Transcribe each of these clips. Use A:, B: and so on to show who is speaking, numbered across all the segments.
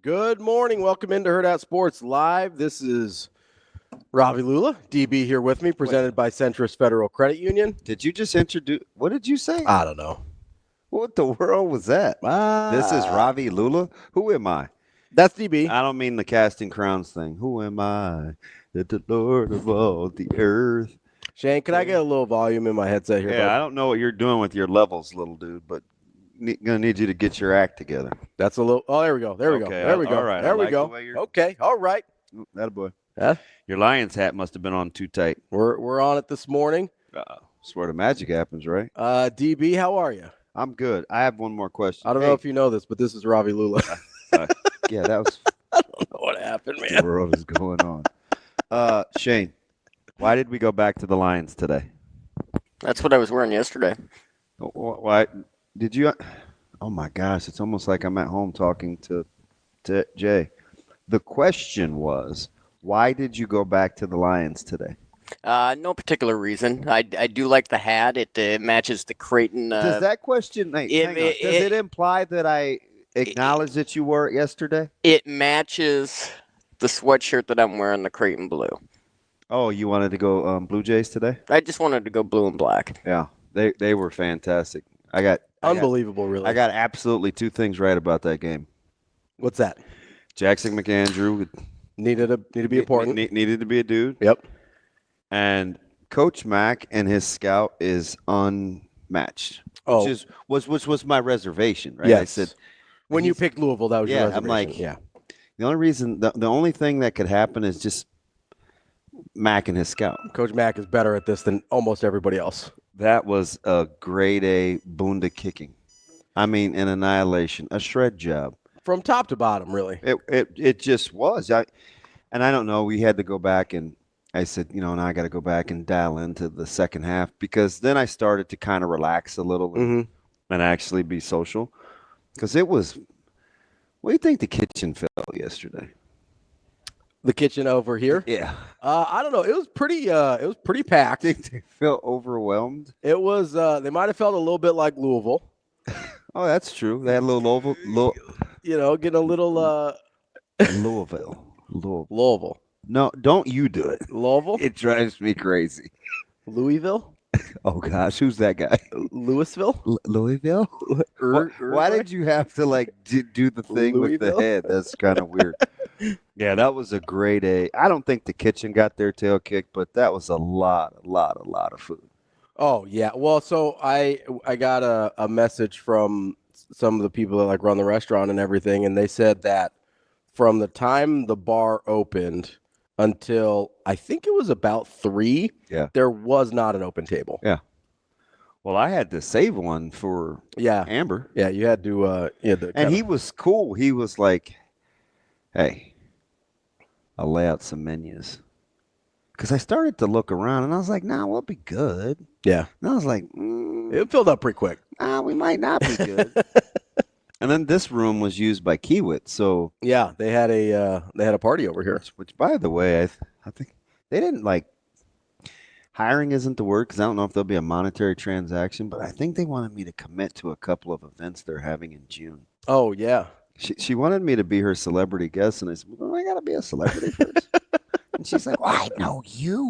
A: Good morning. Welcome into Hurrdat Sports Live. This is Ravi Lulla, DB here with me, presented by Centrist Federal Credit Union.
B: Did you just introduce? What did you say?
A: I don't know.
B: What the world was that? This is Ravi Lulla. Who am I?
A: That's DB.
B: I don't mean the casting crowns thing. Who am I? The Lord of all the earth.
A: Shane, can I get a little volume in my headset here?
B: Yeah,
A: bud?
B: I don't know what you're doing with your levels, little dude, but gonna need you to get your act together.
A: That's a little. Oh, there we go. There we go.
B: Okay,
A: There we go.
B: all right.
A: There
B: I
A: we
B: like
A: go.
B: the way you're-
A: Okay. All right.
B: That boy.
A: Yeah.
B: Your Lions hat must have been on too tight.
A: We're on it this morning.
B: Swear the magic happens, right?
A: DB, how are you?
B: I'm good. I have one more question.
A: I don't know if you know this, but this is Ravi Lulla.
B: Yeah, that was.
A: I don't know what happened, man.
B: What the world is going on? Shane, why did we go back to the Lions today?
C: That's what I was wearing yesterday.
B: Why did you? Oh my gosh, it's almost like I'm at home talking to Jay. The question was, why did you go back to the Lions today?
C: No particular reason. I do like the hat. It matches the Creighton.
B: Does that question does it imply that I acknowledge that you wore it yesterday?
C: It matches the sweatshirt that I'm wearing, the Creighton blue.
B: Oh, you wanted to go Blue Jays today?
C: I just wanted to go blue and black.
B: Yeah, they were fantastic.
A: Unbelievable, really.
B: I got absolutely two things right about that game.
A: What's that?
B: Jackson McAndrew
A: Needed to be important.
B: Needed to be a dude.
A: Yep.
B: And Coach Mack and his scout is unmatched.
A: Oh,
B: Which was my reservation, right?
A: Yes.
B: I said
A: when you picked Louisville, that was your
B: yeah,
A: reservation.
B: I'm like,
A: yeah.
B: the only reason, the only thing that could happen is just Mack and his scout.
A: Coach Mack is better at this than almost everybody else.
B: That was a grade A bunda kicking. I mean, an annihilation, a shred job.
A: From top to bottom, really.
B: It just was. I don't know. We had to go back and I said, now I got to go back and dial into the second half because then I started to kind of relax a little and actually be social. Because it was, what do you think the kitchen felt yesterday?
A: The kitchen over here?
B: Yeah.
A: I don't know. It was pretty packed.
B: I think they felt overwhelmed.
A: It was, they might have felt a little bit like Louisville.
B: Oh, that's true. They had a little
A: Getting a little,
B: Louisville. No, don't you do it.
A: Louisville?
B: It drives me crazy.
A: Louisville?
B: Oh, gosh. Who's that guy?
A: Louisville?
B: Louisville? Why did you have to, do the thing with the head? That's kind of weird. Yeah, that was a grade A. I don't think the kitchen got their tail kicked, but that was a lot of food.
A: Oh, yeah. Well, so I got a message from some of the people that run the restaurant and everything, and they said that from the time the bar opened until I think it was about 3, there was not an open table.
B: Yeah. Well, I had to save one for Amber.
A: Yeah, you had to.
B: And he was cool. He was like, "Hey, I'll lay out some menus." Because I started to look around, and I was like, "Nah, we'll be good."
A: Yeah.
B: And I was like,
A: It filled up pretty quick.
B: We might not be good. And then this room was used by Kiewit, so
A: yeah, they had a party over here.
B: Which, by the way, I think they didn't hiring isn't the word because I don't know if there'll be a monetary transaction, but I think they wanted me to commit to a couple of events they're having in June.
A: Oh yeah.
B: She wanted me to be her celebrity guest, and I said, "Well, I got to be a celebrity first." And she's like, "Well, I know you."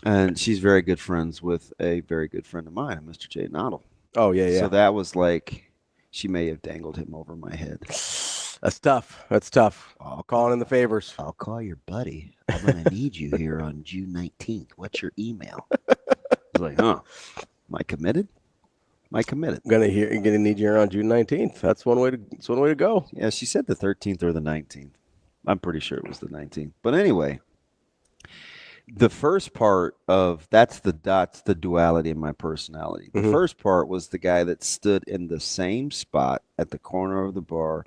B: And she's very good friends with a very good friend of mine, Mr. Jay Noddle.
A: Oh yeah.
B: So that was she may have dangled him over my head.
A: That's tough. Calling in the favors.
B: I'll call your buddy. I'm going to need you here on June 19th. What's your email? I was like, huh? Am I committed? I'm
A: gonna need you here on June 19th. That's one way to go.
B: Yeah, she said the 13th or the 19th. I'm pretty sure it was the 19th. But anyway, the first part of that's the duality of my personality. The first part was the guy that stood in the same spot at the corner of the bar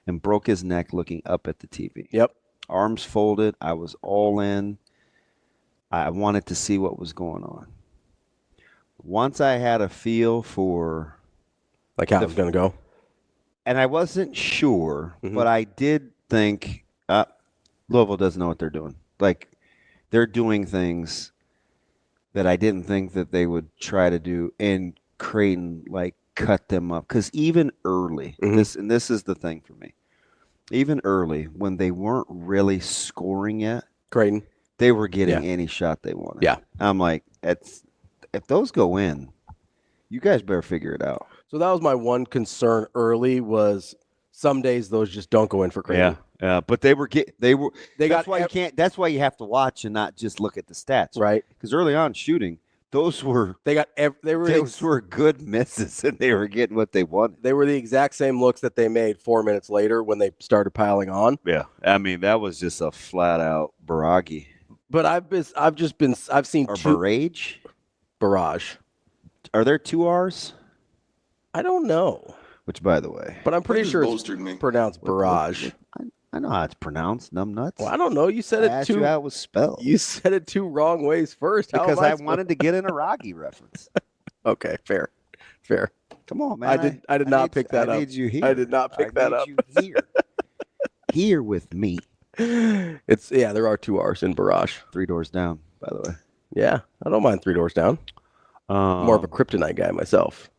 B: and broke his neck looking up at the TV.
A: Yep.
B: Arms folded. I was all in. I wanted to see what was going on. Once I had a feel for
A: how it was going to go.
B: And I wasn't sure, but I did think Louisville doesn't know what they're doing. They're doing things that I didn't think that they would try to do, and Creighton cut them up. Because even early, this is the thing for me. even early when they weren't really scoring yet,
A: Creighton.
B: they were getting
A: Yeah.
B: any shot they wanted.
A: Yeah.
B: I'm like, if those go in, you guys better figure it out.
A: So that was my one concern early was some days those just don't go in for Creighton.
B: Yeah. But they were.
A: They
B: That's
A: got
B: why you can't. That's why you have to watch and not just look at the stats,
A: right.
B: Because early on shooting, those were
A: Those
B: were good misses, and they were getting what they wanted.
A: They were the exact same looks that they made 4 minutes later when they started piling on.
B: Yeah, I mean that was just a flat out barrage.
A: But I've seen
B: Or
A: two
B: barrage.
A: barrage.
B: Are there 2 R's?
A: I don't know,
B: Which, by the way,
A: but I'm pretty sure it's
D: bolstered me.
A: pronounced barrage.
B: I know how it's pronounced. Numbnuts.
A: Well, I don't know. You said
B: I
A: it
B: asked you
A: two.
B: how it was spelled.
A: You said it two wrong ways first. How
B: Because
A: am
B: I wanted to get an Iraqi reference.
A: Okay, fair.
B: Come on, man.
A: I did not pick that up.
B: I need you here.
A: I did not pick that up.
B: You here. Here with me.
A: There are 2 R's in barrage.
B: 3 doors down, by the way.
A: Yeah, I don't mind 3 doors down. More of a kryptonite guy myself.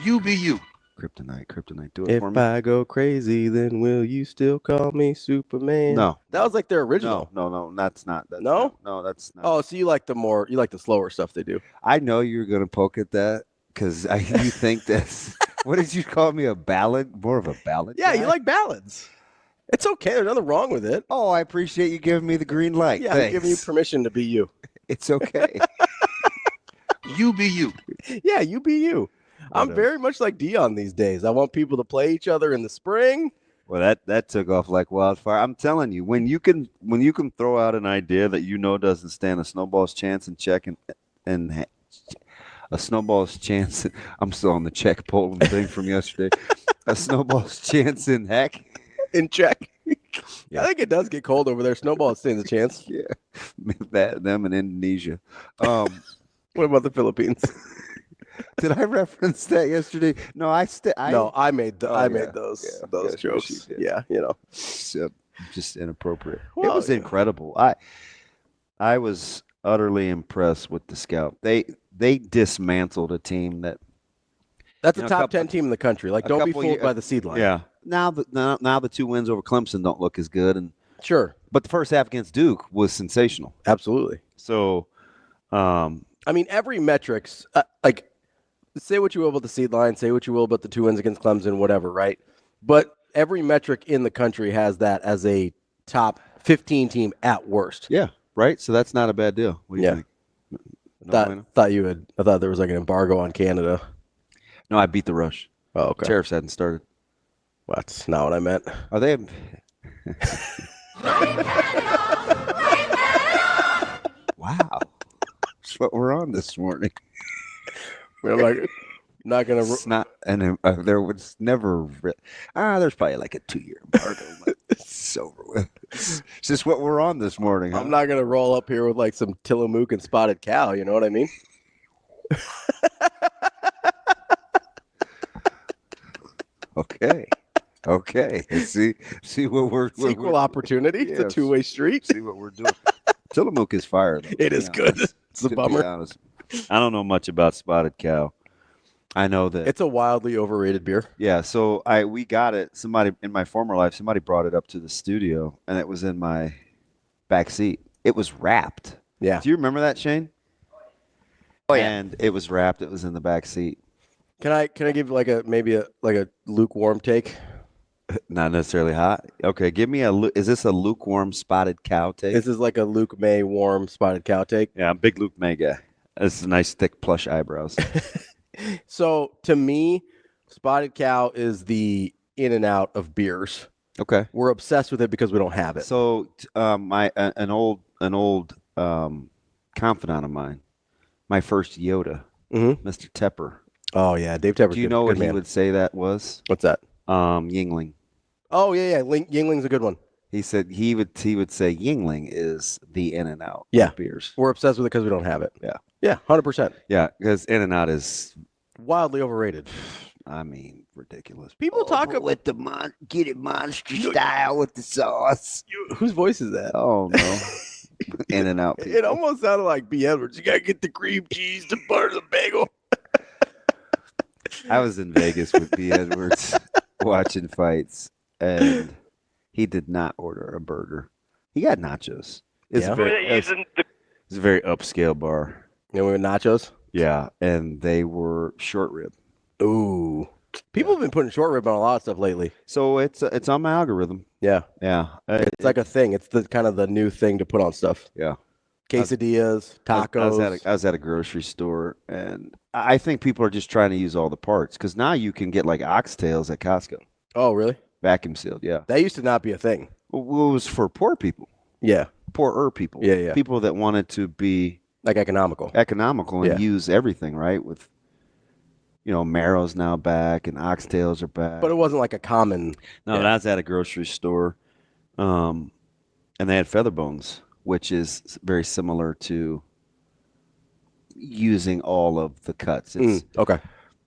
D: You be you.
B: Kryptonite. Do it
A: If
B: for me.
A: I go crazy, then will you still call me Superman?
B: No.
A: That was like their original.
B: No, that's not. That's
A: No?
B: No, that's not.
A: Oh, so you like the slower stuff they do.
B: I know you're going to poke at that because you think that's, what did you call me, a ballad? More of a ballad
A: Yeah,
B: guy?
A: you like ballads. It's okay. There's nothing wrong with it.
B: Oh, I appreciate you giving me the green light.
A: Yeah,
B: Thanks.
A: I'm giving you permission to be you.
B: It's okay.
D: You be you.
A: Yeah, you be you. I'm
B: Whatever.
A: very much like Dion these days. I want people to play each other in the spring.
B: Well, that took off like wildfire. I'm telling you, when you can throw out an idea that you know doesn't stand a snowball's chance in check and a snowball's chance. I'm still on the check polling thing from yesterday. A snowball's chance in heck.
A: In check.
B: Yeah.
A: I think it does get cold over there. Snowball stands a chance.
B: Yeah, them in Indonesia.
A: What about the Philippines?
B: Did I reference that yesterday? No,
A: I made
B: Oh,
A: made
B: yeah.
A: those
B: Yeah, yes,
A: jokes.
B: you did.
A: Yeah, you know.
B: Just inappropriate. It
A: Well,
B: was
A: yeah.
B: incredible. I was utterly impressed with the scout. They dismantled a team that.
A: That's
B: You
A: a
B: know,
A: top 10 team in the country. Like,
B: a
A: don't be
B: couple
A: fooled
B: year-
A: by the seed line.
B: Yeah. Now the 2 wins over Clemson don't look as good,
A: Sure.
B: but the first half against Duke was sensational.
A: Absolutely.
B: So,
A: I mean, every metrics, say what you will about the seed line, say what you will about the 2 wins against Clemson, whatever, right? But every metric in the country has that as a top 15 team at worst.
B: yeah, right. So that's not a bad deal. What do you
A: Yeah.
B: think? No,
A: I thought there was like an embargo on Canada.
B: no, I beat the rush.
A: Oh, okay.
B: Tariffs hadn't started.
A: Well, that's not what I meant.
B: Are they? Wow, that's what we're on this morning.
A: I'm like, not gonna.
B: It's not, and there was never. There's probably like a 2-year embargo. But it's over with. It's just what we're on this morning. Huh?
A: I'm not gonna roll up here with like some Tillamook and spotted cow. You know what I mean?
B: Okay. See what we're
A: It's equal opportunity. It's a
B: Yes.
A: 2-way street.
B: See what we're doing. Tillamook is fire. Though,
A: It is good. It's a
B: to be
A: bummer.
B: honest. I don't know much about spotted cow. I know that.
A: It's a wildly overrated beer.
B: Yeah, so we got it. Somebody in my former life, somebody brought it up to the studio, and it was in my back seat. It was wrapped.
A: Yeah.
B: Do you remember that, Shane?
C: Oh, yeah.
B: And it was wrapped. It was in the back seat.
A: Can I give like a lukewarm take?
B: Not necessarily hot. Okay, give me is this a lukewarm spotted cow take?
A: This is like a Luke May warm spotted cow take.
B: Yeah, I'm a big Luke May guy. This is nice, thick, plush eyebrows.
A: So to me, spotted cow is the in and out of beers.
B: Okay.
A: We're obsessed with it because we don't have it.
B: So an old confidant of mine, my first Yoda,
A: Mhm.
B: Mr. Tepper.
A: Oh yeah, Dave Tepper's
B: Do you
A: good-
B: know
A: good
B: what he
A: man.
B: would say that was?
A: What's that?
B: Yingling.
A: Oh yeah. Yingling's a good one.
B: He said he would say Yingling is the in and out
A: Yeah.
B: of beers.
A: We're obsessed with it because we don't have it.
B: Yeah.
A: Yeah, 100%.
B: Yeah, because in and out is,
A: Wildly overrated.
B: I mean, ridiculous.
A: People talk
B: but
A: about
B: with the get it monster style with the sauce.
A: whose voice is that?
B: Oh no, in and out.
A: It almost sounded like B. Edwards. You gotta get the cream cheese, the butter, the bagel.
B: I was in Vegas with B. Edwards watching fights, and He did not order a burger. He got nachos. It's
A: Yeah?
B: it's a very upscale bar.
A: You know, we were nachos.
B: Yeah, and they were short rib.
A: Ooh. People have been putting short rib on a lot of stuff lately.
B: So it's on my algorithm.
A: Yeah.
B: Yeah,
A: It's like a thing. It's the kind of the new thing to put on stuff.
B: yeah.
A: Quesadillas, tacos.
B: I was at a grocery store, and I think people are just trying to use all the parts because now you can get like oxtails at Costco,
A: Oh, really?
B: vacuum sealed. Yeah,
A: That used to not be a thing.
B: well, it was for poor people,
A: Yeah.
B: poorer people.
A: Yeah, yeah.
B: People that wanted to be
A: Like economical.
B: economical and
A: Yeah.
B: use everything right with. Marrow's now back and oxtails are back.
A: But it wasn't like a common.
B: No,
A: Yeah.
B: but I was at a grocery store, and they had feather bones, which is very similar to using all of the cuts. It's
A: Okay.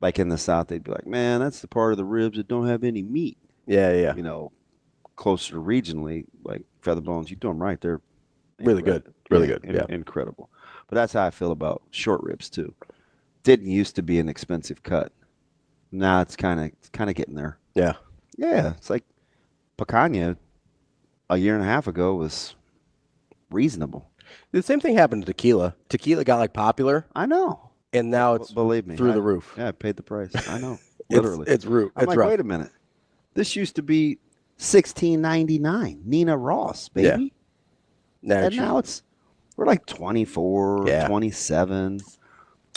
B: like in the South, they'd be like, "Man, that's the part of the ribs that don't have any meat."
A: Yeah, yeah.
B: Closer regionally, like feather bones, you do them right, they're
A: Really good. Really good. Yeah.
B: incredible. But that's how I feel about short ribs too. Didn't used to be an expensive cut. Now it's kind of getting there.
A: Yeah.
B: Yeah, it's like picanha a year and a half ago was reasonable.
A: The same thing happened to tequila. Tequila got like popular,
B: I know.
A: and now it's
B: Believe me,
A: through the roof.
B: Yeah, I paid the price. I know.
A: It's-
B: Literally.
A: It's root.
B: I'm
A: It's
B: like,
A: rough.
B: wait a minute. This used to be $16.99. Nina Ross, baby.
A: Now
B: And
A: it's-
B: now we're like 24,
A: Yeah.
B: 27.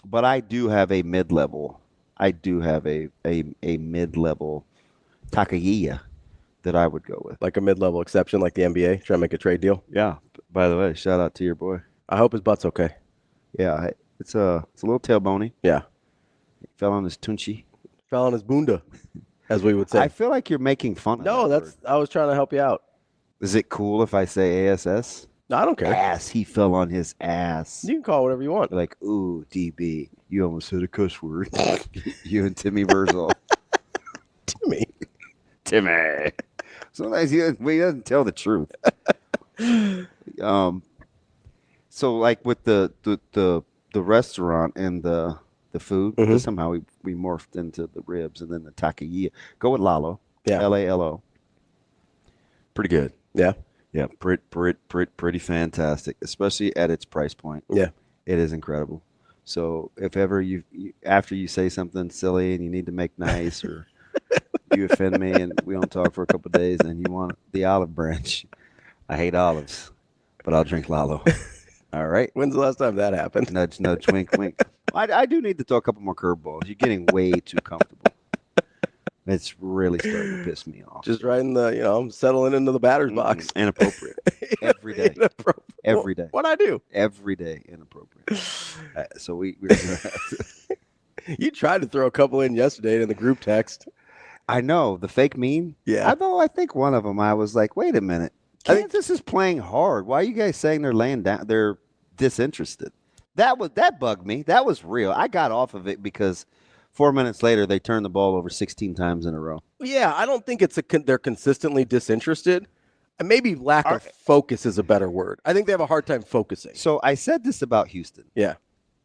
B: But I do have a mid-level. I do have a mid-level taquilla that I would go with.
A: like a mid-level exception, like the NBA, trying to make a trade deal.
B: Yeah. By the way, shout out to your boy.
A: I hope his butt's okay.
B: Yeah, it's a little tailbony.
A: Yeah.
B: He fell on his tunchi.
A: Fell on his bunda, as we would say.
B: I feel like you're making fun of
A: No,
B: that
A: that's. I was trying to help you out.
B: word. Is it cool if I say ASS?
A: No, I don't care.
B: Ass. He fell on his ass.
A: You can call it whatever you want.
B: Like, ooh, DB, you almost said a cuss word. You and Timmy Vrzal.
A: Timmy.
B: Timmy. Sometimes he doesn't tell the truth. So like with the restaurant and the food,
A: Mhm.
B: somehow we morphed into the ribs and then the taquilla. Go with Lalo.
A: Yeah.
B: Lalo. Pretty good.
A: Yeah.
B: Yeah, pretty fantastic, especially at its price point.
A: Yeah.
B: It is incredible. So if ever you after you say something silly and you need to make nice or you offend me and we don't talk for a couple of days and you want the olive branch, I hate olives, but I'll drink Lalo. All right.
A: When's the last time that happened?
B: Nudge, nudge, wink, wink. I do need to throw a couple more curveballs. You're getting way too comfortable. It's really starting to piss me off.
A: Just right in the, I'm settling into the batter's box.
B: Inappropriate. Every day.
A: Inappropriate.
B: Every day.
A: What'd I do?
B: Every day inappropriate. So we're gonna have to.
A: You tried to throw a couple in yesterday in the group text.
B: I know the fake meme.
A: Yeah.
B: Although I think one of them, I was like, wait a minute,
A: I think-
B: Kansas is playing hard. Why are you guys saying they're laying down? They're disinterested. That bugged me. That was real. I got off of it because 4 minutes later they turned the ball over 16 times in a row.
A: Yeah, I don't think they're consistently disinterested. And maybe lack of focus is a better word. I think they have a hard time focusing.
B: So I said this about Houston.
A: Yeah.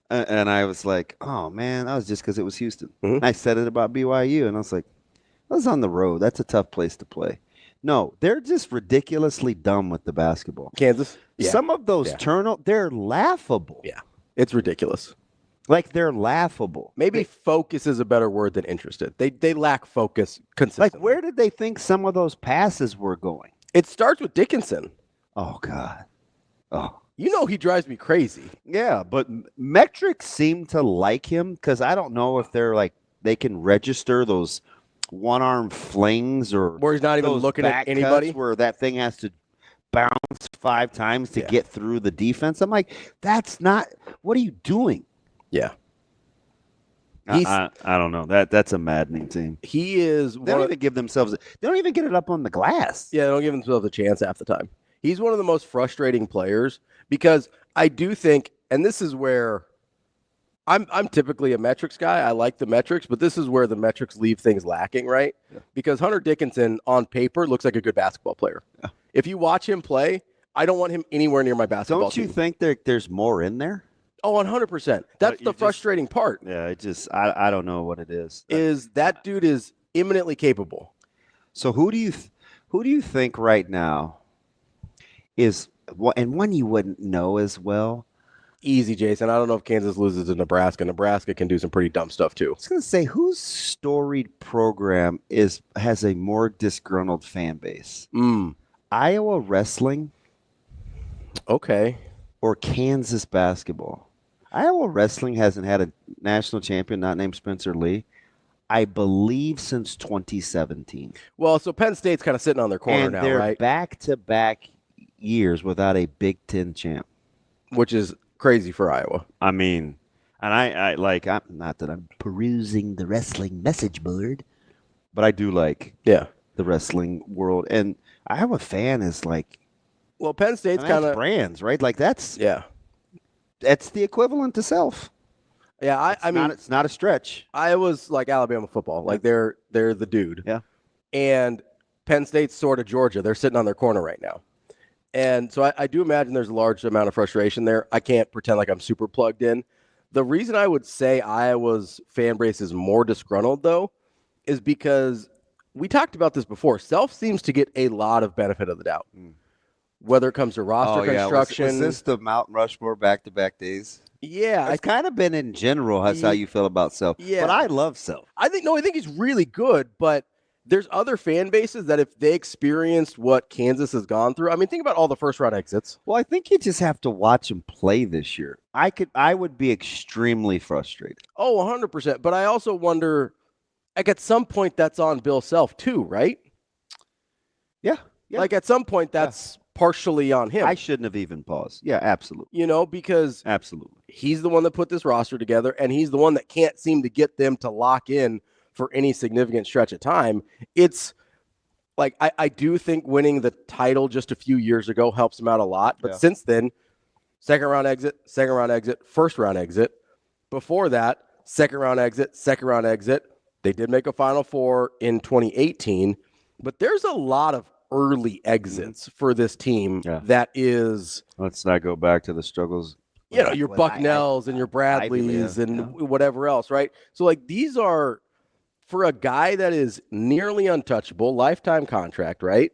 B: And I was like, oh man, that was just because it was Houston.
A: Mhm.
B: And I said it about BYU, and I was like, I was on the road. That's a tough place to play. No, they're just ridiculously dumb with the basketball.
A: Kansas? Yeah.
B: Some of those they're laughable.
A: Yeah. It's ridiculous.
B: Like they're laughable.
A: Maybe focus is a better word than interested. They lack focus consistently.
B: Like where did they think some of those passes were going?
A: It starts with Dickinson.
B: Oh God. Oh.
A: You know he drives me crazy.
B: Yeah, but metrics seem to like him because I don't know if they're like they can register those one-arm flings or
A: Where he's not even
B: those
A: looking
B: back
A: at anybody.
B: cuts where that thing has to bounce 5 times to
A: Yeah.
B: get through the defense. I'm like, that's not. What are you doing?
A: Yeah.
B: I don't know. That's a maddening team.
A: He is
B: They don't even give themselves. They don't even get it up on the glass.
A: Yeah, they don't give themselves a chance half the time. He's one of the most frustrating players because I do think, and this is where I'm typically a metrics guy. I like the metrics, but this is where the metrics leave things lacking, right?
B: Yeah.
A: Because Hunter Dickinson on paper looks like a good basketball player.
B: Yeah.
A: If you watch him play, I don't want him anywhere near my basketball
B: Don't you
A: team.
B: think there's more in there?
A: Oh, 100%. That's
B: you
A: the
B: just-
A: frustrating part.
B: Yeah, I don't know what it is.
A: Is that dude is imminently capable.
B: So who do you Who do you think right now is, and one you wouldn't know as well?
A: Easy, Jason. I don't know if Kansas loses to Nebraska. Nebraska can do some pretty dumb stuff too.
B: I was going to say, whose storied program has a more disgruntled fan base? Iowa wrestling,
A: Okay.
B: or Kansas basketball? Iowa wrestling hasn't had a national champion not named Spencer Lee, I believe, since 2017.
A: Well, so Penn State's kind of sitting on their corner
B: And
A: now,
B: they're
A: right?
B: back-to-back years without a Big Ten champ.
A: Which is crazy for Iowa.
B: I mean, and I'm not that I'm perusing the wrestling message board, but I do like
A: Yeah.
B: the wrestling world. And Iowa fan is like,
A: Well, Penn State's
B: and that's
A: kind of
B: brands, right? Like that's
A: yeah.
B: the equivalent to Self.
A: Yeah, I mean,
B: it's not a stretch.
A: Iowa's like Alabama football. Like they're the dude.
B: Yeah.
A: And Penn State's sort of Georgia. They're sitting on their corner right now. And so I do imagine there's a large amount of frustration there. I can't pretend like I'm super plugged in. The reason I would say Iowa's fan base is more disgruntled, though, is because we talked about this before. Self seems to get a lot of benefit of the doubt, whether it comes to roster construction.
B: Was this the Mount Rushmore back-to-back days?
A: Yeah.
B: It's kind of been in general. That's how you feel about Self.
A: Yeah.
B: But I love Self.
A: I think he's really good, but there's other fan bases that if they experienced what Kansas has gone through, I mean, think about all the first-round exits.
B: Well, I think you just have to watch them play this year. I would be extremely frustrated.
A: Oh, 100%. But I also wonder, like, at some point that's on Bill Self too, right?
B: Yeah.
A: Like, at some point that's partially on him.
B: I shouldn't have even paused. Yeah, absolutely.
A: You know, because
B: Absolutely.
A: he's the one that put this roster together, and he's the one that can't seem to get them to lock in for any significant stretch of time. It's like I do think winning the title just a few years ago helps him out a lot. But since then, second round exit, first round exit. Before that, second round exit. They did make a Final Four in 2018, but there's a lot of early exits for this team that is.
B: Let's not go back to the struggles.
A: You know, your Bucknells and your Bradleys and whatever else, right? So, like, these are, for a guy that is nearly untouchable, lifetime contract, right?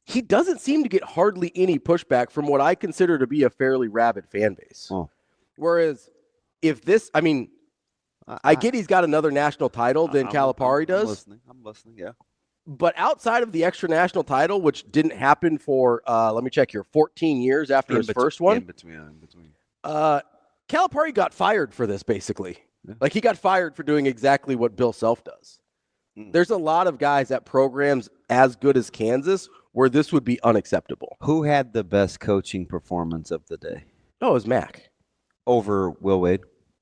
A: He doesn't seem to get hardly any pushback from what I consider to be a fairly rabid fan base.
B: Oh.
A: Whereas if this, I mean, I get he's got another national title than Calipari does.
B: I'm listening, yeah.
A: But outside of the extra national title, which didn't happen for, let me check here, 14 years after his first one.
B: In between.
A: Calipari got fired for this, basically. Yeah. Like, he got fired for doing exactly what Bill Self does. There's a lot of guys at programs as good as Kansas where this would be unacceptable.
B: Who had the best coaching performance of the day?
A: Oh, it was Mac.
B: Over Will Wade?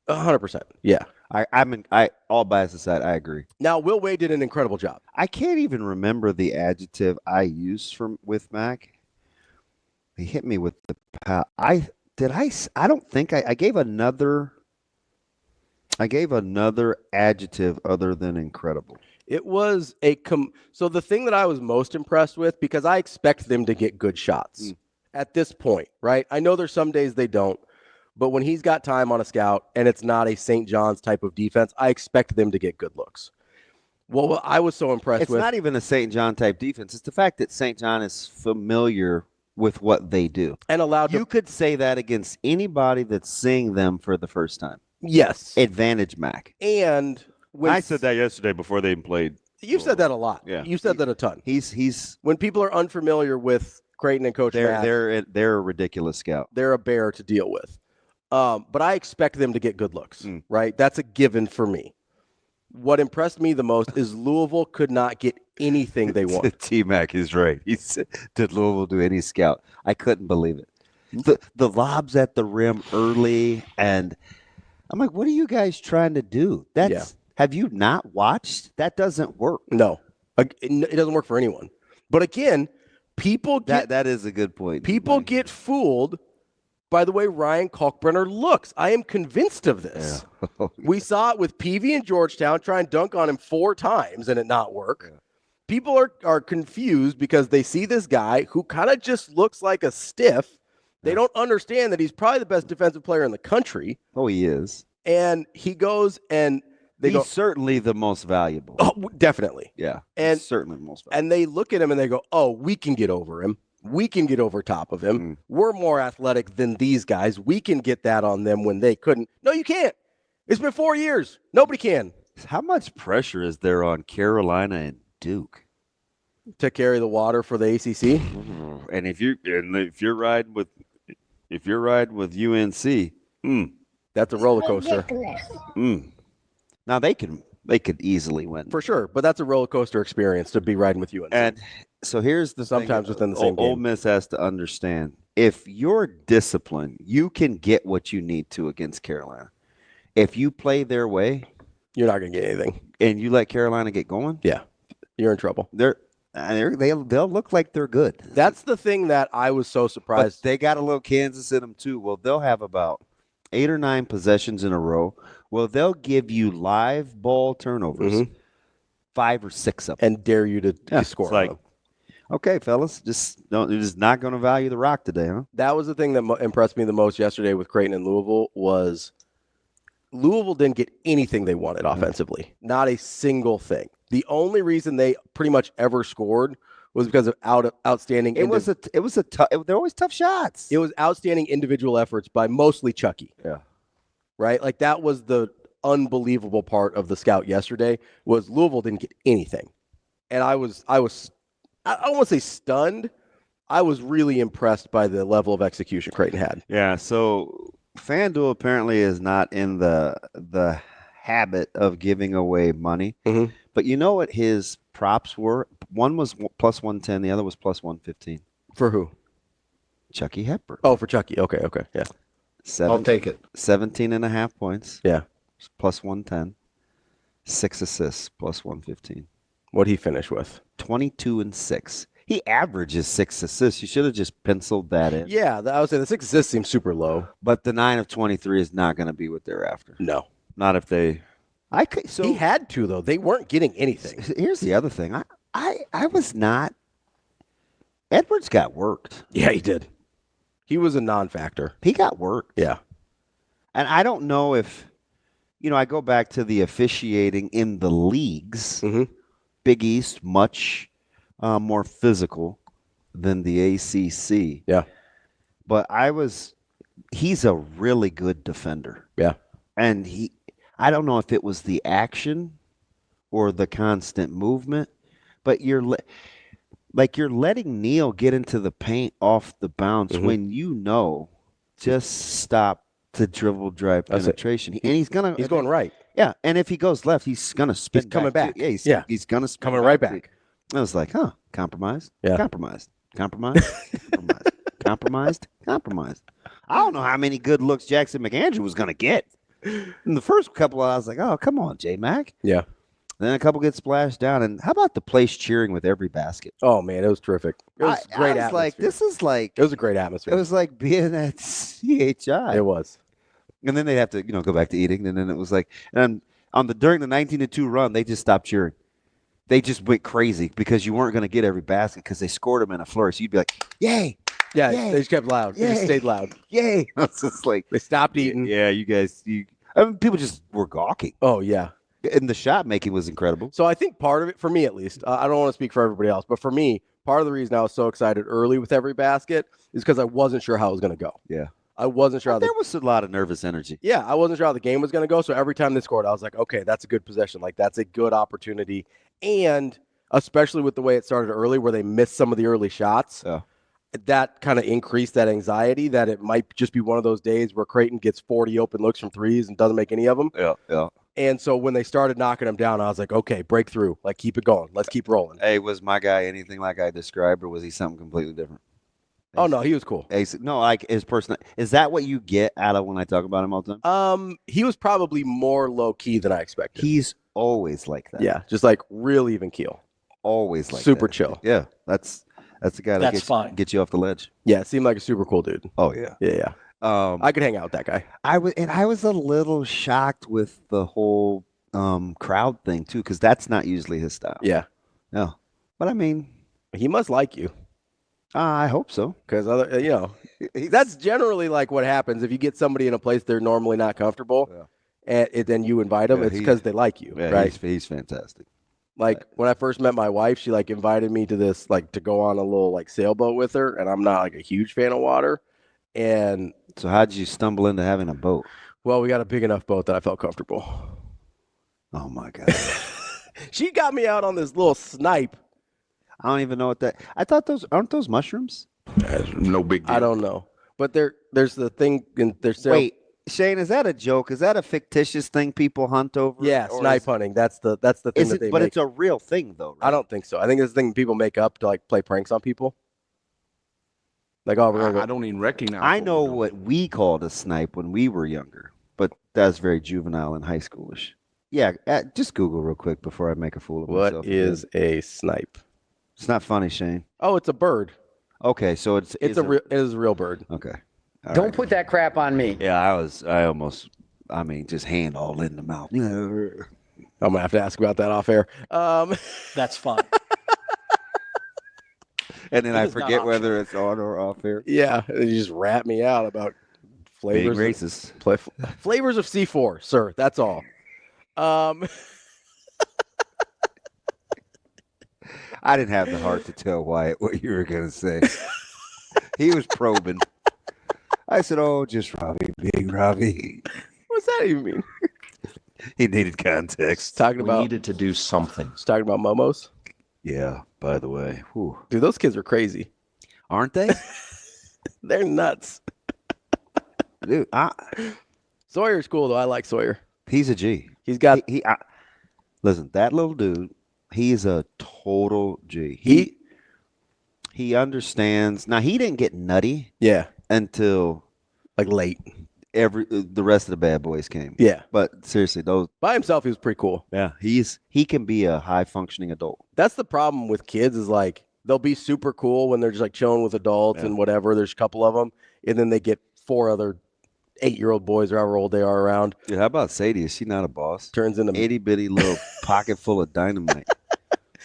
A: 100%. Yeah.
B: I all bias aside, I agree.
A: Now, Will Wade did an incredible job.
B: I can't even remember the adjective I used with Mac. He hit me with the power. I don't think I gave another adjective other than incredible.
A: It was so the thing that I was most impressed with, because I expect them to get good shots at this point, right? I know there's some days they don't, but when he's got time on a scout and it's not a St. John's type of defense, I expect them to get good looks. Well, what I was so impressed with.
B: It's not even a St. John type defense. It's the fact that St. John is familiar with what they do.
A: And allowed
B: you could say that against anybody that's seeing them for the first time.
A: Yes.
B: Advantage Mac.
A: And
B: I said that yesterday before they even played.
A: You've said that a lot. Yeah. You've said that a ton.
B: He's
A: when people are unfamiliar with Creighton and Coach Mac,
B: they're a ridiculous scout.
A: They're a bear to deal with. But I expect them to get good looks, right? That's a given for me. What impressed me the most is Louisville could not get anything they want.
B: T-Mac is right. He said, did Louisville do any scout? I couldn't believe it. The lobs at the rim early, and I'm like, what are you guys trying to do? Have you not watched? That doesn't work.
A: No, it doesn't work for anyone. But again, people get
B: that is a good point.
A: People get fooled by the way Ryan Kalkbrenner looks. I am convinced of this. Yeah. We saw it with Peavy in Georgetown try and dunk on him 4 times and it not work. Yeah. People are confused because they see this guy who kind of just looks like a stiff. They don't understand that he's probably the best defensive player in the country.
B: Oh, he is.
A: And he goes and They
B: He's
A: go,
B: certainly the most valuable.
A: oh, definitely.
B: Yeah,
A: And-
B: he's certainly the most valuable.
A: And they look at him and they go, oh, we can get over him. We can get over top of him.
B: Mm.
A: We're more athletic than these guys. We can get that on them when they couldn't. No, you can't. It's been 4 years. Nobody can.
B: How much pressure is there on Carolina and Duke?
A: To carry the water for the ACC.
B: And if you're riding with UNC,
A: That's a roller coaster.
B: now they could easily win
A: For sure. But that's a roller coaster experience to be riding with you.
B: And so here's the
A: Sometimes
B: thing,
A: within the same
B: Ole
A: game.
B: Miss has to understand, if you're disciplined, you can get what you need to against Carolina. If you play their way
A: You're not going to get anything.
B: and you let Carolina get going,
A: You're in trouble.
B: they'll look like they're good.
A: That's the thing that I was so
B: But
A: surprised.
B: they got a little Kansas in them too. Well, they'll have about 8 or 9 possessions in a row. Well, they'll give you live ball turnovers, 5 or 6 of them.
A: And dare you to score.
B: It's like,
A: on them.
B: okay, fellas, you're just not going to value the rock today, huh?
A: That was the thing that impressed me the most yesterday with Creighton and Louisville was Louisville didn't get anything they wanted offensively. Not a single thing. The only reason they pretty much ever scored was because of outstanding.
B: It was a tough. They're always tough shots.
A: It was outstanding individual efforts by mostly Chucky.
B: Yeah.
A: Right? Like that was the unbelievable part of the scout yesterday was Louisville didn't get anything. And I don't want to say stunned. I was really impressed by the level of execution Creighton had.
B: Yeah. So FanDuel apparently is not in the habit of giving away money.
A: Mhm.
B: But you know what his props were? One was plus 110. The other was plus 115.
A: For who?
B: Chucky Hepburn.
A: Oh, for Chucky. Okay. Yeah.
D: I'll take it.
B: 17.5 points.
A: Yeah.
B: Plus 110. 6 assists. Plus 115.
A: What'd he finish with?
B: 22 and 6. He averages 6 assists. You should have just penciled that in.
A: Yeah, I would say the 6 assists seems super low.
B: But the 9 of 23 is not going to be what they're after.
A: No.
B: Not if they. So
A: He had to, though. They weren't getting anything.
B: here's the other thing. I was not. Edwards got worked.
A: Yeah, he did. He was a non-factor.
B: He got worked.
A: Yeah.
B: And I don't know if, I go back to the officiating in the leagues.
A: Mhm.
B: Big East, much more physical than the ACC.
A: Yeah.
B: But he's a really good defender.
A: Yeah.
B: And I don't know if it was the action or the constant movement, but you're letting Neal get into the paint off the bounce when just stop the dribble drive penetration. And he's
A: going right.
B: Yeah, and if he goes left, he's gonna spin.
A: He's coming back.
B: Yeah, he's gonna spin
A: Coming right back.
B: I was like, compromised.
A: Yeah.
B: Compromised. Compromised. I don't know how many good looks Jackson McAndrew was gonna get. In the first couple, I was like, oh, come on, J-Mac.
A: Yeah.
B: Then a couple get splashed down, and how about the place cheering with every basket?
A: Oh, man, it was terrific. It was great
B: I was
A: atmosphere.
B: like, this is like
A: It was a great atmosphere.
B: it was like being at CHI.
A: It was.
B: And then they have to, go back to eating. And then it was like, and during the 19-2 run, they just stopped cheering. They just went crazy because you weren't going to get every basket because they scored them in a flurry. So you'd be like, yay,
A: Yeah,
B: Yay.
A: they just kept loud. They just
B: Yay.
A: stayed loud.
B: yay. It's just like,
A: They stopped eating.
B: yeah, you guys, people just were gawking.
A: Oh, yeah.
B: And the shot making was incredible.
A: So I think part of it, for me at least, I don't want to speak for everybody else, but for me, part of the reason I was so excited early with every basket is because I wasn't sure how it was going to go.
B: Yeah.
A: I wasn't sure how
B: There was a lot of nervous energy.
A: I wasn't sure how the game was going to go. So every time they scored, I was like, okay, that's a good possession. Like, that's a good opportunity. And especially with the way it started early where they missed some of the early shots,
B: Yeah.
A: that kind of increased that anxiety that it might just be one of those days where Creighton gets 40 open looks from threes and doesn't make any of them.
B: Yeah.
A: And so when they started knocking them down, I was like, okay, breakthrough. Like, keep it going. Let's keep rolling.
B: Hey, was my guy anything like I described, or was he something completely different?
A: Oh, no, he was cool.
B: No, like his person. Is that what you get out of when I talk about him all the time?
A: He was probably more low key than I expected.
B: He's always like that.
A: Yeah, just like real even keel.
B: Always like
A: Super
B: that.
A: chill.
B: Yeah, that's the guy that gets you off the ledge.
A: Yeah, seemed like a super cool dude.
B: Oh yeah.
A: Yeah. I could hang out with that guy.
B: I was a little shocked with the whole crowd thing too, because that's not usually his style.
A: Yeah.
B: No, but I mean,
A: He must like you
B: I hope so.
A: because that's generally like what happens if you get somebody in a place they're normally not comfortable.
B: Yeah.
A: and then you invite them, it's because they like you, right?
B: He's fantastic.
A: Like when I first met my wife, she like invited me to this, like to go on a little like sailboat with her, and I'm not like a huge fan of water. And
B: so how did you stumble into having a boat?
A: Well, we got a big enough boat that I felt comfortable.
B: Oh my God.
A: She got me out on this little snipe.
B: I don't even know what that. I thought aren't those mushrooms?
D: No big deal.
A: I don't know. But there's the thing in there's
B: Wait, Shane, is that a joke? Is that a fictitious thing people hunt over?
A: Yeah, snipe hunting. That's the thing that they
B: but
A: make.
B: It's a real thing though, right?
A: I don't think so. I think it's a thing people make up to like play pranks on people. Like, oh,
D: I don't even recognize.
B: I know what we called a snipe when we were younger, but that's very juvenile and high schoolish. Yeah, just Google real quick before I make a fool of myself.
A: What is a snipe?
B: It's not funny, Shane.
A: Oh, it's a bird.
B: Okay, so it is
A: a real bird.
B: Okay.
E: Don't put that crap on me.
B: Yeah, I mean, just hand all in the mouth.
A: I'm gonna have to ask about that off air.
E: That's fine.
B: And then I forget whether it's on or off air.
A: Yeah, you just rat me out about flavors.
B: Being racist.
A: Flavors of C4, sir. That's all.
B: I didn't have the heart to tell Wyatt what you were going to say. He was probing. I said, oh, just Ravi, big Ravi.
A: What's that even mean?
B: He needed context.
D: We needed to do something.
A: He's talking about momos.
B: Yeah, by the way. Whew.
A: Dude, those kids are crazy.
B: Aren't they?
A: They're nuts.
B: Dude,
A: Sawyer's cool, though. I like Sawyer.
B: He's a G.
A: He's got...
B: Listen, that little dude, he's a total G. He understands. Now, he didn't get nutty.
A: Yeah.
B: Until...
A: like late.
B: The rest of the bad boys came.
A: Yeah.
B: But seriously, those...
A: By himself, he was pretty cool.
B: Yeah. He can be a high-functioning adult.
A: That's the problem with kids is like, they'll be super cool when they're just like chilling with adults and whatever. There's a couple of them. And then they get 4 other 8-year-old boys or however old they are around.
B: Dude, how about Sadie? Is she not a boss?
A: Turns into...
B: itty-bitty little pocket full of dynamite.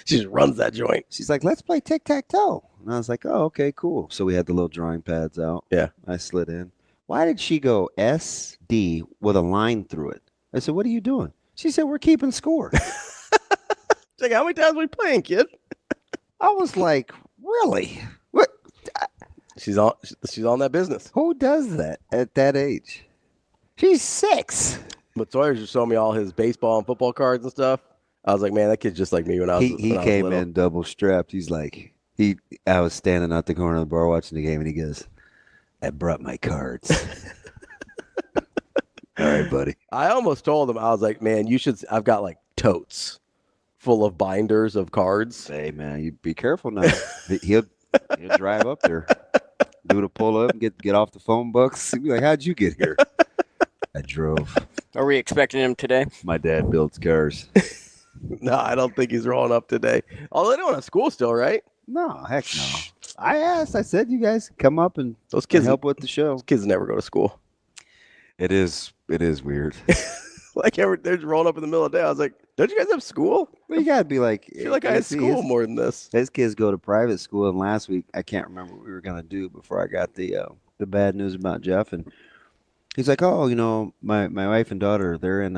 A: She just runs that joint.
B: She's like, let's play tic-tac-toe. And I was like, oh, okay, cool. So we had the little drawing pads out.
A: Yeah.
B: I slid in. Why did she go SD with a line through it? I said, what are you doing? She said, we're keeping score.
A: She's like, how many times are we playing, kid?
B: I was like, really? What?
A: She's on that business.
B: Who does that at that age? She's 6.
A: But Sawyer's just showing me all his baseball and football cards and stuff. I was like, man, that kid's just like me when I was
B: He came in double strapped. He's like, I was standing out the corner of the bar watching the game, and he goes, I brought my cards. All right, buddy.
A: I almost told him, I was like, man, I've got like totes full of binders of cards.
B: Hey, man, you be careful now. He'll drive up there, do the pull up, and get off the phone books. He'll be like, how'd you get here? I drove.
C: Are we expecting him today?
B: My dad builds cars.
A: No, I don't think he's rolling up today. Although they don't have school still, right?
B: No, heck no. I asked. I said, you guys come up and
A: those kids
B: help with the show.
A: Those kids never go to school.
B: It is weird.
A: Like they're just rolling up in the middle of the day. I was like, don't you guys have school?
B: Well, you gotta be like,
A: I feel like I had school more than this.
B: His kids go to private school, and last week I can't remember what we were gonna do before I got the bad news about Jeff, and he's like, oh, my wife and daughter, they're in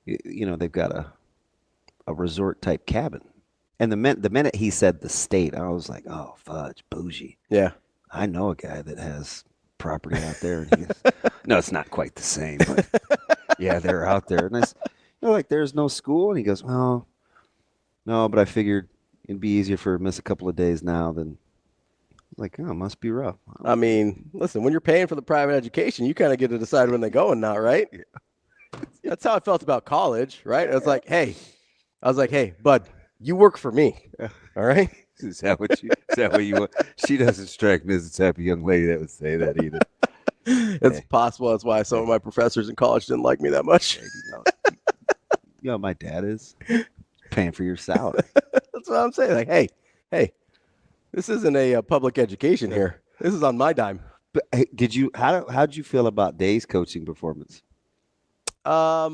B: they've got a resort type cabin. And the minute he said the state, I was like, oh, fudge, bougie.
A: Yeah.
B: I know a guy that has property out there. And he goes, no, it's not quite the same. But yeah, they're out there. And I said, like, there's no school? And he goes, well, no, but I figured it'd be easier for miss a couple of days now than, like, oh, it must be rough.
A: I mean, listen, when you're paying for the private education, you kind of get to decide when they're going now, right? Yeah. That's how I felt about college, right? I was like, hey, bud, you work for me. All right.
B: Is that what you want? She doesn't strike me as the type of young lady that would say that either.
A: It's possible. That's why some of my professors in college didn't like me that much.
B: My dad is paying for your salary.
A: That's what I'm saying. Like, hey, this isn't a public education here. This is on my dime.
B: But hey, how'd you feel about Day's coaching performance? I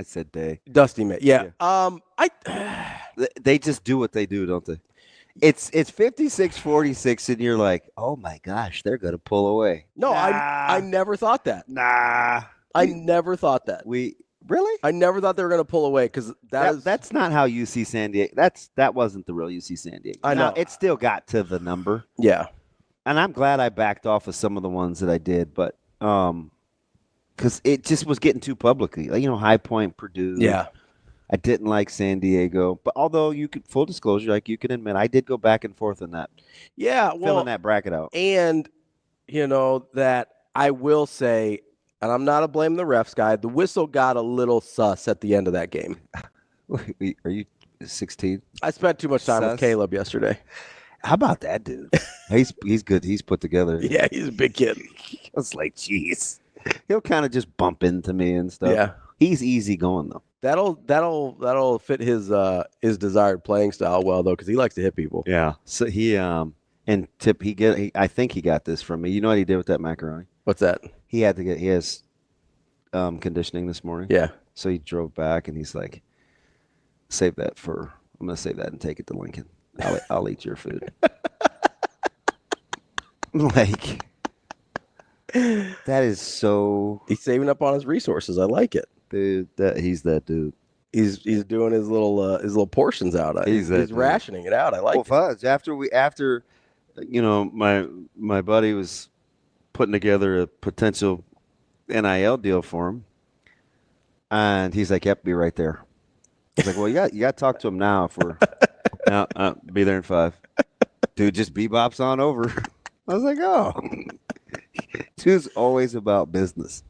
B: said Day.
A: Dusty May. Yeah.
B: They just do what they do, don't they? It's 56-46, and you're like, oh my gosh, they're gonna pull away.
A: No, I never thought that.
B: Nah.
A: I never thought that.
B: Really?
A: I never thought they were going to pull away because
B: That's not how UC San Diego. That wasn't the real UC San Diego.
A: I know.
B: Now, it still got to the number.
A: Yeah.
B: And I'm glad I backed off of some of the ones that I did, but because it just was getting too publicly. Like, High Point, Purdue.
A: Yeah.
B: I didn't like San Diego, but although full disclosure, like you can admit, I did go back and forth on that.
A: Yeah. Well,
B: filling that bracket out.
A: And, that I will say, and I'm not a blame the refs guy, the whistle got a little sus at the end of that game.
B: Are you 16?
A: I spent too much time with
B: Sus?
A: Caleb yesterday.
B: How about that dude? He's good. He's put together.
A: Yeah, he's a big kid.
B: I was like, jeez. He'll kind of just bump into me and stuff.
A: Yeah.
B: He's easy going though.
A: That'll fit his desired playing style well though, because he likes to hit people.
B: Yeah. So he and tip I think he got this from me. You know what he did with that macaroni?
A: What's that?
B: He has conditioning this morning.
A: Yeah.
B: So he drove back and he's like, I'm gonna save that and take it to Lincoln. I'll eat your food. Like, that is so.
A: He's saving up on his resources. I like it.
B: Dude, he's that dude.
A: He's doing his little portions out. He's rationing it out. I like it.
B: Fudge. After my buddy was putting together a potential NIL deal for him, and he's like, "Yep, be right there." I was like, "Well, you got to talk to him now. If we're be there in 5." Dude, just bebops on over. I was like, "Oh." Dude's always about business.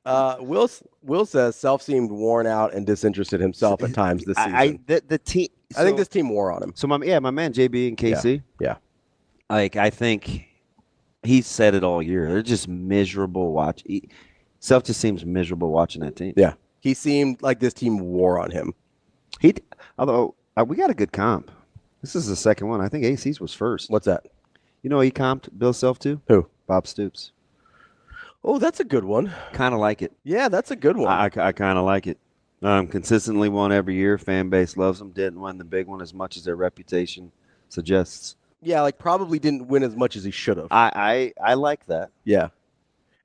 A: Will says Self seemed worn out and disinterested himself at times this season.
B: The team.
A: I think this team wore on him.
B: So my man JB and KC.
A: Yeah.
B: Like, I think he said it all year. They're just miserable watch. Self just seems miserable watching that team.
A: Yeah. He seemed like this team wore on him.
B: Although we got a good comp. This is the second one. I think AC's was first.
A: What's that?
B: You know he comped Bill Self to?
A: Who?
B: Bob Stoops.
A: Oh, that's a good one.
B: Kind of like it.
A: Yeah, that's a good one.
B: I kind of like it. Consistently won every year. Fan base loves them. Didn't win the big one as much as their reputation suggests.
A: Yeah, like probably didn't win as much as he should have.
B: I like that.
A: Yeah.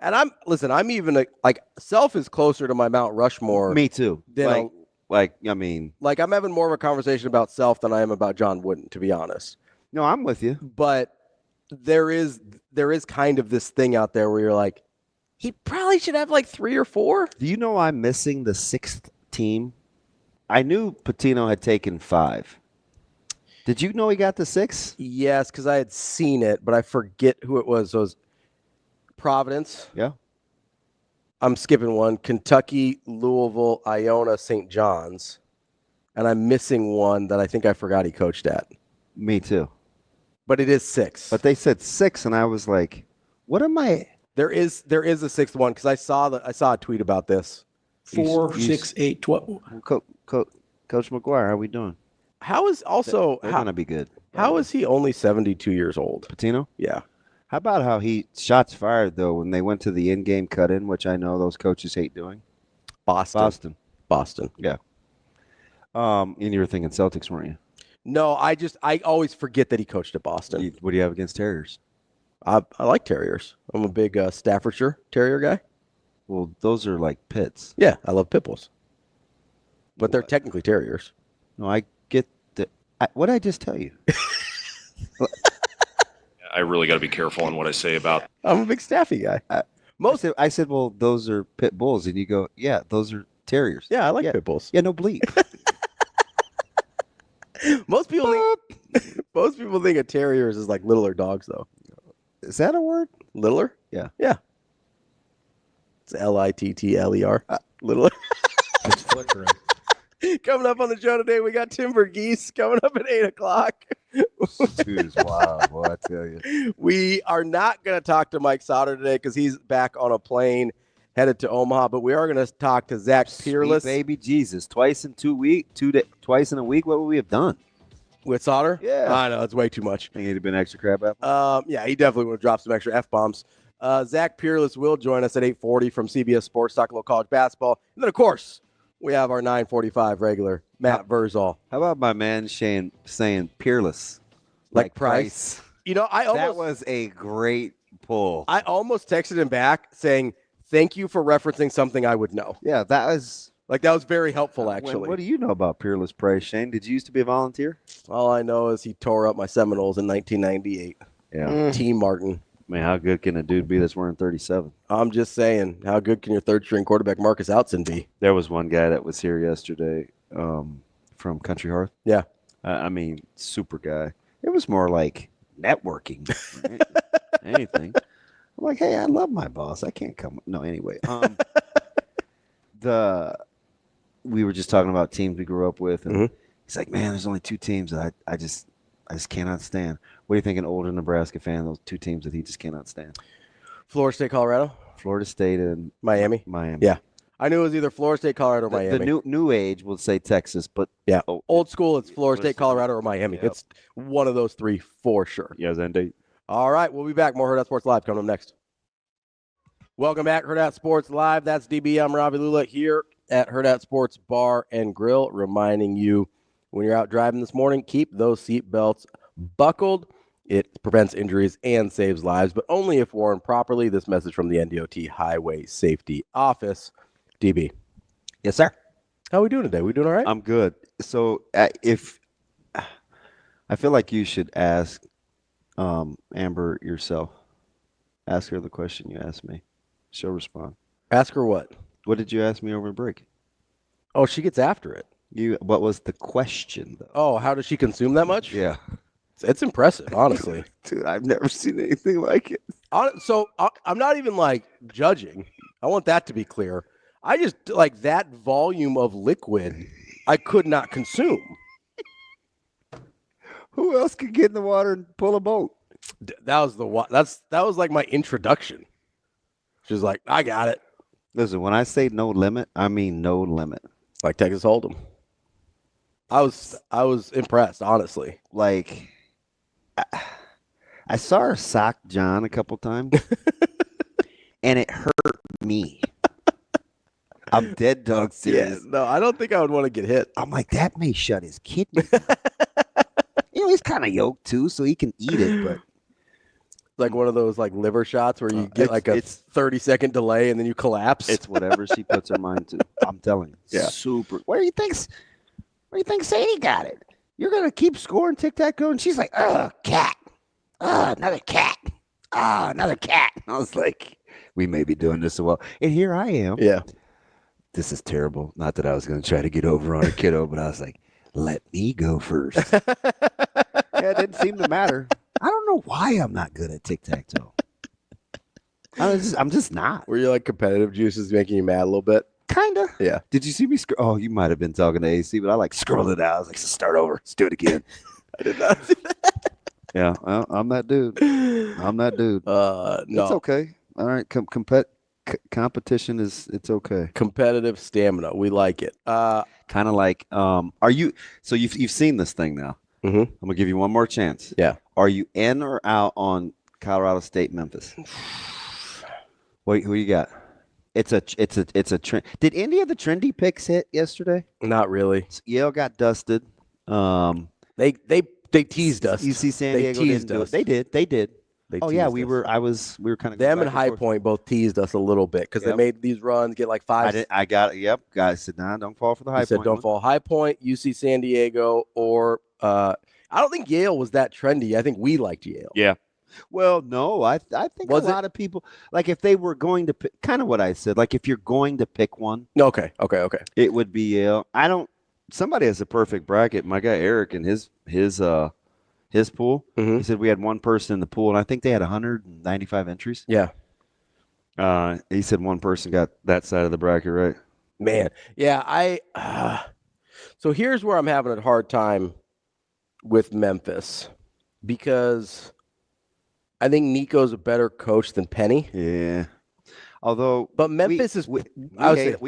A: And I'm even like Self is closer to my Mount Rushmore.
B: Me too.
A: Than
B: I'm
A: having more of a conversation about Self than I am about John Wooden, to be honest.
B: No, I'm with you.
A: But there is kind of this thing out there where you're like, he probably should have like 3 or 4.
B: Do you know I'm missing the 6th team? I knew Patino had taken 5. Did you know he got the 6?
A: Yes, because I had seen it, but I forget who it was. So it was Providence.
B: Yeah.
A: I'm skipping one. Kentucky, Louisville, Iona, St. John's. And I'm missing one that I think I forgot he coached at.
B: Me too.
A: But it is 6.
B: But they said 6, and I was like, what am I?
A: There is a 6th one because I saw a tweet about this.
E: 4, 6, 8, 12.
B: Coach McGuire, how we doing?
A: How is also
B: They're gonna be good.
A: How is he only 72 years old?
B: Patino?
A: Yeah.
B: How about how he shots fired though when they went to the in-game cut-in, which I know those coaches hate doing?
A: Boston.
B: Yeah. And you were thinking Celtics, weren't you?
A: No, I always forget that he coached at Boston.
B: What do you have against Terriers?
A: I like Terriers. I'm a big Staffordshire Terrier guy.
B: Well, those are like pits.
A: Yeah, I love pit bulls. But they're technically Terriers.
B: No, I get the. What did I just tell you?
F: I really got to be careful on what I say about.
A: I'm a big Staffy guy.
B: I said, well, those are pit bulls, and you go, yeah, those are Terriers.
A: Yeah, I like pit bulls.
B: Yeah, no bleep.
A: Most people think of Terriers as like littler dogs, though.
B: Is that a word?
A: Littler?
B: Yeah.
A: Yeah. It's Littler. Littler.
E: It's flickering.
A: Coming up on the show today, we got Tim Verghese coming up at 8 o'clock.
B: Dude, wow, boy, I tell you.
A: We are not going to talk to Mike Sauter today because he's back on a plane headed to Omaha, but we are going to talk to Zach Pereles.
B: Sweet baby Jesus, twice in a week. What would we have done?
A: With Sauter?
B: Yeah.
A: I know, it's way too much.
B: Think he'd have been extra crab apple?
A: Yeah, he definitely would have dropped some extra F-bombs. Zach Pereles will join us at 8:40 from CBS Sports, talking a little college basketball. And then, of course, we have our 9:45 regular, Matt Vrzal.
B: How about my man saying Peerless?
A: Like Price. You know,
B: that was a great pull.
A: I almost texted him back saying, Thank you for referencing something I would know.
B: Yeah, that was
A: very helpful, actually.
B: What do you know about Peerless Prey, Shane? Did you used to be a volunteer?
A: All I know is he tore up my Seminoles in 1998.
B: Yeah.
A: Team Martin.
B: Man, how good can a dude be that's wearing 37?
A: I'm just saying, how good can your third-string quarterback Marcus Outson be?
B: There was one guy that was here yesterday from Country Hearth.
A: Yeah.
B: I mean, super guy. It was more like networking. Anything. I'm like, hey, I love my boss. I can't come. No, anyway. We were just talking about teams we grew up with, and he's like, man, there's only 2 teams that I just cannot stand. What do you think an older Nebraska fan, those 2 teams that he just cannot stand?
A: Florida State, Colorado?
B: Florida State and
A: Miami?
B: Miami.
A: Yeah. I knew it was either Florida State, Colorado, or Miami.
B: The new age will say Texas, but
A: yeah, old school, it's Florida State, Colorado, or Miami. Yep. It's one of those 3 for sure.
B: Yes, indeed.
A: All right, we'll be back. More Hurrdat Sports Live coming up next. Welcome back, Hurrdat Sports Live. That's DB. I'm Ravi Lulla here at Hurrdat Sports Bar and Grill, reminding you when you're out driving this morning, keep those seat belts buckled. It prevents injuries and saves lives, but only if worn properly. This message from the NDOT Highway Safety Office. DB.
B: Yes, sir.
A: How are we doing today? We doing all right?
B: I'm good. So if I feel like you should ask Amber yourself. Ask her the question you asked me. She'll respond.
A: Ask her what?
B: What did you ask me over break?
A: Oh, she gets after it.
B: What was the question, though?
A: Oh, how does she consume that much?
B: Yeah.
A: It's impressive, honestly.
B: Dude, I've never seen anything like it.
A: So I'm not even judging. I want that to be clear. I just that volume of liquid I could not consume.
B: Who else could get in the water and pull a boat?
A: That was like my introduction. She's like, I got it.
B: Listen, when I say no limit, I mean no limit.
A: Like Texas Hold'em. I was impressed, honestly.
B: Like, I saw her sock John a couple times, and it hurt me. I'm dead dog serious.
A: Yeah, no, I don't think I would want to get hit.
B: I'm like, that may shut his kidney. He's kind of yoked too, so he can eat it, but
A: like one of those liver shots where you get a 30-second delay and then you collapse.
B: It's whatever she puts her mind to. I'm telling you.
A: Yeah.
B: Super. Where do you think Sadie got it? You're gonna keep scoring tic-tac-toe, and she's like, oh, cat. Oh, another cat. Oh, another cat. I was like, we may be doing this so well. And here I am.
A: Yeah.
B: This is terrible. Not that I was going to try to get over on a kiddo, but I was like, let me go first. It didn't seem to matter. I don't know why I'm not good at tic-tac-toe. I'm just not.
A: Were you competitive juices making you mad a little bit?
B: Kind of.
A: Yeah.
B: Did you see me? Oh, you might have been talking to AC, but I scribbled it out. I was like, start over. Let's do it again.
A: I did not see that.
B: Yeah, well, I'm that dude.
A: No.
B: It's okay. All right. Competition it's okay.
A: Competitive stamina. We like it.
B: Kind of like, are you, so you've seen this thing now.
A: Mm-hmm.
B: I'm going to give you one more chance.
A: Yeah.
B: Are you in or out on Colorado State, Memphis? Who you got? It's a trend. Did any of the trendy picks hit yesterday?
A: Not really.
B: Yale got dusted.
A: They teased us.
B: UC San Diego
A: teased
B: didn't do
A: us.
B: it. They did.
A: They
B: Oh yeah,
A: teased
B: we
A: us.
B: were kind of
A: Them and High Point both teased us a little bit because they made these runs, get 5.
B: I got it. Yep. Guys said, nah, don't fall for the High Point.
A: Said don't fall High Point, UC San Diego, or I don't think Yale was that trendy. I think we liked Yale.
B: Yeah. Well, no, I think a lot of people, if they were going to pick, kind of what I said, if you're going to pick one.
A: Okay.
B: It would be Yale. Somebody has a perfect bracket. My guy Eric in his pool.
A: Mm-hmm.
B: He said we had one person in the pool, and I think they had 195 entries.
A: Yeah.
B: He said one person got that side of the bracket right.
A: Man. Yeah, so here's where I'm having a hard time with Memphis because I think Nico's a better coach than Penny.
B: Yeah. Although,
A: but Memphis
B: we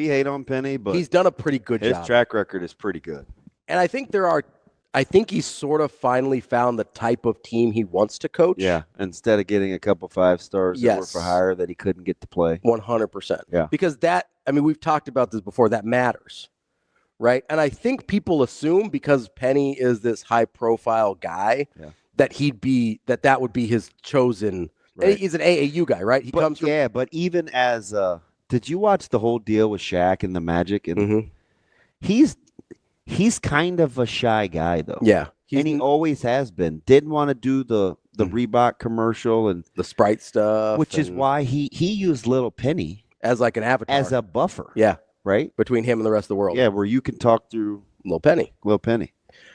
B: hate on Penny, but
A: he's done a pretty good job.
B: His track record is pretty good.
A: And I think he's sort of finally found the type of team he wants to coach.
B: Yeah. Instead of getting a couple 5-stars that were for hire that he couldn't get to play.
A: 100%.
B: Yeah.
A: Because we've talked about this before, that matters. Right. And I think people assume because Penny is this high profile guy that that would be his chosen. Right. He's an AAU guy, right? He comes from.
B: Yeah, but even as Did you watch the whole deal with Shaq and the Magic? And
A: Mhm.
B: he's kind of a shy guy, though.
A: Yeah.
B: And he always has been. Didn't want to do the Reebok commercial, and
A: the Sprite stuff.
B: which is
A: and
B: why he used Little Penny
A: as like an avatar.
B: as a buffer.
A: Yeah.
B: Right?
A: Between him and the rest of the world.
B: Yeah, where you can talk through
A: Little Penny.
B: Little Penny.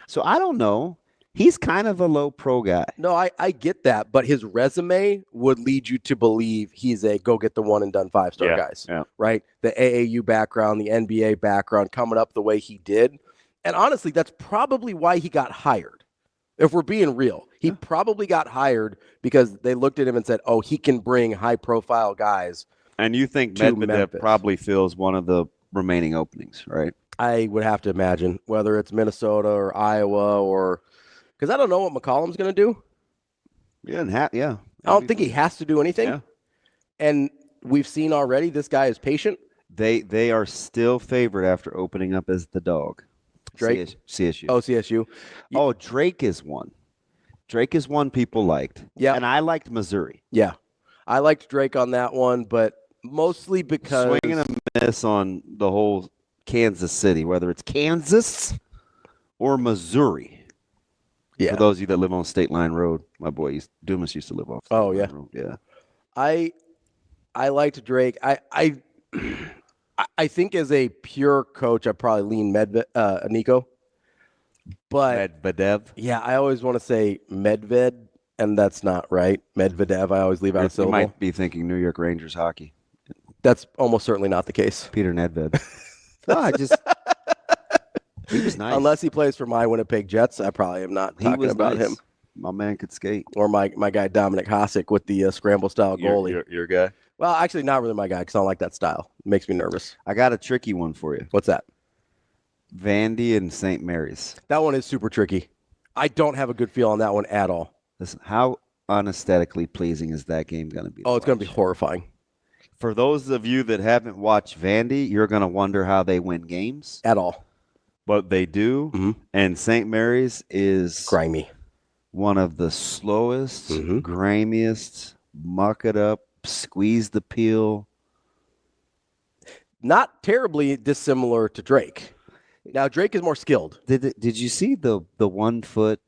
B: So I don't know. He's kind of a low pro guy.
A: No, I get that, but his resume would lead you to believe he's a go get the one and done 5-star guys.
B: Yeah.
A: Right? The AAU background, the NBA background, coming up the way he did. And honestly, that's probably why he got hired. If we're being real, he probably got hired because they looked at him and said, oh, he can bring high profile guys.
B: And you think
A: to
B: Medvedev
A: Memphis.
B: probably fills one of the remaining openings, right?
A: I would have to imagine, whether it's Minnesota or Iowa or because I don't know what McCollum's going to do.
B: Yeah,
A: I don't think he has to do anything.
B: Yeah.
A: And we've seen already this guy is patient.
B: They are still favored after opening up as the dog.
A: Drake?
B: CSU.
A: Oh, CSU.
B: Oh, Drake is one. Drake is one people liked.
A: Yeah.
B: And I liked Missouri.
A: Yeah. I liked Drake on that one, but mostly because
B: Swinging a miss on the whole Kansas City, whether it's Kansas or Missouri.
A: Yeah.
B: For those of you that live on State Line Road, my boy Dumas used to live off State
A: Oh,
B: Line
A: yeah.
B: Road. Yeah.
A: I liked Drake. I think as a pure coach, I probably lean Nico. But
B: Medvedev.
A: yeah, I always want to say Medved, and that's not right. Medvedev, I always leave out a
B: You
A: syllable.
B: might be thinking New York Rangers hockey.
A: That's almost certainly not the case.
B: Peter Nedved. No, he was nice.
A: Unless he plays for my Winnipeg Jets, I probably am not talking about him.
B: My man could skate.
A: Or my guy Dominic Hasek with the scramble style goalie.
B: Your guy.
A: Well, actually, not really my guy because I don't like that style. It makes me nervous.
B: I got a tricky one for you.
A: What's that?
B: Vandy and St. Mary's.
A: That one is super tricky. I don't have a good feel on that one at all.
B: Listen, how unesthetically pleasing is that game going to be?
A: Oh, it's going to be horrifying.
B: For those of you that haven't watched Vandy, you're going to wonder how they win games.
A: At all.
B: But they do.
A: Mm-hmm.
B: And St. Mary's is
A: Grimy.
B: one of the slowest, grimiest, muck it up, squeeze the peel.
A: Not terribly dissimilar to Drake. Now, Drake is more skilled.
B: Did you see the 1 foot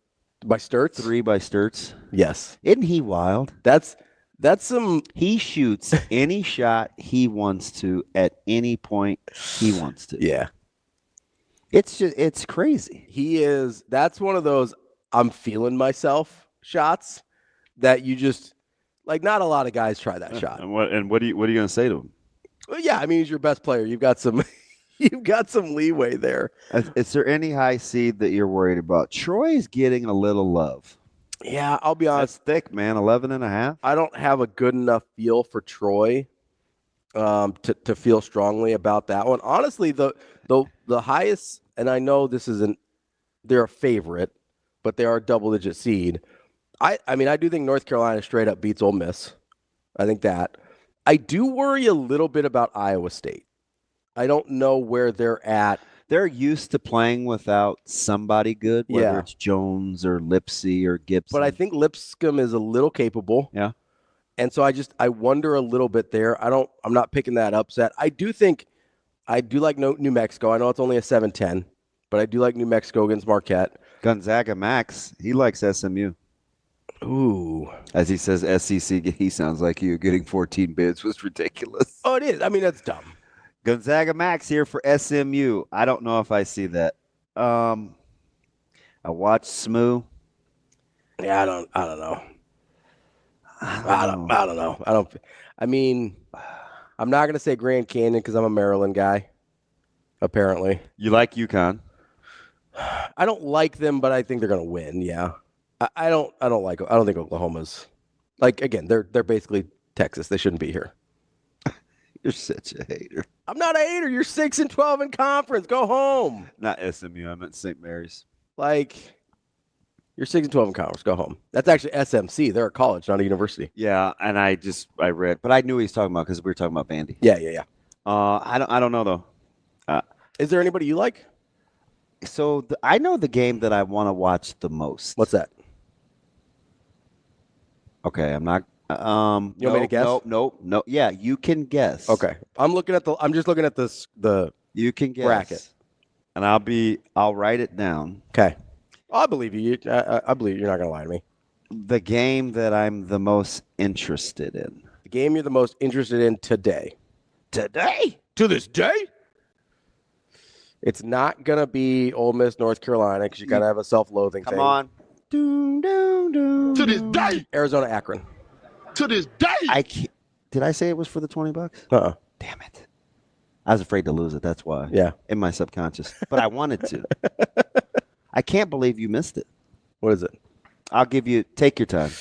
A: By Sturts?
B: 3 by Sturts?
A: Yes.
B: Isn't he wild?
A: That's some...
B: He shoots any shot he wants to at any point he wants to.
A: Yeah.
B: It's crazy.
A: He is... That's one of those I'm feeling myself shots that you just... Like, not a lot of guys try that shot.
B: And what are you going to say to him?
A: Well, yeah, I mean, he's your best player. You've got some... You've got some leeway there.
B: Is there any high seed that you're worried about? Troy's getting a little love.
A: Yeah, I'll be honest.
B: That's thick, man. 11.5.
A: I don't have a good enough feel for Troy to feel strongly about that one. Honestly, the highest, and I know this isn't, they're a favorite, but they are a double-digit seed. I mean, I do think North Carolina straight up beats Ole Miss. I think that. I do worry a little bit about Iowa State. I don't know where they're at.
B: They're used to playing without somebody good, whether
A: Yeah.
B: it's Jones or Lipsy or Gibson.
A: But I think Lipscomb is a little capable.
B: Yeah.
A: And so I wonder a little bit there. I'm not picking that upset. I do like New Mexico. I know it's only a 7-10, but I do like New Mexico against Marquette.
B: Gonzaga Max, he likes SMU.
A: Ooh.
B: As he says, SEC, he sounds like you. Getting 14 bids was ridiculous.
A: Oh, it is. I mean, that's dumb.
B: Gonzaga Max here for SMU. I don't know if I see that. I watched Smoo.
A: Yeah, I don't know. I don't know. I mean, I'm not gonna say Grand Canyon because I'm a Maryland guy. Apparently,
B: You like UConn?
A: I don't like them, but I think they're gonna win. Yeah, I don't think Oklahoma's like again. They're basically Texas. They shouldn't be here.
B: You're such a hater.
A: I'm not a hater. You're 6-12 in conference. Go home.
B: Not SMU. I meant St. Mary's.
A: Like, you're 6-12 in conference. Go home. That's actually SMC. They're a college, not a university.
B: Yeah, and I read, but I knew what he was talking about because we were talking about Vandy.
A: Yeah.
B: I don't know though.
A: Is there anybody you like?
B: So I know the game that I want to watch the most.
A: What's that?
B: Okay, I'm not
A: You want me to guess?
B: No. Yeah, you can guess.
A: Okay. I'm just looking at the
B: You can guess.
A: bracket.
B: And I'll write it down.
A: Okay. I believe you. I believe you're not going to lie to me.
B: The game that I'm the most interested in.
A: The game you're the most interested in today.
B: Today?
A: To this day? It's not going to be Ole Miss, North Carolina, because you got to have a self-loathing thing.
B: Come on.
D: To this day.
A: Arizona, Akron.
D: To this day.
B: Did I say it was for the $20?
A: Uh-uh.
B: Damn it. I was afraid to lose it. That's why.
A: Yeah.
B: In my subconscious. But I wanted to. I can't believe you missed it.
A: What is it?
B: I'll give you. Take your time.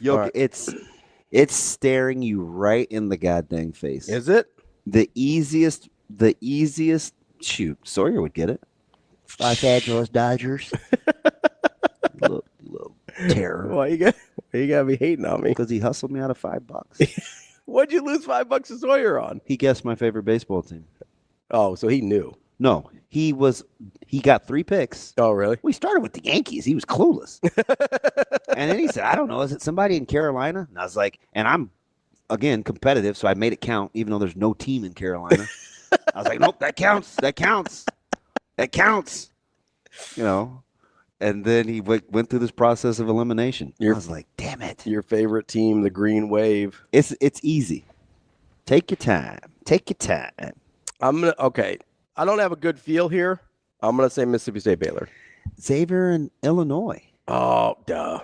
A: Right.
B: It's staring you right in the goddamn face.
A: Is it?
B: The easiest. Shoot, Sawyer would get it. Los Angeles Dodgers. little terror.
A: Why you gotta be hating on me?
B: Because he hustled me out of $5.
A: What'd you lose $5 to Sawyer on?
B: He guessed my favorite baseball team.
A: Oh, so he knew.
B: No, he got 3 picks.
A: Oh, really?
B: We started with the Yankees. He was clueless. And then he said, I don't know, is it somebody in Carolina? And I was like, and I'm, again, competitive, so I made it count, even though there's no team in Carolina. I was like, nope, that counts. That counts. You know, and then he went through this process of elimination. I was like, damn it.
A: Your favorite team, the Green Wave.
B: It's easy. Take your time.
A: Okay. I don't have a good feel here. I'm going to say Mississippi State Baylor.
B: Xavier in Illinois.
A: Oh, duh.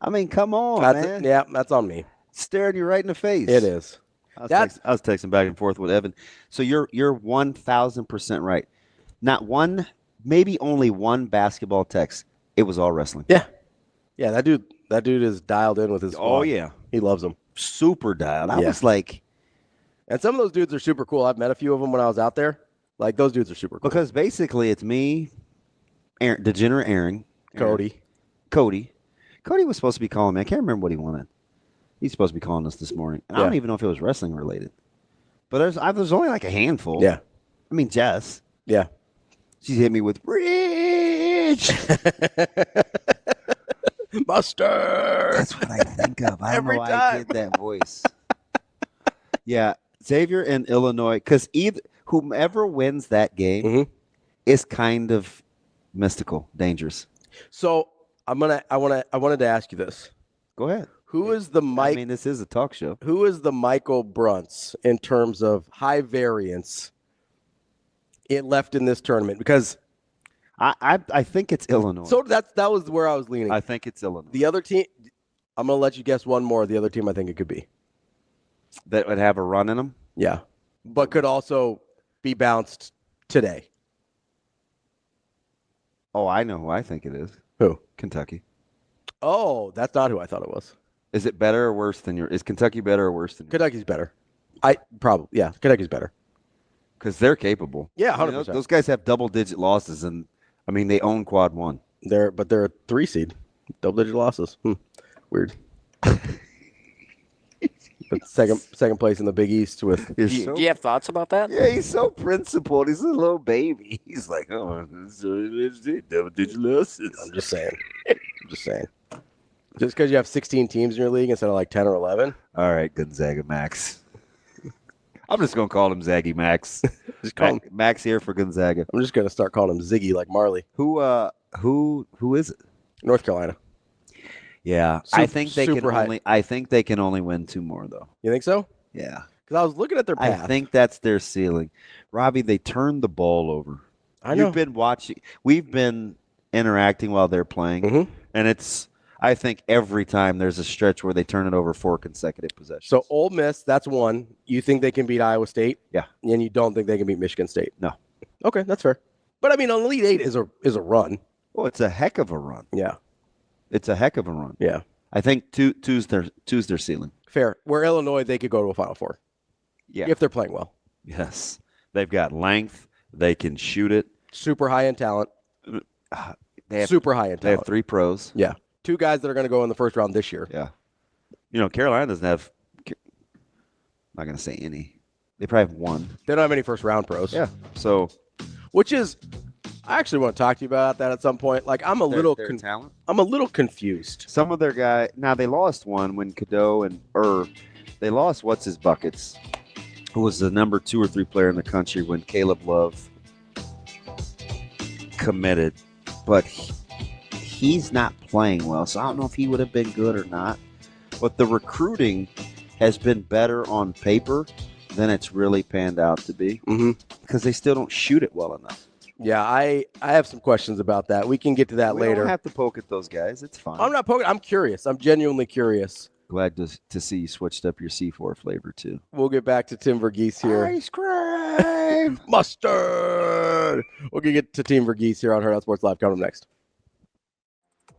B: I mean, come on, man.
A: Yeah, that's on me.
B: Staring you right in the face.
A: It is.
B: I was texting back and forth with Evan. So you're 1,000% right. Not one, maybe only one basketball text. It was all wrestling.
A: Yeah. Yeah, that dude is dialed in with his squad.
B: Oh, yeah.
A: He loves them.
B: Super dialed. I
A: Yeah.
B: was like.
A: And some of those dudes are super cool. I've met a few of them when I was out there. Like, those dudes are super cool.
B: Because basically it's me, Degenerate Aaron.
A: Cody.
B: Cody was supposed to be calling me. I can't remember what he wanted. He's supposed to be calling us this morning. I don't even know if it was wrestling related. But there's only like a handful.
A: Yeah.
B: I mean, Jess.
A: Yeah.
B: She hit me with Rich.
A: Mustard.
B: That's what I think of. I don't
A: Every
B: know why I
A: time.
B: did that voice. Yeah. Xavier and Illinois. Because whomever wins that game is kind of mystical, dangerous.
A: So I wanted to ask you this.
B: Go ahead.
A: Who is the Mike?
B: I mean, this is a talk show.
A: Who is the Michael Brunts in terms of high variance it left in this tournament? Because
B: I think it's Illinois.
A: so that was where I was leaning.
B: I think it's Illinois.
A: The other team, I'm gonna let you guess one more. The other team I think it could be.
B: That would have a run in them?
A: Yeah, but could also be bounced today.
B: Oh, I know who I think it is.
A: Who?
B: Kentucky.
A: Oh, that's not who I thought it was.
B: Is it better or worse than is Kentucky better or worse than
A: Kentucky's better. Kentucky's better.
B: Because they're capable.
A: Yeah,
B: I mean,
A: 100%.
B: those guys have double-digit losses, and I mean they own quad one.
A: They're a 3 seed, double-digit losses. Weird. But second place in the Big East with.
C: Do you have thoughts about that?
B: Yeah, he's so principled. He's a little baby. He's like, oh, double-digit losses.
A: I'm just saying. Just because you have 16 teams in your league instead of like 10 or 11.
B: All right, Gonzaga Max. I'm just gonna call him Zaggy Max.
A: Just call him.
B: Max here for Gonzaga.
A: I'm just gonna start calling him Ziggy like Marley.
B: Who is it?
A: North Carolina.
B: Yeah, I think they can only win 2 more though.
A: You think so?
B: Yeah,
A: because I was looking at their path.
B: I think that's their ceiling. Ravi, they turned the ball over.
A: I know.
B: You've been watching. We've been interacting while they're playing, and it's. I think every time there's a stretch where they turn it over 4 consecutive possessions.
A: So Ole Miss, that's one. You think they can beat Iowa State?
B: Yeah.
A: And you don't think they can beat Michigan State?
B: No.
A: Okay, that's fair. But I mean, an Elite Eight is a run.
B: Well, it's a heck of a run.
A: Yeah.
B: It's a heck of a run.
A: Yeah.
B: I think two's their ceiling.
A: Fair. Where Illinois, they could go to a Final Four.
B: Yeah.
A: If they're playing well.
B: Yes. They've got length. They can shoot it.
A: Super high in talent.
B: Super high in talent. They have 3 pros.
A: Yeah. 2 guys that are going to go in the first round this year.
B: Yeah. You know, Carolina doesn't have – I'm not going to say any. They probably have 1.
A: They don't have any first round pros.
B: Yeah. So –
A: which is I actually want to talk to you about that at some point. Like, I'm a little
B: talent.
A: I'm a little confused.
B: Some of their guy now they lost one when Cadeau they lost what's his buckets, who was the number 2 or 3 player in the country when Caleb Love committed, but he's not playing well, so I don't know if he would have been good or not. But the recruiting has been better on paper than it's really panned out to be, because they still don't shoot it well enough.
A: Yeah, I have some questions about that. We can get to that later.
B: We don't have to poke at those guys. It's fine.
A: I'm not poking. I'm curious. I'm genuinely curious.
B: Glad to see you switched up your C4 flavor too.
A: We'll get back to Tim Verghese here.
B: Ice cream,
A: mustard. We'll get to Team Verghese here on Hurrdat Sports Live. Coming up next.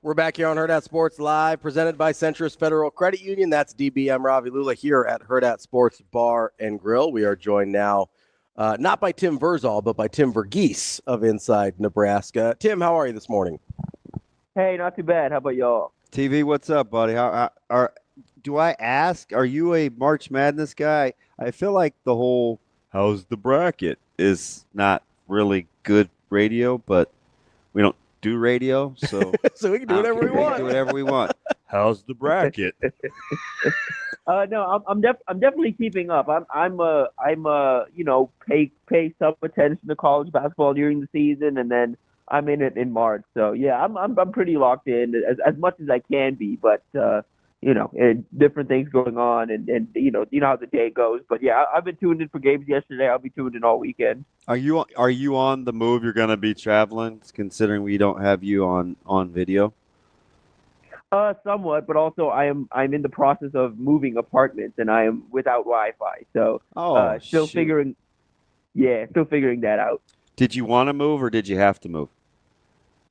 A: We're back here on Hurrdat Sports Live, presented by Centrist Federal Credit Union. That's DBM Ravi Lulla here at Hurrdat Sports Bar and Grill. We are joined now not by Tim Vrzal, but by Tim Verghese of Inside Nebraska. Tim, how are you this morning?
G: Hey, not too bad. How about y'all?
B: TV, what's up, buddy? Do I ask, are you a March Madness guy? I feel like the whole "how's the bracket" is not really good radio, but we don't do radio, so
A: so we can do whatever we want.
B: Do whatever we want. How's the bracket?
G: No, I'm definitely keeping up. I'm pay some attention to college basketball during the season, and then I'm in it in March. So yeah, I'm pretty locked in as much as I can be, but different things going on, and you know how the day goes. But yeah, I've been tuned in for games yesterday. I'll be tuned in all weekend.
B: Are you on the move? You're going to be traveling, considering we don't have you on video.
G: Somewhat, but also I'm in the process of moving apartments, and I am without Wi-Fi. So still figuring that out.
B: Did you want to move, or did you have to move?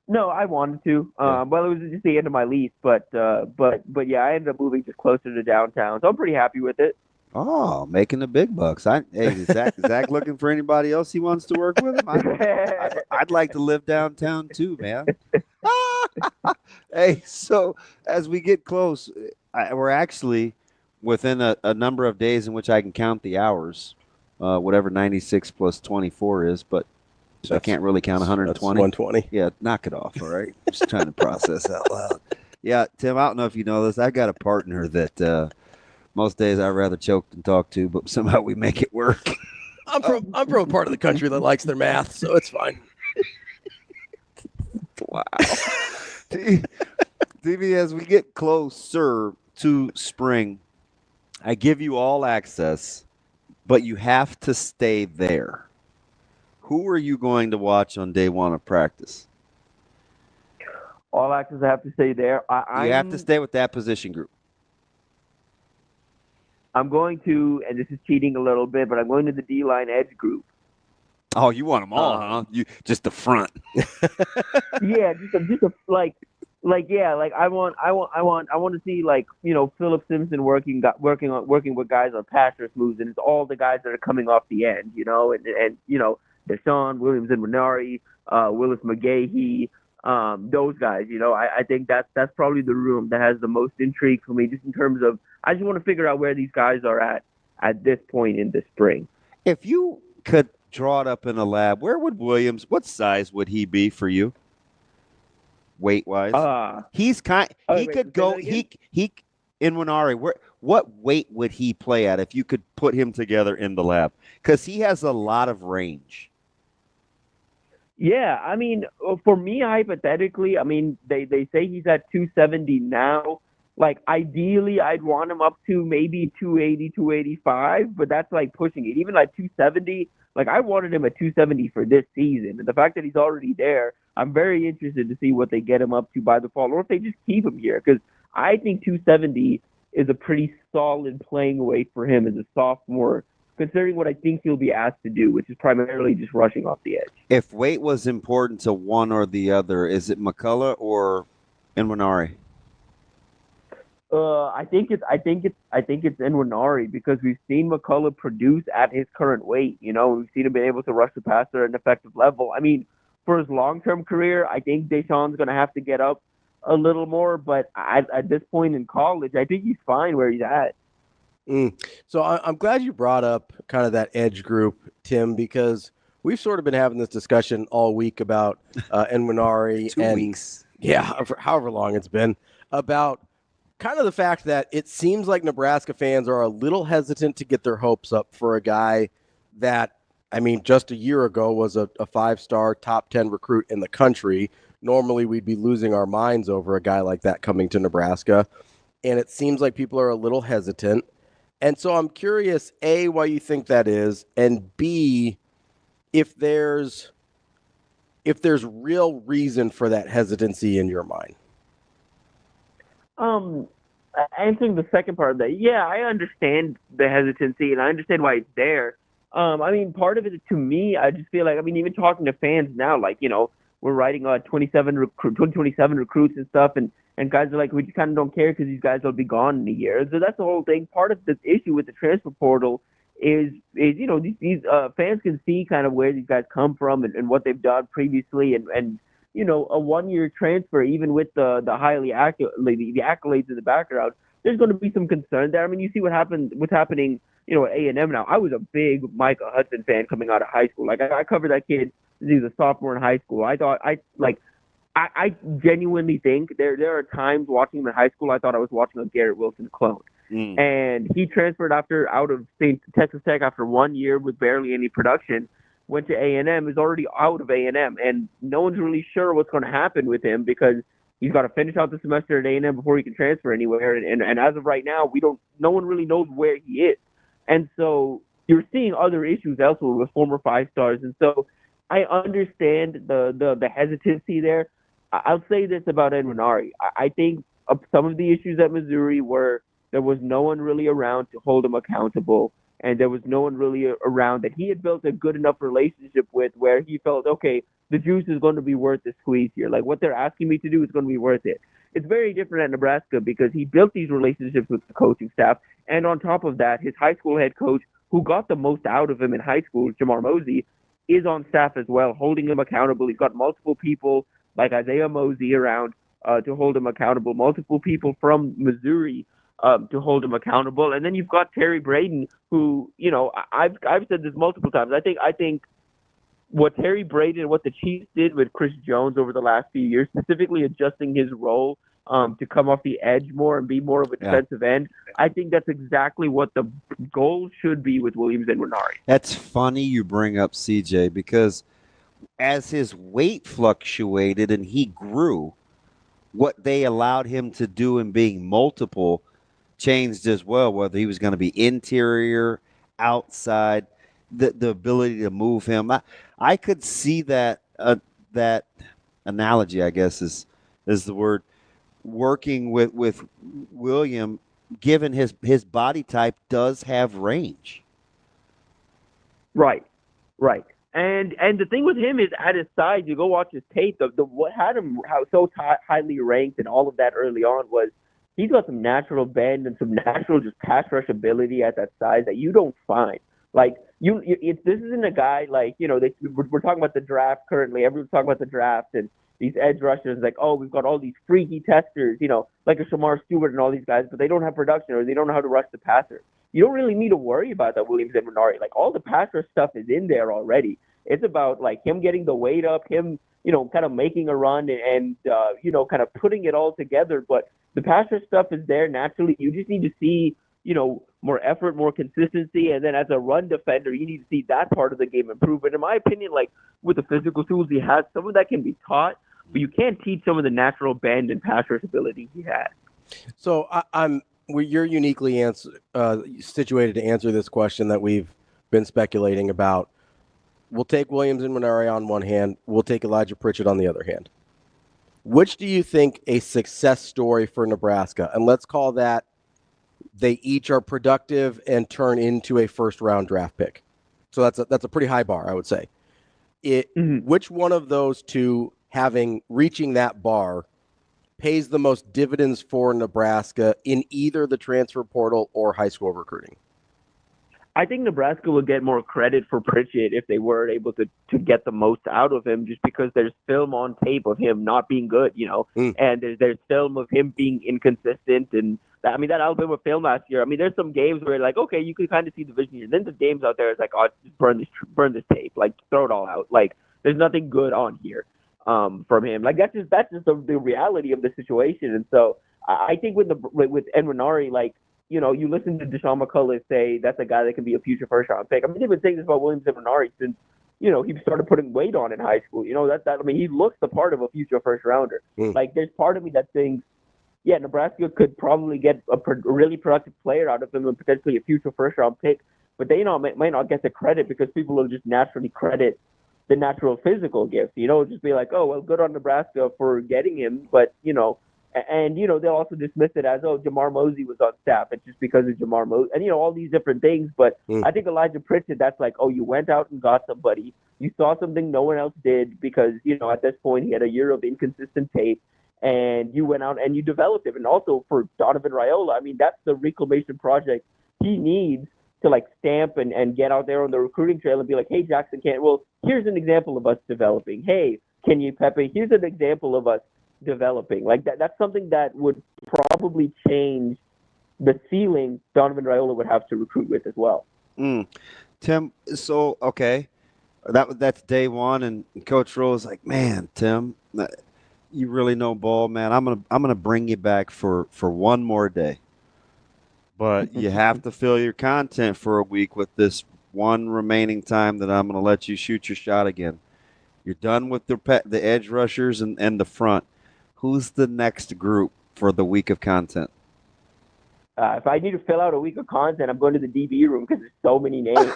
G: No, I wanted to. Well, it was just the end of my lease, but yeah, I ended up moving just closer to downtown, so I'm pretty happy with it.
B: Oh, making the big bucks. Hey, is Zach looking for anybody else he wants to work with him? I'd like to live downtown too, man. Hey, so as we get close, we're actually within a number of days in which I can count the hours, whatever 96 plus 24 is, but so I can't really count 120.
A: 120.
B: Yeah, knock it off, all right? I'm just trying to process out loud. Yeah, Tim, I don't know if you know this. I got a partner that most days I'd rather choke than talk to, but somehow we make it work.
A: I'm from a part of the country that likes their math, so it's fine.
B: Wow. TV, as we get closer to spring, I give you all access, but you have to stay there. Who are you going to watch on day one of practice?
G: All access, I have to stay there.
B: You have to stay with that position group.
G: I'm going to, and this is cheating a little bit, but I'm going to the D-line edge group.
B: Oh, you want them all, huh? You just the front.
G: Yeah, I want to see Philip Simpson working with guys on pass rush moves, and it's all the guys that are coming off the end, and Deshaun Williams and Renari, Willis McGahee, those guys. I think that's probably the room that has the most intrigue for me, just in terms of I just want to figure out where these guys are at this point in the spring.
B: If you could draw it up in a lab, where would Williams? What size would he be for you? Weight wise, he could go. He in Renari. What weight would he play at if you could put him together in the lab? Because he has a lot of range.
G: Yeah, I mean, for me, hypothetically, I mean, they say he's at 270 now. Like, ideally, I'd want him up to maybe 280, 285, but that's like pushing it. Even like 270, like I wanted him at 270 for this season. And the fact that he's already there, I'm very interested to see what they get him up to by the fall, or if they just keep him here. Because I think 270 is a pretty solid playing weight for him as a sophomore, considering what I think he'll be asked to do, which is primarily just rushing off the edge.
B: If weight was important to one or the other, is it McCullough or Nwaneri?
G: I think it's Nwaneri, because we've seen McCullough produce at his current weight. We've seen him be able to rush the passer at an effective level. I mean, for his long-term career, I think Deshaun's going to have to get up a little more, but at this point in college, I think he's fine where he's at.
A: So I'm glad you brought up kind of that edge group, Tim, because we've sort of been having this discussion all week about Enwinari
B: 2
A: and
B: weeks.
A: yeah, for however long it's been, about kind of the fact that it seems like Nebraska fans are a little hesitant to get their hopes up for a guy that, I mean, just a year ago was a 5-star top 10 recruit in the country. Normally we'd be losing our minds over a guy like that coming to Nebraska. And it seems like people are a little hesitant. And so I'm curious, A, why you think that is, and B, if there's real reason for that hesitancy in your mind.
G: Answering the second part of that, yeah, I understand the hesitancy and I understand why it's there. I mean, part of it to me, I just feel like, I mean, even talking to fans now, like, you know, we're writing 27 recruits and stuff, and guys are like, we just kind of don't care because these guys will be gone in a year. So that's the whole thing. Part of the issue with the transfer portal is you know, these fans can see kind of where these guys come from and what they've done previously, and you know, a 1-year transfer, even with the accolades in the background, there's going to be some concern there. I mean, you see what's happening, you know, at A&M now. I was a big Micah Hudson fan coming out of high school. Like, I covered that kid since he was a sophomore in high school. I genuinely think there are times watching him in high school, I thought I was watching a Garrett Wilson clone. And he transferred out of Texas Tech after 1 year with barely any production. Went to A&M, is already out of A&M, and no one's really sure what's going to happen with him because he's got to finish out the semester at A&M before he can transfer anywhere. And as of right now, no one really knows where he is. And so you're seeing other issues elsewhere with former 5-stars. And so I understand the hesitancy there. I'll say this about Enwinari. I think some of the issues at Missouri were there was no one really around to hold him accountable. And there was no one really around that he had built a good enough relationship with where he felt, okay, the juice is going to be worth the squeeze here. Like, what they're asking me to do is going to be worth it. It's very different at Nebraska because he built these relationships with the coaching staff. And on top of that, his high school head coach, who got the most out of him in high school, Jamar Mosey, is on staff as well, holding him accountable. He's got multiple people like Isaiah Mosey around to hold him accountable, multiple people from Missouri to hold him accountable. And then you've got Terry Braden, who, you know, I've said this multiple times. I think what Terry Braden and what the Chiefs did with Chris Jones over the last few years, specifically adjusting his role to come off the edge more and be more of a defensive end, I think that's exactly what the goal should be with Williams and Renari.
B: That's funny you bring up CJ because as his weight fluctuated and he grew, what they allowed him to do in being multiple changed as well, whether he was going to be interior, outside, the ability to move him. I could see that that analogy, I guess is the word, working with William, given his body type does have range.
G: Right. And the thing with him is at his size, you go watch his tape, what had him highly ranked and all of that early on was he's got some natural bend and some natural just pass rush ability at that size that you don't find. Like this isn't a guy like, you know, we're talking about the draft currently. Everyone's talking about the draft and these edge rushers like, oh, we've got all these freaky testers, you know, like a Shamar Stewart and all these guys, but they don't have production or they don't know how to rush the passer. You don't really need to worry about that Williams and Renari. Like all the pass rush stuff is in there already. It's about like him getting the weight up, him, you know, kind of making a run and you know, kind of putting it all together. But the pass rush stuff is there naturally. You just need to see, you know, more effort, more consistency. And then as a run defender, you need to see that part of the game improve. But in my opinion, like with the physical tools he has, some of that can be taught, but you can't teach some of the natural bend and pass rush ability he has.
A: So you're uniquely situated to answer this question that we've been speculating about. We'll take Williams and Renari on one hand. We'll take Elijah Pritchett on the other hand. Which do you think a success story for Nebraska? And let's call that they each are productive and turn into a first-round draft pick. So that's a pretty high bar, I would say. Which one of those two, reaching that bar, pays the most dividends for Nebraska in either the transfer portal or high school recruiting?
G: I think Nebraska would get more credit for Pritchett if they were able to get the most out of him, just because there's film on tape of him not being good, and there's film of him being inconsistent. And that Alabama film last year, there's some games where like, okay, you can kind of see the vision here. Then the games out there, it's like, oh, just burn this tape, like throw it all out. Like there's nothing good on here from him. Like that's just the reality of the situation. And so I think with Enwinari, like, you listen to Deshaun McCullough say that's a guy that can be a future first-round pick. They've been saying this about Williams Enwinari since, he started putting weight on in high school. He looks the part of a future first-rounder. Like, there's part of me that thinks, yeah, Nebraska could probably get a really productive player out of him and potentially a future first-round pick, but they might not get the credit because people will just naturally credit the natural physical gifts. Just be like, oh, well, good on Nebraska for getting him, but, and, they'll also dismiss it as, oh, Jamar Mosey was on staff. It's just because of Jamar Mosey. And, all these different things. But I think Elijah Pritchett, that's like, oh, you went out and got somebody. You saw something no one else did because, at this point he had a year of inconsistent tape. And you went out and you developed him. And also for Donovan Raiola, that's the reclamation project he needs to, like, stamp and get out there on the recruiting trail and be like, hey, Jackson Can't. Well, here's an example of us developing. Hey, Kenny Pepe, here's an example of us developing. Like that's something that would probably change the ceiling Donovan Raiola would have to recruit with as well.
B: Tim, so okay, that's day one, and Coach Rowe's like, man, Tim, you really know ball, man. I'm gonna bring you back for one more day, but you have to fill your content for a week with this one remaining time that I'm gonna let you shoot your shot again. You're done with the edge rushers and the front. Who's the next group for the week of content?
G: If I need to fill out a week of content, I'm going to the DB room because there's so many names.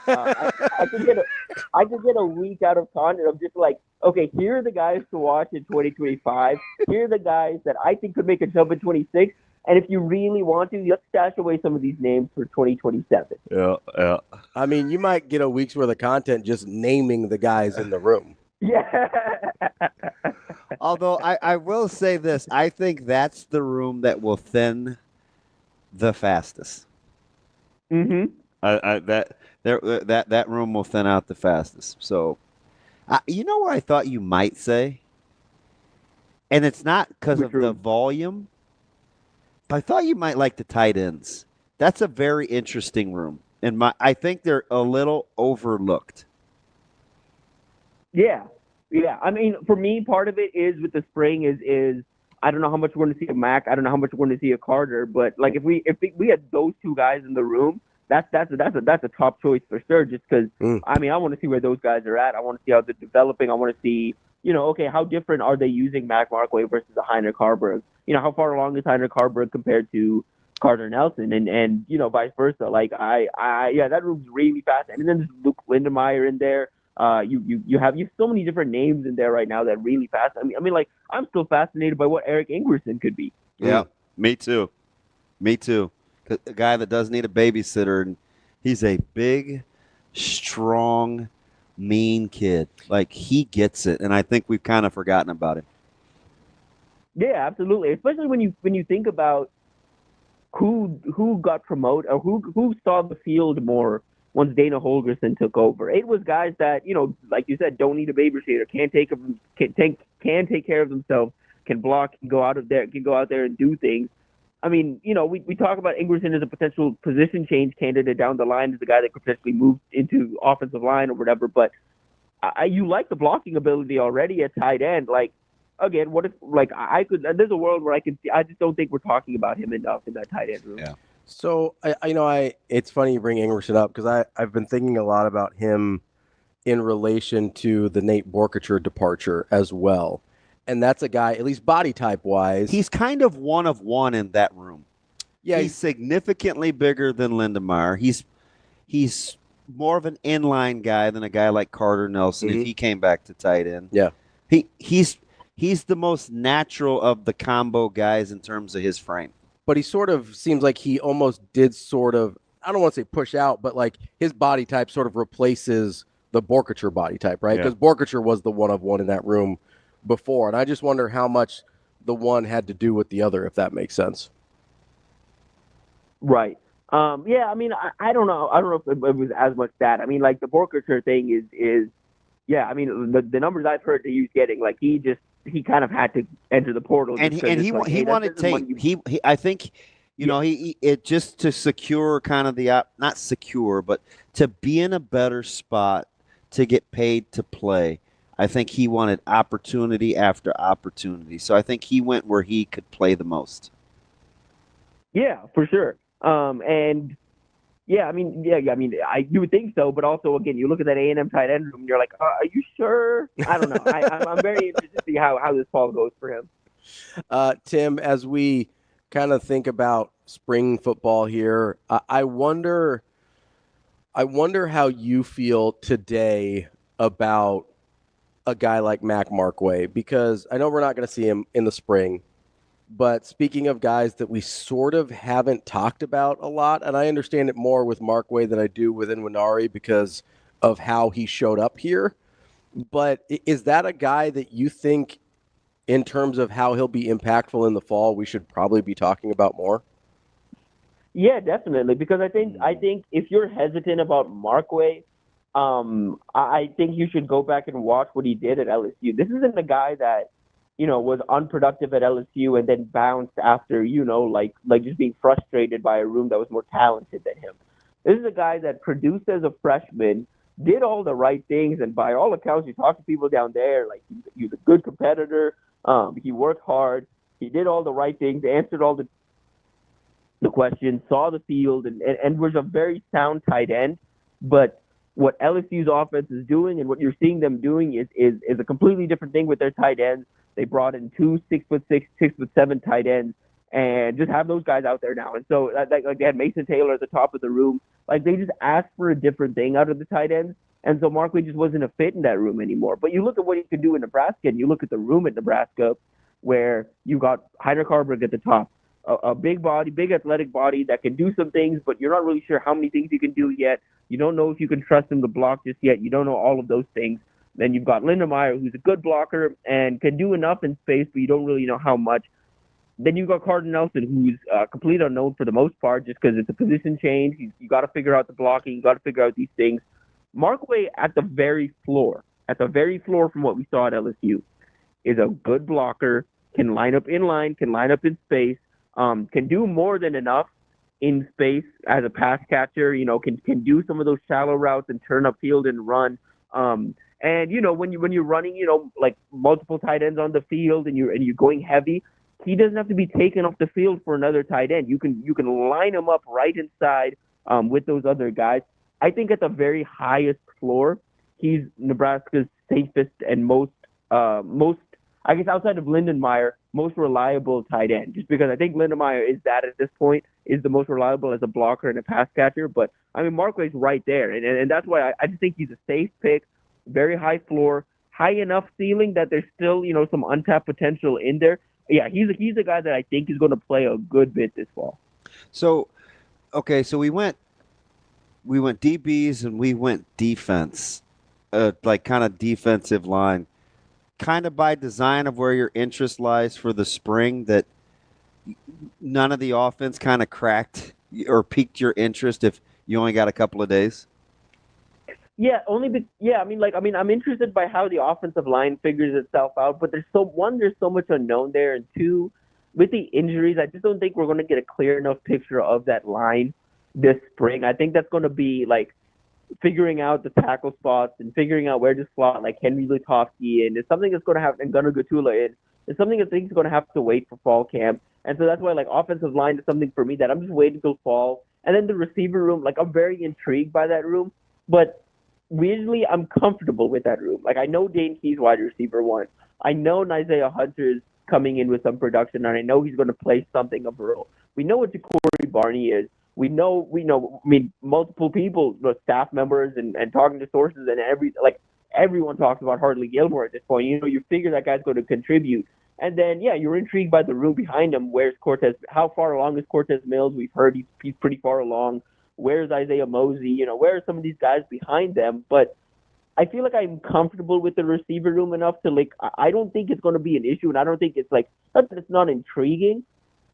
G: I could get a week out of content of just like, okay, here are the guys to watch in 2025. Here are the guys that I think could make a jump in 26. And if you really want to, let's stash away some of these names for 2027.
B: Yeah.
A: You might get a week's worth of content just naming the guys in the room.
G: Yeah.
B: Although I will say this, I think that's the room that will thin the fastest.
G: Mm-hmm.
B: That room will thin out the fastest. So, you know what I thought you might say, and it's not because of the volume, but I thought you might like the tight ends. That's a very interesting room, and I think they're a little overlooked.
G: Yeah. For me, part of it is with the spring is I don't know how much we're going to see of Mac. I don't know how much we're going to see of Carter. But like if we had those two guys in the room, that's a top choice for sure. Just because I want to see where those guys are at. I want to see how they're developing. I want to see okay, how different are they using Mac Markway versus a Heiner Carberg? How far along is Heiner Carberg compared to Carter Nelson and vice versa. Like that room's really fast. And then there's Luke Lindemeyer in there. You have so many different names in there right now that really fast. I'm still fascinated by what Eric Ingerson could be.
B: Yeah, me too. A guy that doesn't need a babysitter, and he's a big, strong, mean kid. Like he gets it, and I think we've kind of forgotten about him.
G: Yeah, absolutely. Especially when you think about who got promoted or who saw the field more once Dana Holgerson took over. It was guys that, like you said, don't need a babysitter, can take care of themselves, can block, can go out there and do things. We talk about Ingerson as a potential position change candidate down the line as a guy that could potentially move into offensive line or whatever, but you like the blocking ability already at tight end. Like, again, what if, like, there's a world where I just don't think we're talking about him enough in that tight end room.
B: Yeah.
A: So it's funny you bring Ingerson up because I've been thinking a lot about him in relation to the Nate Borkature departure as well, and that's a guy, at least body type wise,
B: he's kind of one of one in that room.
A: Yeah,
B: he's significantly bigger than Lindemeyer. He's more of an inline guy than a guy like Carter Nelson if he came back to tight end.
A: Yeah,
B: he's the most natural of the combo guys in terms of his frame.
A: But he sort of seems like he almost did sort of, I don't want to say push out, but like his body type sort of replaces the Borkature body type, right? Because Borkature was the one of one in that room before. And I just wonder how much the one had to do with the other, if that makes sense.
G: Right. Yeah, I mean, I don't know. I don't know if it was as much that. I mean, like the Borkershire thing is yeah. I mean, the numbers I've heard that he was getting, like he kind of had to enter the portal,
B: And
G: just
B: he, and
G: it's
B: he
G: like,
B: he
G: hey,
B: wanted
G: this is money
B: tape. He I think
G: Yeah.
B: he it just to secure kind of the not secure, but to be in a better spot to get paid to play. I think he wanted opportunity after opportunity. So I think he went where he could play the most.
G: Yeah, for sure. And yeah, I mean, you would think so, but also again, you look at that A&M tight end room, and you're like, are you sure? I don't know. I'm very interested to see how this fall goes for him.
A: Tim, as we kind of think about spring football here, I wonder how you feel today about a guy like Mac Markway, because I know we're not going to see him in the spring. But speaking of guys that we sort of haven't talked about a lot, and I understand it more with Markway than I do with Nwaneri because of how he showed up here. But is that a guy that you think, in terms of how he'll be impactful in the fall, we should probably be talking about more?
G: Yeah, definitely. Because I think if you're hesitant about Markway, I think you should go back and watch what he did at LSU. This isn't a guy that was unproductive at LSU and then bounced after, like just being frustrated by a room that was more talented than him. This is a guy that produced as a freshman, did all the right things, and by all accounts, you talk to people down there, like he was a good competitor. He worked hard. He did all the right things, answered all the questions, saw the field, and was a very sound tight end. But what LSU's offense is doing and what you're seeing them doing is a completely different thing with their tight ends. They brought in 2 6'6", 6'7" tight ends, and just have those guys out there now. And so, like they had Mason Taylor at the top of the room. Like they just asked for a different thing out of the tight ends, and so Markley just wasn't a fit in that room anymore. But you look at what he could do in Nebraska, and you look at the room at Nebraska, where you got Heinrich Harburg at the top, a big body, big athletic body that can do some things, but you're not really sure how many things he can do yet. You don't know if you can trust him to block just yet. You don't know all of those things. Then you've got Lindemeyer, who's a good blocker and can do enough in space, but you don't really know how much. Then you've got Carter Nelson, who's complete unknown for the most part, just because it's a position change. You got to figure out the blocking. You got to figure out these things. Markway at the very floor from what we saw at LSU, is a good blocker, can line up in line, can line up in space, can do more than enough in space as a pass catcher. Can do some of those shallow routes and turn upfield and run. And when you're running, like multiple tight ends on the field and you're going heavy, he doesn't have to be taken off the field for another tight end. You can line him up right inside with those other guys. I think at the very highest floor, he's Nebraska's safest and most I guess outside of Lindenmeyer, most reliable tight end. Just because I think Lindenmeyer is that at this point, is the most reliable as a blocker and a pass catcher. But I mean, Markway's right there, and that's why I just think he's a safe pick. Very high floor, high enough ceiling that there's still, some untapped potential in there. Yeah, he's a guy that I think is going to play a good bit this fall.
B: So, okay, so we went DBs and we went defense, like kind of defensive line, kind of by design of where your interest lies for the spring, that none of the offense kind of cracked or piqued your interest if you only got a couple of days.
G: Yeah, I'm interested by how the offensive line figures itself out, but there's so much unknown there, and two, with the injuries, I just don't think we're going to get a clear enough picture of that line this spring. I think that's going to be like figuring out the tackle spots and figuring out where to slot like Henry Lutovsky in. It's something that's going to have, and Gunnar Gatula in. It's something I think is going to have to wait for fall camp, and so that's why like offensive line is something for me that I'm just waiting until fall. And then the receiver room, like I'm very intrigued by that room, but weirdly, I'm comfortable with that room. Like, I know Dane Key's wide receiver 1. I know Isaiah Hunter's coming in with some production, and I know he's going to play something of a role. We know what Corey Barney is. We know, multiple people, staff members and talking to sources and everyone talks about Hartley Gilmore at this point. You figure that guy's going to contribute. And then, yeah, you're intrigued by the room behind him. Where's Cortez? How far along is Cortez Mills? We've heard he's pretty far along. Where's Isaiah Mosey? Where are some of these guys behind them? But I feel like I'm comfortable with the receiver room enough to I don't think it's going to be an issue, and I don't think it's not that it's not intriguing,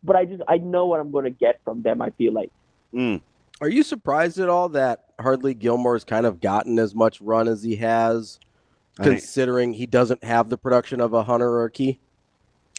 G: but I know what I'm going to get from them. I feel like
A: Are you surprised at all that Hardly Gilmore's kind of gotten as much run as he has, considering he doesn't have the production of a Hunter or a Key?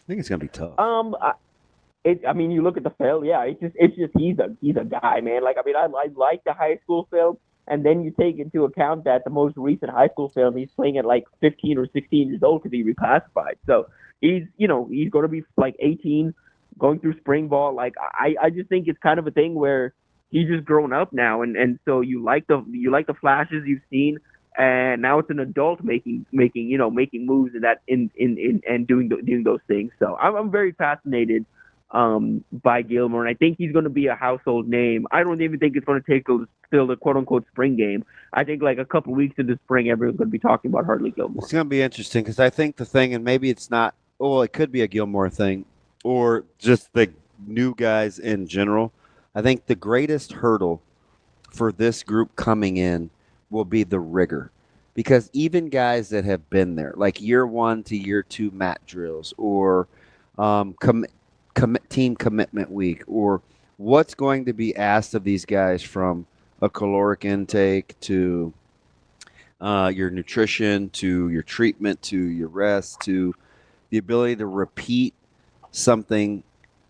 B: I think it's gonna be tough.
G: I mean, you look at the film. Yeah, it's just he's a guy, man. Like, I mean, I like the high school film, and then you take into account that the most recent high school film, he's playing at like 15 or 16 years old because he reclassified. So he's going to be like 18, going through spring ball. Like, I just think it's kind of a thing where he's just grown up now, and so you like the flashes you've seen, and now it's an adult making moves and doing those things. So I'm very fascinated by Gilmore, and I think he's going to be a household name. I don't even think it's going to take till the quote unquote spring game. I think like a couple weeks into spring, everyone's going to be talking about Hardly Gilmore.
B: It's going to be interesting because I think the thing, and maybe it's not. Well, it could be a Gilmore thing, or just the new guys in general. I think the greatest hurdle for this group coming in will be the rigor. Because even guys that have been there, like year 1 to year 2 mat drills or team commitment week, or what's going to be asked of these guys from a caloric intake to your nutrition to your treatment to your rest to the ability to repeat something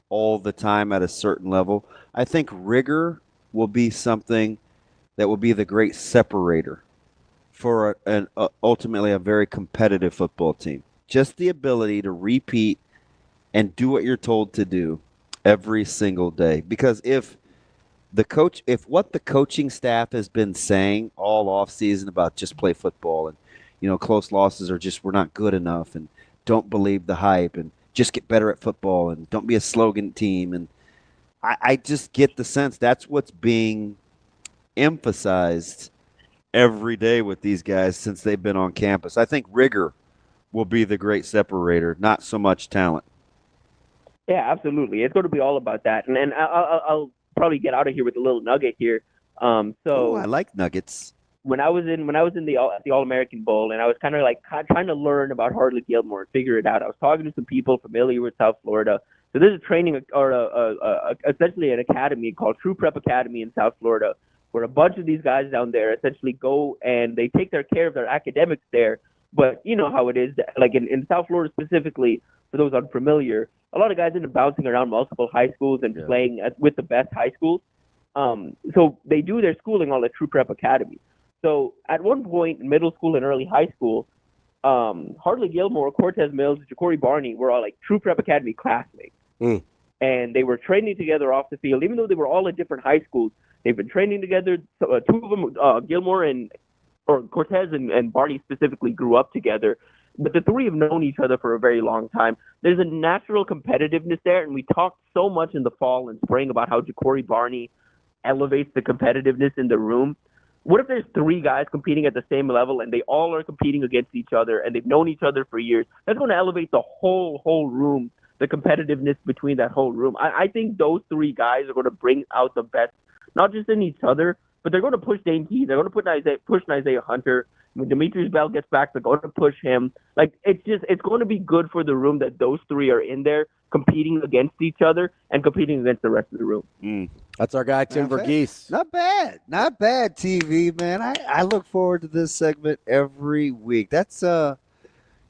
B: all the time at a certain level. I think rigor will be something that will be the great separator for ultimately a very competitive football team. Just the ability to repeat and do what you're told to do every single day. Because if what the coaching staff has been saying all off season about just play football and close losses are just we're not good enough and don't believe the hype and just get better at football and don't be a slogan team, and I just get the sense that's what's being emphasized every day with these guys since they've been on campus. I think rigor will be the great separator, not so much talent.
G: Yeah, absolutely. It's going to be all about that. And I'll probably get out of here with a little nugget here. So
B: I like nuggets.
G: When I was in the All-American Bowl, and I was kind of like trying to learn about Hardly Gilmore and figure it out. I was talking to some people familiar with South Florida. So there's a training or essentially an academy called True Prep Academy in South Florida, where a bunch of these guys down there essentially go and they take care of their academics there. But you know how it is, like in South Florida specifically, for those unfamiliar, a lot of guys end up bouncing around multiple high schools and playing with the best high schools. So they do their schooling all at True Prep Academy. So at one point in middle school and early high school, Hardly Gilmore, Cortez Mills, Ja'Cory Barney were all like True Prep Academy classmates. And they were training together off the field, even though they were all at different high schools. They've been training together. So, two of them, Gilmore or Cortez and Barney specifically, grew up together. But the three have known each other for a very long time. There's a natural competitiveness there, and we talked so much in the fall and spring about how Ja'Cory Barney elevates the competitiveness in the room. What if there's three guys competing at the same level and they all are competing against each other and they've known each other for years? That's going to elevate the whole room, the competitiveness between that whole room. I think those three guys are going to bring out the best, not just in each other, but they're going to push Dane Keys. They're going to push Isaiah Hunter. When Demetrius Bell gets back, they're going to push him. Like, it's going to be good for the room that those three are in there competing against each other and competing against the rest of the room.
A: That's our guy, Tim Verghese.
B: Not bad, TV, man. I look forward to this segment every week. That's not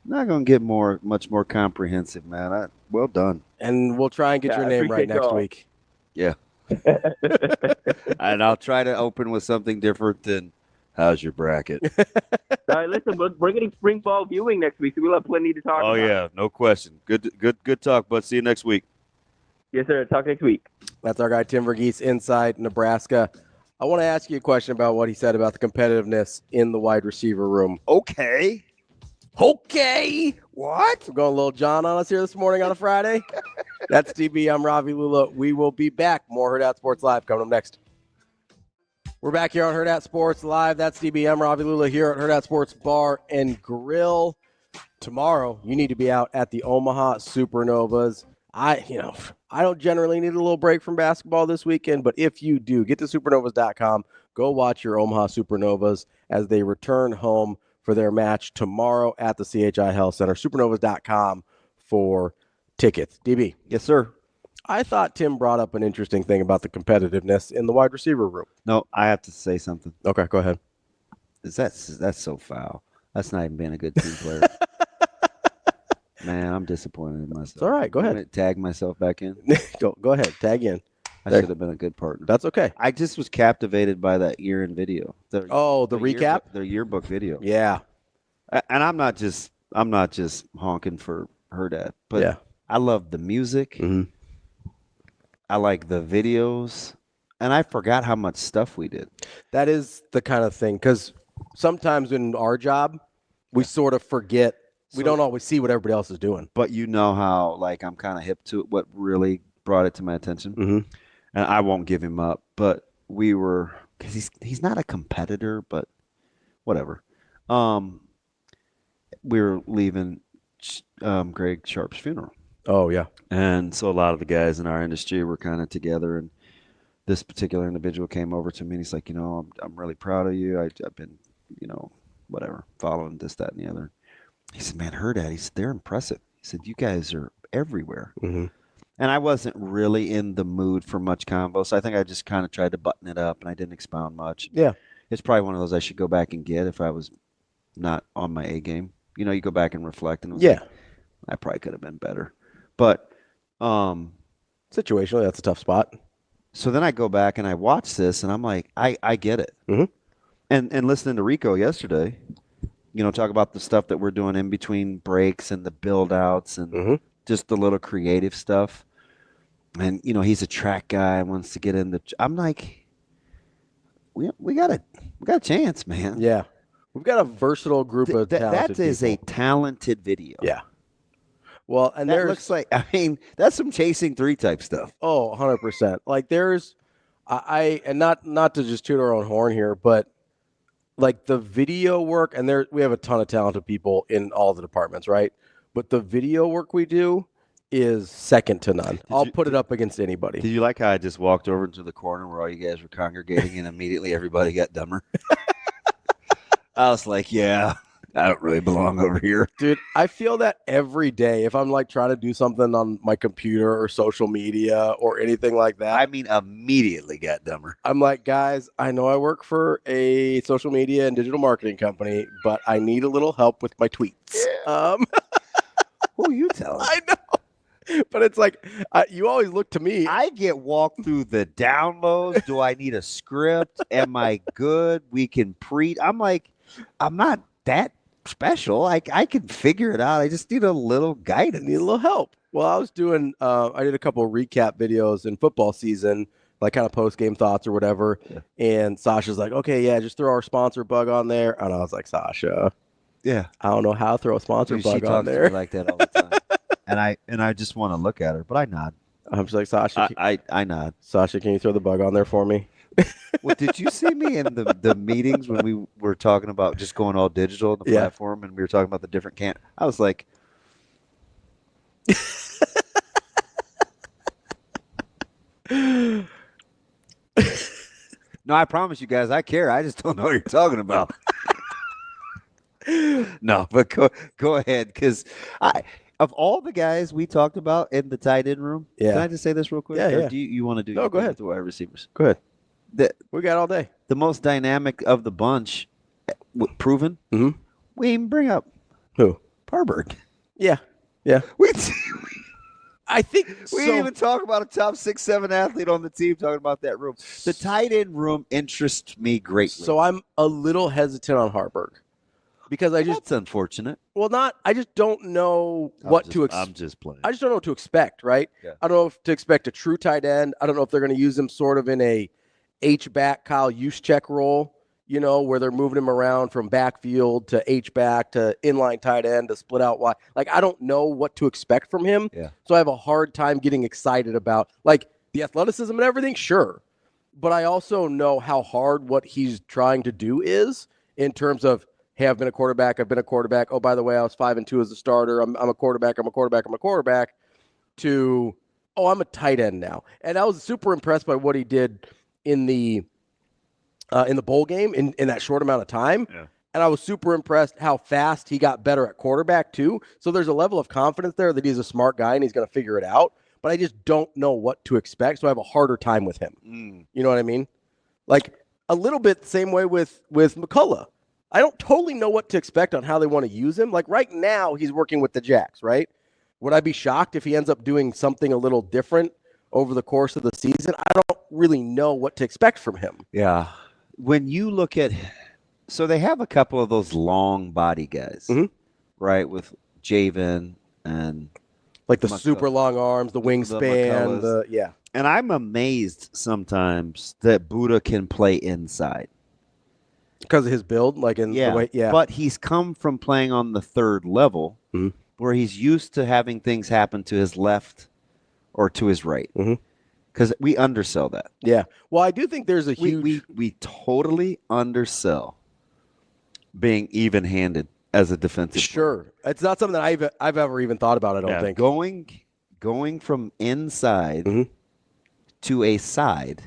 B: going to get much more comprehensive, man. Well done.
A: And we'll try and get your name right next week.
B: Yeah. And I'll try to open with something different than how's your bracket?
G: All right, listen, we're getting spring ball viewing next week, so we'll have plenty to talk about.
B: Oh, yeah, no question. Good talk, bud. See you next week.
G: Yes, sir. Talk next week.
A: That's our guy, Tim Verghese, inside Nebraska. I want to ask you a question about what he said about the competitiveness in the wide receiver room.
B: Okay.
A: What? We're going a little John on us here this morning on a Friday. That's DB. I'm Ravi, Lulla. We will be back. More Hurrdat Sports Live coming up next. We're back here on Hurrdat Sports Live. That's DB. I'm Ravi, Lulla here at Hurrdat Sports Bar and Grill. Tomorrow, you need to be out at the Omaha Supernovas. I don't generally need a little break from basketball this weekend, but if you do, get to supernovas.com. Go watch your Omaha Supernovas as they return home for their match tomorrow at the CHI Health Center. Supernovas.com for tickets. DB.
B: Yes, sir.
A: I thought Tim brought up an interesting thing about the competitiveness in the wide receiver room.
B: No, I have to say something.
A: Okay, go ahead.
B: That's so foul. That's not even being a good team player. Man, I'm disappointed in myself.
A: It's all right. Go ahead.
B: I'm gonna tag myself back in.
A: Go ahead. Tag in.
B: I should have been a good partner.
A: That's okay.
B: I just was captivated by that year-end video. The
A: recap?
B: Their yearbook video.
A: Yeah.
B: And I'm not just honking for Hurrdat, but
A: Yeah.
B: I love the music.
A: Mm-hmm.
B: I like the videos, and I forgot how much stuff we did.
A: That is the kind of thing, because sometimes in our job, we sort of forget. We don't always see what everybody else is doing.
B: But you know how, like, I'm kind of hip to it, what really brought it to my attention.
A: Mm-hmm.
B: And I won't give him up, but we were, because he's not a competitor, but whatever. We were leaving Greg Sharp's funeral.
A: Oh, yeah.
B: And so a lot of the guys in our industry were kind of together, and this particular individual came over to me, and he's like, I'm really proud of you. I've been, whatever, following this, that, and the other. He said, man, Hurrdat, he said, they're impressive. He said, you guys are everywhere.
A: Mm-hmm.
B: And I wasn't really in the mood for much convo, so I think I just kind of tried to button it up, and I didn't expound much.
A: Yeah.
B: It's probably one of those I should go back and get if I was not on my A game. You go back and reflect, and
A: Yeah.
B: I probably could have been better. But
A: situationally, that's a tough spot.
B: So then I go back and I watch this, and I'm like, I get it.
A: Mm-hmm.
B: And listening to Rico yesterday, talk about the stuff that we're doing in between breaks and the build-outs and just the little creative stuff. And, he's a track guy, wants to get in the – I'm like, we got a chance, man.
A: Yeah. We've got a versatile group of talented
B: That is
A: people.
B: a talented video.
A: Yeah. Well, and
B: that looks like, that's some chasing 3 type stuff.
A: Oh, 100%. Like there's, and not to just toot our own horn here, but like the video work, and we have a ton of talented people in all the departments, right? But the video work we do is second to none. I'll put it up against anybody.
B: Did you like how I just walked over into the corner where all you guys were congregating and immediately everybody got dumber? I was like, yeah, I don't really belong over here.
A: Dude, I feel that every day if I'm like trying to do something on my computer or social media or anything like that.
B: I mean, immediately got dumber.
A: I'm like, guys, I know I work for a social media and digital marketing company, but I need a little help with my tweets. Yeah.
B: Who you telling?
A: I know. But it's like, you always look to me.
B: I get walked through the downloads. Do I need a script? Am I good? We can I'm like, I'm not that special. I can figure it out. I just need a little guidance.
A: Need a little help. Well, I was doing, I did a couple of recap videos in football season, like kind of post-game thoughts or whatever. Yeah. And Sasha's like, okay, yeah, just throw our sponsor bug on there. And I was like, Sasha,
B: yeah,
A: I don't know how to throw a sponsor bug on there.
B: She talks to me like that all the time. and I just want to look at her, but I nod.
A: I'm just like, Sasha.
B: I nod.
A: Sasha, can you throw the bug on there for me?
B: Well, did you see me in the meetings when we were talking about just going all digital on the platform, and we were talking about the different I was like, no, I promise you guys, I care. I just don't know what you're talking about. No, but go ahead, because of all the guys we talked about in the tight end room, can I just say this real quick?
A: Yeah,
B: or do you want to do?
A: No, go ahead.
B: The wide receivers.
A: Go ahead. We got all day.
B: The most dynamic of the bunch, proven.
A: Mm-hmm.
B: We even bring up
A: who?
B: Parberg.
A: Yeah. I think
B: we didn't even talk about a top 6-7 athlete on the team. Talking about that room, the tight end room interests me greatly.
A: So I'm a little hesitant on Harburg because
B: that's unfortunate.
A: Well, I just don't know what to expect.
B: I'm just playing.
A: I just don't know what to expect. Right?
B: Yeah.
A: I don't know if to expect a true tight end. I don't know if they're going to use him sort of in a H-back Kyle Juszczyk role, where they're moving him around from backfield to H-back to inline tight end to split out wide. Like, I don't know what to expect from him.
B: Yeah.
A: So I have a hard time getting excited about, like, the athleticism and everything, sure. But I also know how hard what he's trying to do is in terms of, hey, I've been a quarterback. Oh, by the way, I was 5-2 as a starter. I'm a quarterback. To, oh, I'm a tight end now. And I was super impressed by what he did in the bowl game in that short amount of time. Yeah. And I was super impressed how fast he got better at quarterback too. So there's a level of confidence there that he's a smart guy and he's going to figure it out. but I just don't know what to expect, so I have a harder time with him. You know what I mean? Like a little bit the same way with McCullough. I don't totally know what to expect on how they want to use him. Like right now, he's working with the Jacks, right? Would I be shocked if he ends up doing something a little different over the course of the season? I don't really know what to expect from him.
B: Yeah. When you look at – so they have a couple of those long body guys, right, with Javen and –
A: like the super long arms, the wingspan, yeah.
B: And I'm amazed sometimes that Buddha can play inside.
A: Because of his build, the way,
B: But he's come from playing on the third level where he's used to having things happen to his left or to his right. Because we undersell that.
A: Yeah. Well, I do think there's a huge...
B: We totally undersell being even-handed as a defensive
A: player. It's not something that I've ever even thought about, I don't think.
B: Going from inside to a side.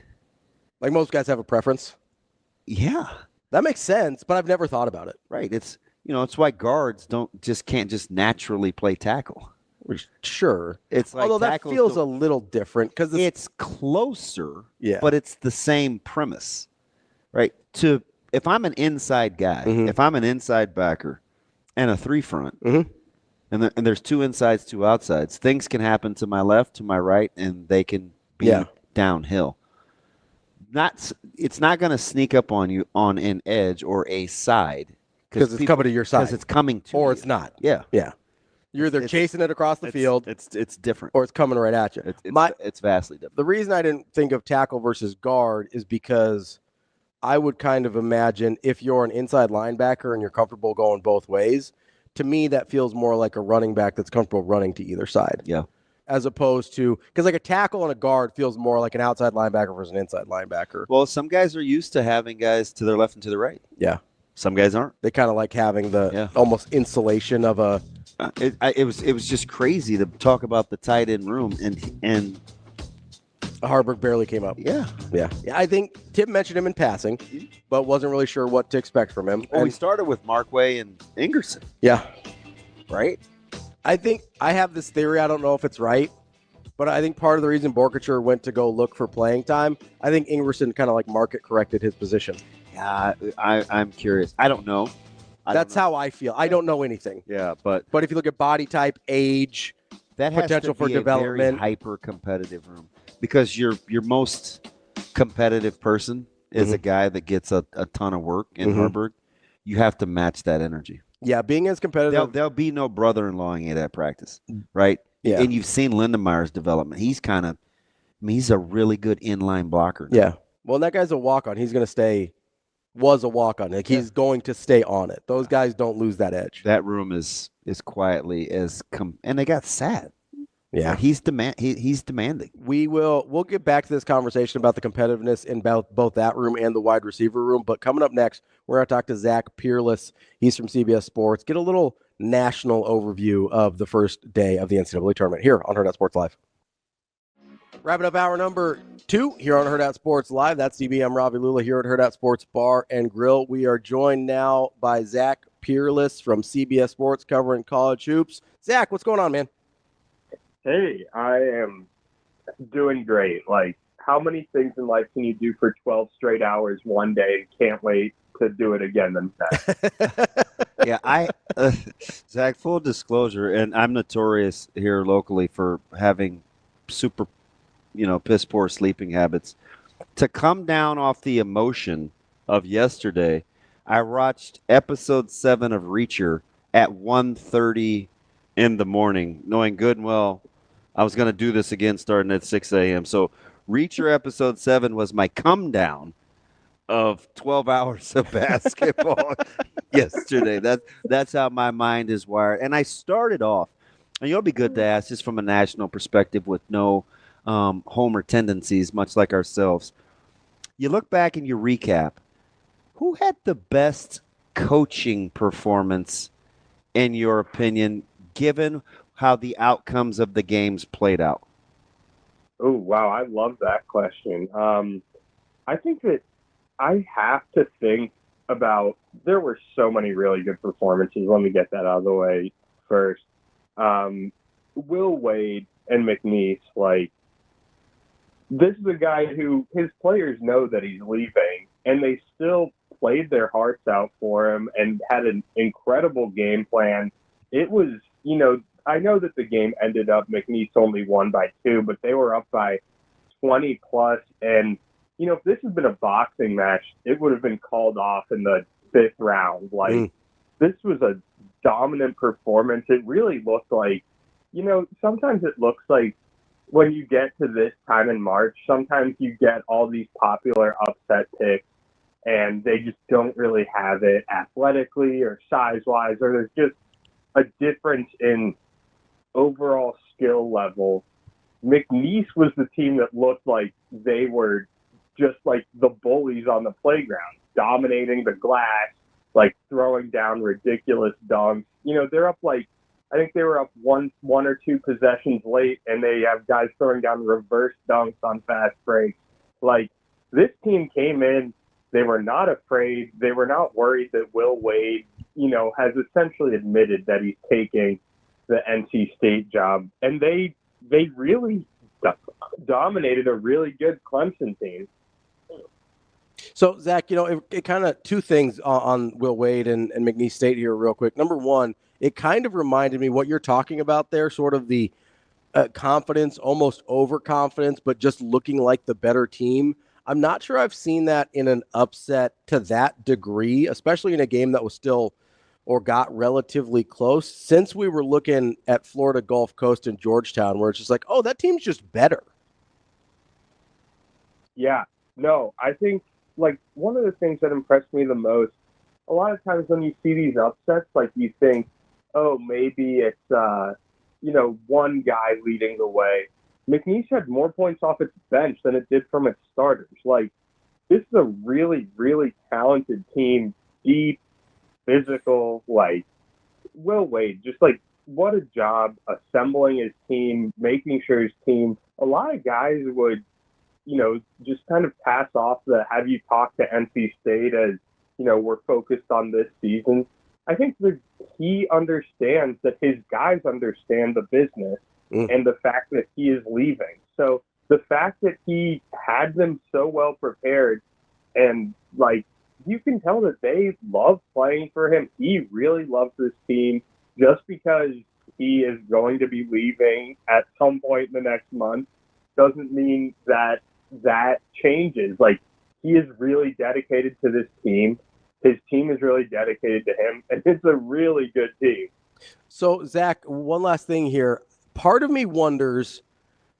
A: Like most guys have a preference.
B: Yeah.
A: That makes sense, but I've never thought about it.
B: Right. It's why guards can't just naturally play tackle.
A: Sure.
B: It's like
A: although that feels a little different because
B: it's closer,
A: yeah,
B: but it's the same premise. Right? If I'm an inside guy, if I'm an inside backer and a 3-front, and there's 2 insides, 2 outsides, things can happen to my left, to my right, and they can be downhill. It's not going to sneak up on you on an edge or a side
A: because it's coming to your side.
B: Because it's coming to
A: or
B: you.
A: It's not.
B: Yeah.
A: You're either chasing it across the field.
B: It's different,
A: or it's coming right at you.
B: It's vastly different.
A: The reason I didn't think of tackle versus guard is because I would kind of imagine if you're an inside linebacker and you're comfortable going both ways, to me that feels more like a running back that's comfortable running to either side.
B: Yeah.
A: As opposed to, because like a tackle and a guard feels more like an outside linebacker versus an inside linebacker.
B: Well, some guys are used to having guys to their left and to the right.
A: Yeah.
B: Some guys aren't.
A: They kind of like having the almost insulation of a.
B: It was just crazy to talk about the tight end room and
A: Harburg barely came up.
B: Yeah.
A: I think Tim mentioned him in passing, but wasn't really sure what to expect from him.
B: Well, we started with Markway and Ingerson.
A: Yeah.
B: Right?
A: I think I have this theory. I don't know if it's right, but I think part of the reason Borkacher went to go look for playing time, I think Ingerson kind of like market corrected his position.
B: Yeah, I'm curious. I don't know.
A: That's how I feel. I don't know anything.
B: Yeah, but
A: if you look at body type, age,
B: that
A: potential for development,
B: very hyper competitive room because your most competitive person is a guy that gets a ton of work in Harburg. You have to match that energy.
A: Yeah, being as competitive.
B: There'll be no brother-in-lawing at that practice, right?
A: Yeah.
B: And you've seen Lindemeyer's development. He's he's a really good inline blocker now.
A: Yeah. Well, that guy's a walk-on. He's going to stay. Was a walk-on. Like he's going to stay on it. Those guys don't lose that edge.
B: That room is quietly and they got sad.
A: Yeah,
B: he's demanding.
A: We'll get back to this conversation about the competitiveness in both that room and the wide receiver room. But coming up next, we're going to talk to Zach Pereles. He's from CBS Sports. Get a little national overview of the first day of the NCAA tournament here on Hurrdat Sports Live. Wrapping up hour number 2 here on Hurrdat Sports Live. That's DB. I'm Ravi Lulla here at Hurrdat Sports Bar and Grill. We are joined now by Zach Pereles from CBS Sports covering college hoops. Zach, what's going on, man?
H: Hey, I am doing great. Like, how many things in life can you do for 12 straight hours one day and can't wait to do it again the next?
B: Yeah, Zach, full disclosure, and I'm notorious here locally for having super piss poor sleeping habits. To come down off the emotion of yesterday, I watched episode 7 of Reacher at 1:30 in the morning, knowing good and well I was going to do this again starting at 6 a.m. So Reacher episode 7 was my come down of 12 hours of basketball yesterday. That's how my mind is wired. And I started off, and you'll be good to ask just from a national perspective with no homer tendencies, much like ourselves. You look back and you recap. Who had the best coaching performance, in your opinion, given how the outcomes of the games played out?
H: Oh, wow. I love that question. I think that I have to think about, there were so many really good performances. Let me get that out of the way first. Will Wade and McNeese, like, this is a guy who his players know that he's leaving, and they still played their hearts out for him and had an incredible game plan. It was, I know that the game ended up, McNeese only won by 2, but they were up by 20 plus. And, if this had been a boxing match, it would have been called off in the 5th round. Like, this was a dominant performance. It really looked like, sometimes it looks like when you get to this time in March, sometimes you get all these popular upset picks and they just don't really have it athletically or size-wise, or there's just a difference in overall skill level. McNeese was the team that looked like they were just like the bullies on the playground, dominating the glass, like throwing down ridiculous dunks. They're up like, I think they were up one or two possessions late, and they have guys throwing down reverse dunks on fast breaks. Like, this team came in, they were not afraid. They were not worried that Will Wade, has essentially admitted that he's taking the NC State job. And they really dominated a really good Clemson team.
A: So, Zach, it kind of two things on Will Wade and McNeese State here real quick. Number one, it kind of reminded me what you're talking about there, sort of the confidence, almost overconfidence, but just looking like the better team. I'm not sure I've seen that in an upset to that degree, especially in a game that was still or got relatively close, since we were looking at Florida Gulf Coast and Georgetown, where it's just like, oh, that team's just better.
H: Yeah, no, I think, like, one of the things that impressed me the most, a lot of times when you see these upsets, like, you think, oh, maybe it's, one guy leading the way. McNeese had more points off its bench than it did from its starters. Like, this is a really, really talented team, deep, physical. Like, Will Wade, just like, what a job assembling his team, making sure his team, a lot of guys would, just kind of pass off the have you talked to NC State as, we're focused on this season. I think that he understands that his guys understand the business and the fact that he is leaving. So the fact that he had them so well prepared, and, like, you can tell that they love playing for him. He really loves this team. Just because he is going to be leaving at some point in the next month doesn't mean that changes. Like, he is really dedicated to this team. His team is really dedicated to him, and it's a really good team.
A: So, Zach, one last thing here. Part of me wonders,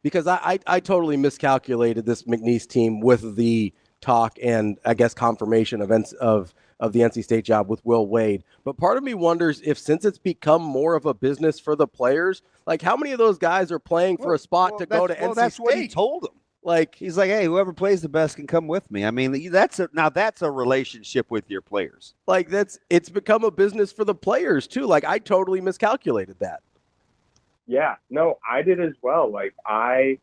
A: because I totally miscalculated this McNeese team with the talk and, I guess, confirmation of the NC State job with Will Wade. But part of me wonders if, since it's become more of a business for the players, like, how many of those guys are playing for a spot to go to NC State?
B: That's what he told them.
A: Like,
B: he's like, hey, whoever plays the best can come with me. I mean, that's a relationship with your players.
A: Like, it's become a business for the players too. Like, I totally miscalculated that.
H: Yeah, no, I did as well. Like, I,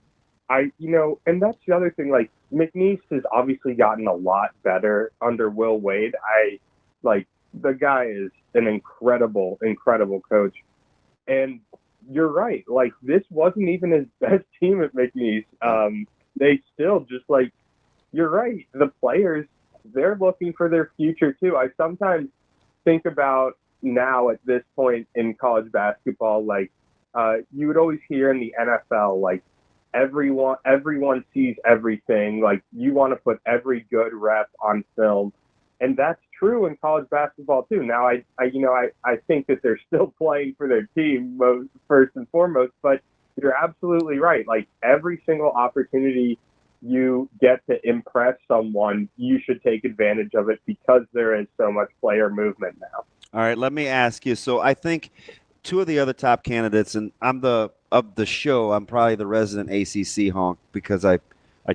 H: and that's the other thing. Like, McNeese has obviously gotten a lot better under Will Wade. The guy is an incredible, incredible coach. And you're right. Like, this wasn't even his best team at McNeese. They still just, like, you're right. The players, they're looking for their future too. I sometimes think about now at this point in college basketball, like, you would always hear in the NFL, like, everyone sees everything. Like, you want to put every good rep on film. And that's true in college basketball too. Now, I think that they're still playing for their team first and foremost, but you're absolutely right. Like, every single opportunity you get to impress someone, you should take advantage of it, because there is so much player movement now.
B: All right, let me ask you. So I think two of the other top candidates, and of the show, I'm probably the resident ACC honk, because I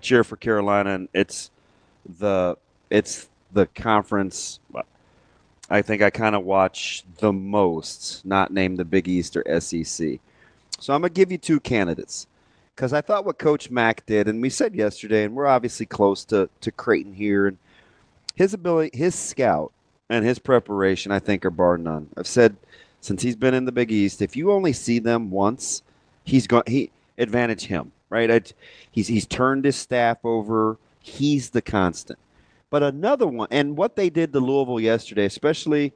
B: cheer for Carolina, and it's the conference I think I kind of watch the most, not named the Big East or SEC. So I'm going to give you two candidates, because I thought what Coach Mack did, and we said yesterday, and we're obviously close to Creighton here, and his ability, his scout, and his preparation, I think, are bar none. I've said since he's been in the Big East, if you only see them once, advantage him, right? He's turned his staff over. He's the constant. But another one, and what they did to Louisville yesterday, especially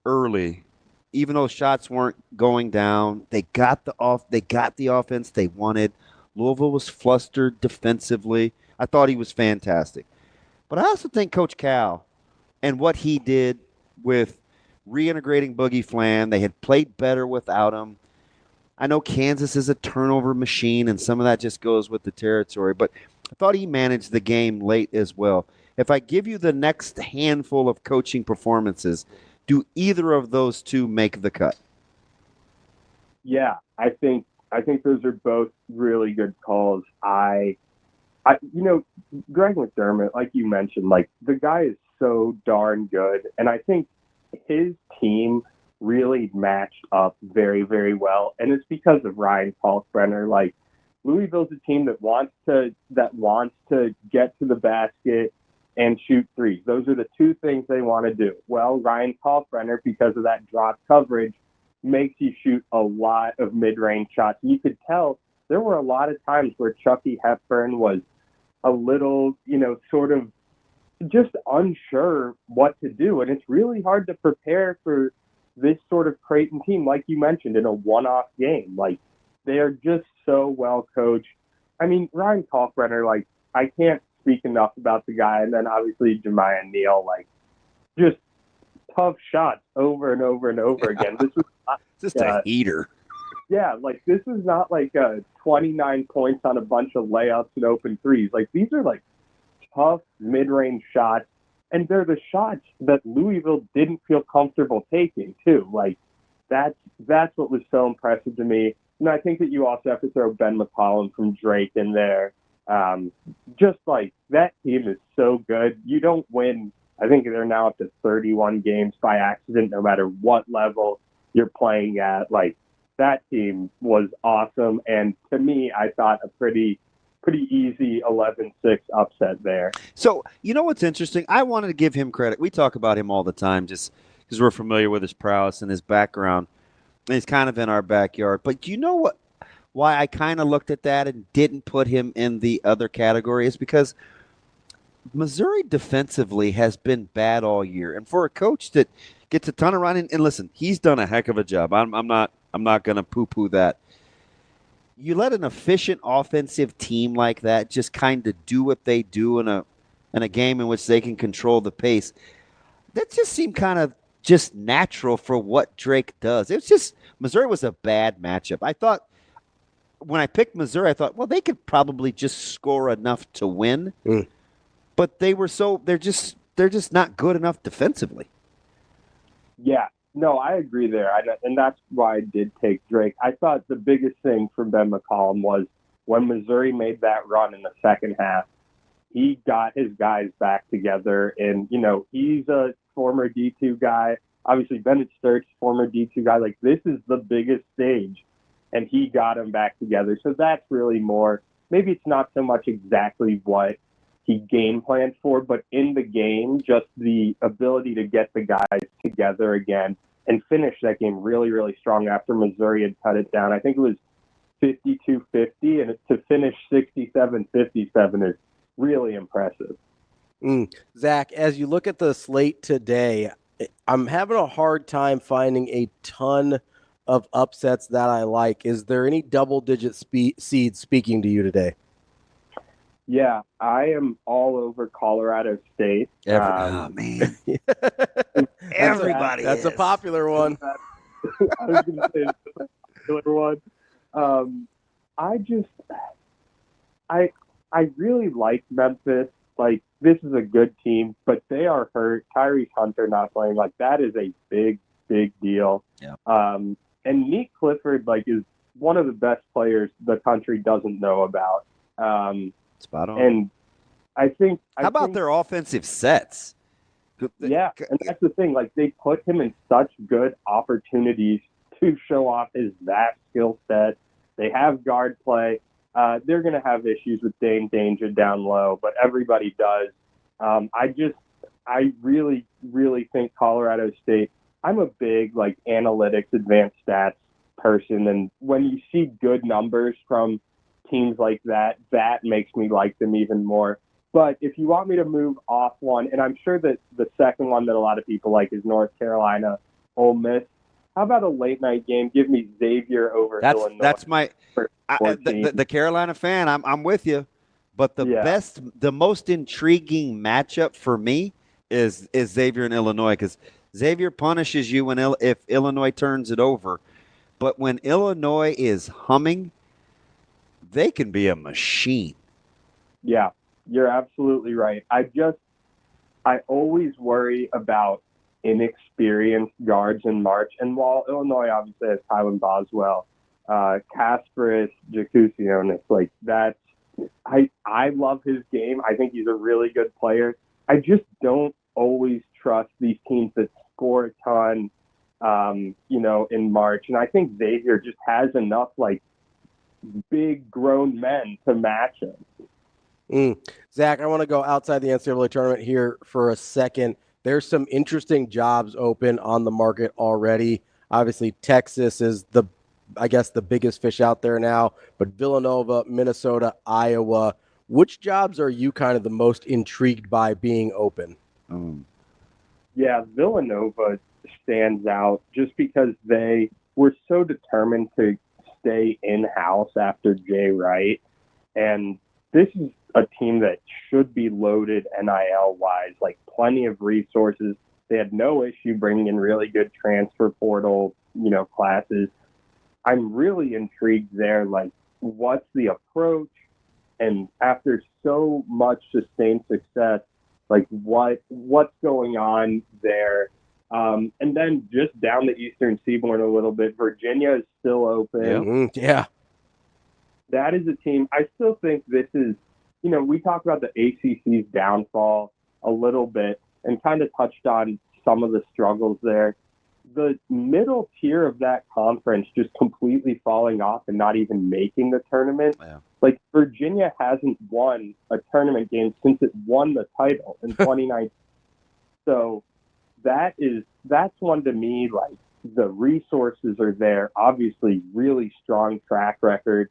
B: early, even though shots weren't going down, they got the offense they wanted. Louisville was flustered defensively. I thought he was fantastic. But I also think Coach Cal and what he did with reintegrating Boogie Flan, they had played better without him. I know Kansas is a turnover machine, and some of that just goes with the territory, but I thought he managed the game late as well. If I give you the next handful of coaching performances, do either of those two make the cut?
H: Yeah, I think those are both really good calls. Greg McDermott, like you mentioned, like the guy is so darn good, and I think his team really matched up very, very well, and it's because of Ryan Kalkbrenner. Like Louisville's a team that wants to get to the basket and shoot threes. Those are the two things they want to do. Well, Ryan Kalkbrenner, because of that drop coverage, makes you shoot a lot of mid-range shots. You could tell there were a lot of times where Chucky Hepburn was a little, sort of just unsure what to do. And it's really hard to prepare for this sort of Creighton team, like you mentioned, in a one-off game. Like, they are just so well coached. I mean, Ryan Kalkbrenner, like, I can't speak enough about the guy. And then obviously Jemiah Neal, like, just tough shots over and over and over again. This was not,
B: just a heater.
H: Yeah, like this is not like 29 points on a bunch of layups and open threes. Like these are like tough mid-range shots, and they're the shots that Louisville didn't feel comfortable taking too. Like that's what was so impressive to me. And I think that you also have to throw Ben McCollum from Drake in there. Just like that team is so good. You don't win. I think they're now up to 31 games by accident, no matter what level you're playing at. Like that team was awesome. And to me, I thought a pretty easy 11-6 upset there.
B: So, you know what's interesting? I wanted to give him credit. We talk about him all the time just because we're familiar with his prowess and his background. And he's kind of in our backyard. But you know what? Why I kind of looked at that and didn't put him in the other category is because Missouri defensively has been bad all year. And for a coach that gets a ton of running, and listen, he's done a heck of a job. I'm not going to poo-poo that. You let an efficient offensive team like that just kind of do what they do in a game in which they can control the pace. That just seemed kind of just natural for what Drake does. It was just Missouri was a bad matchup. I thought when I picked Missouri, I thought, well, they could probably just score enough to win. But they're just not good enough defensively.
H: Yeah. No, I agree there, and that's why I did take Drake. I thought the biggest thing for Ben McCollum was when Missouri made that run in the second half, he got his guys back together, and, he's a former D2 guy. Obviously, Bennett Sturt's former D2 guy. Like, this is the biggest stage, and he got them back together. So that's really more – maybe it's not so much exactly what he game planned for, but in the game, just the ability to get the guys together again and finish that game really, really strong after Missouri had cut it down. I think it was 52-50, and to finish 67-57 is really impressive.
A: Zach, as you look at the slate today, I'm having a hard time finding a ton of upsets that I like. Is there any double-digit seeds speaking to you today?
H: Yeah, I am all over Colorado State.
B: Oh, man. Everybody
A: That's a popular one.
H: I was going to say it's a popular one. I really like Memphis. Like, this is a good team, but they are hurt. Tyrese Hunter not playing, like, that is a big, big deal.
B: Yeah.
H: And Nick Clifford, like, is one of the best players the country doesn't know about.
B: Spot on.
H: And I think
B: how about their offensive sets?
H: Yeah, and that's the thing. Like, they put him in such good opportunities to show off his vast skill set. They have guard play. They're going to have issues with Dame Danger down low, but everybody does. I really, really think Colorado State. I'm a big, like, analytics, advanced stats person. And when you see good numbers from teams like that, that makes me like them even more. But if you want me to move off one, and I'm sure that the second one that a lot of people like is North Carolina, Ole Miss. How about a late night game? Give me Xavier over Illinois.
B: That's my the Carolina fan. I'm with you, but the most intriguing matchup for me is Xavier and Illinois, because Xavier punishes you if Illinois turns it over, but when Illinois is humming, they can be a machine.
H: Yeah, you're absolutely right. I always worry about inexperienced guards in March. And while Illinois obviously has Kylan Boswell, Kasparis, Jakusionis, like that's, I love his game. I think he's a really good player. I just don't always trust these teams that score a ton, in March. And I think Xavier just has enough like big grown men to match him.
A: Zach, I want to go outside the NCAA tournament here for a second. There's some interesting jobs open on the market already. Obviously, Texas is the biggest fish out there now, but Villanova, Minnesota, Iowa. Which jobs are you kind of the most intrigued by being open?
H: Yeah, Villanova stands out just because they were so determined to stay in-house after Jay Wright. And this is a team that should be loaded NIL-wise, like plenty of resources. They had no issue bringing in really good transfer portal, classes. I'm really intrigued there, like what's the approach? And after so much sustained success, like what's going on there? And then just down the Eastern Seaboard a little bit, Virginia is still open.
A: Yeah.
H: That is a team. I still think this is, we talked about the ACC's downfall a little bit and kind of touched on some of the struggles there. The middle tier of that conference just completely falling off and not even making the tournament.
B: Yeah.
H: Like Virginia hasn't won a tournament game since it won the title in 2019. So that's one to me, like the resources are there, obviously really strong track record.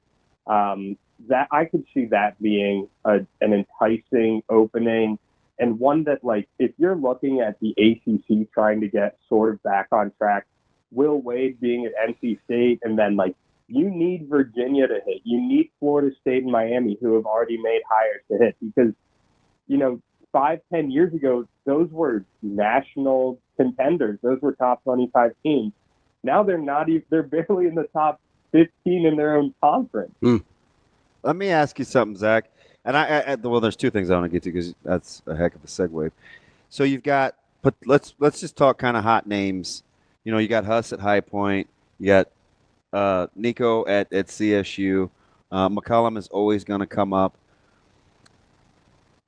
H: That I could see that being an enticing opening, and one that, like, if you're looking at the ACC trying to get sort of back on track, Will Wade being at NC State, and then, like, you need Virginia to hit. You need Florida State and Miami, who have already made hires, to hit, because, 5-10 years ago, those were national contenders. Those were top 25 teams. Now they're not even, they're barely in the top 15 in their own conference.
B: Let me ask you something, Zach. And well, there's two things I want to get to because that's a heck of a segue. So you've got, but let's just talk kind of hot names. You got Huss at High Point. You got Nico at CSU. McCollum is always going to come up.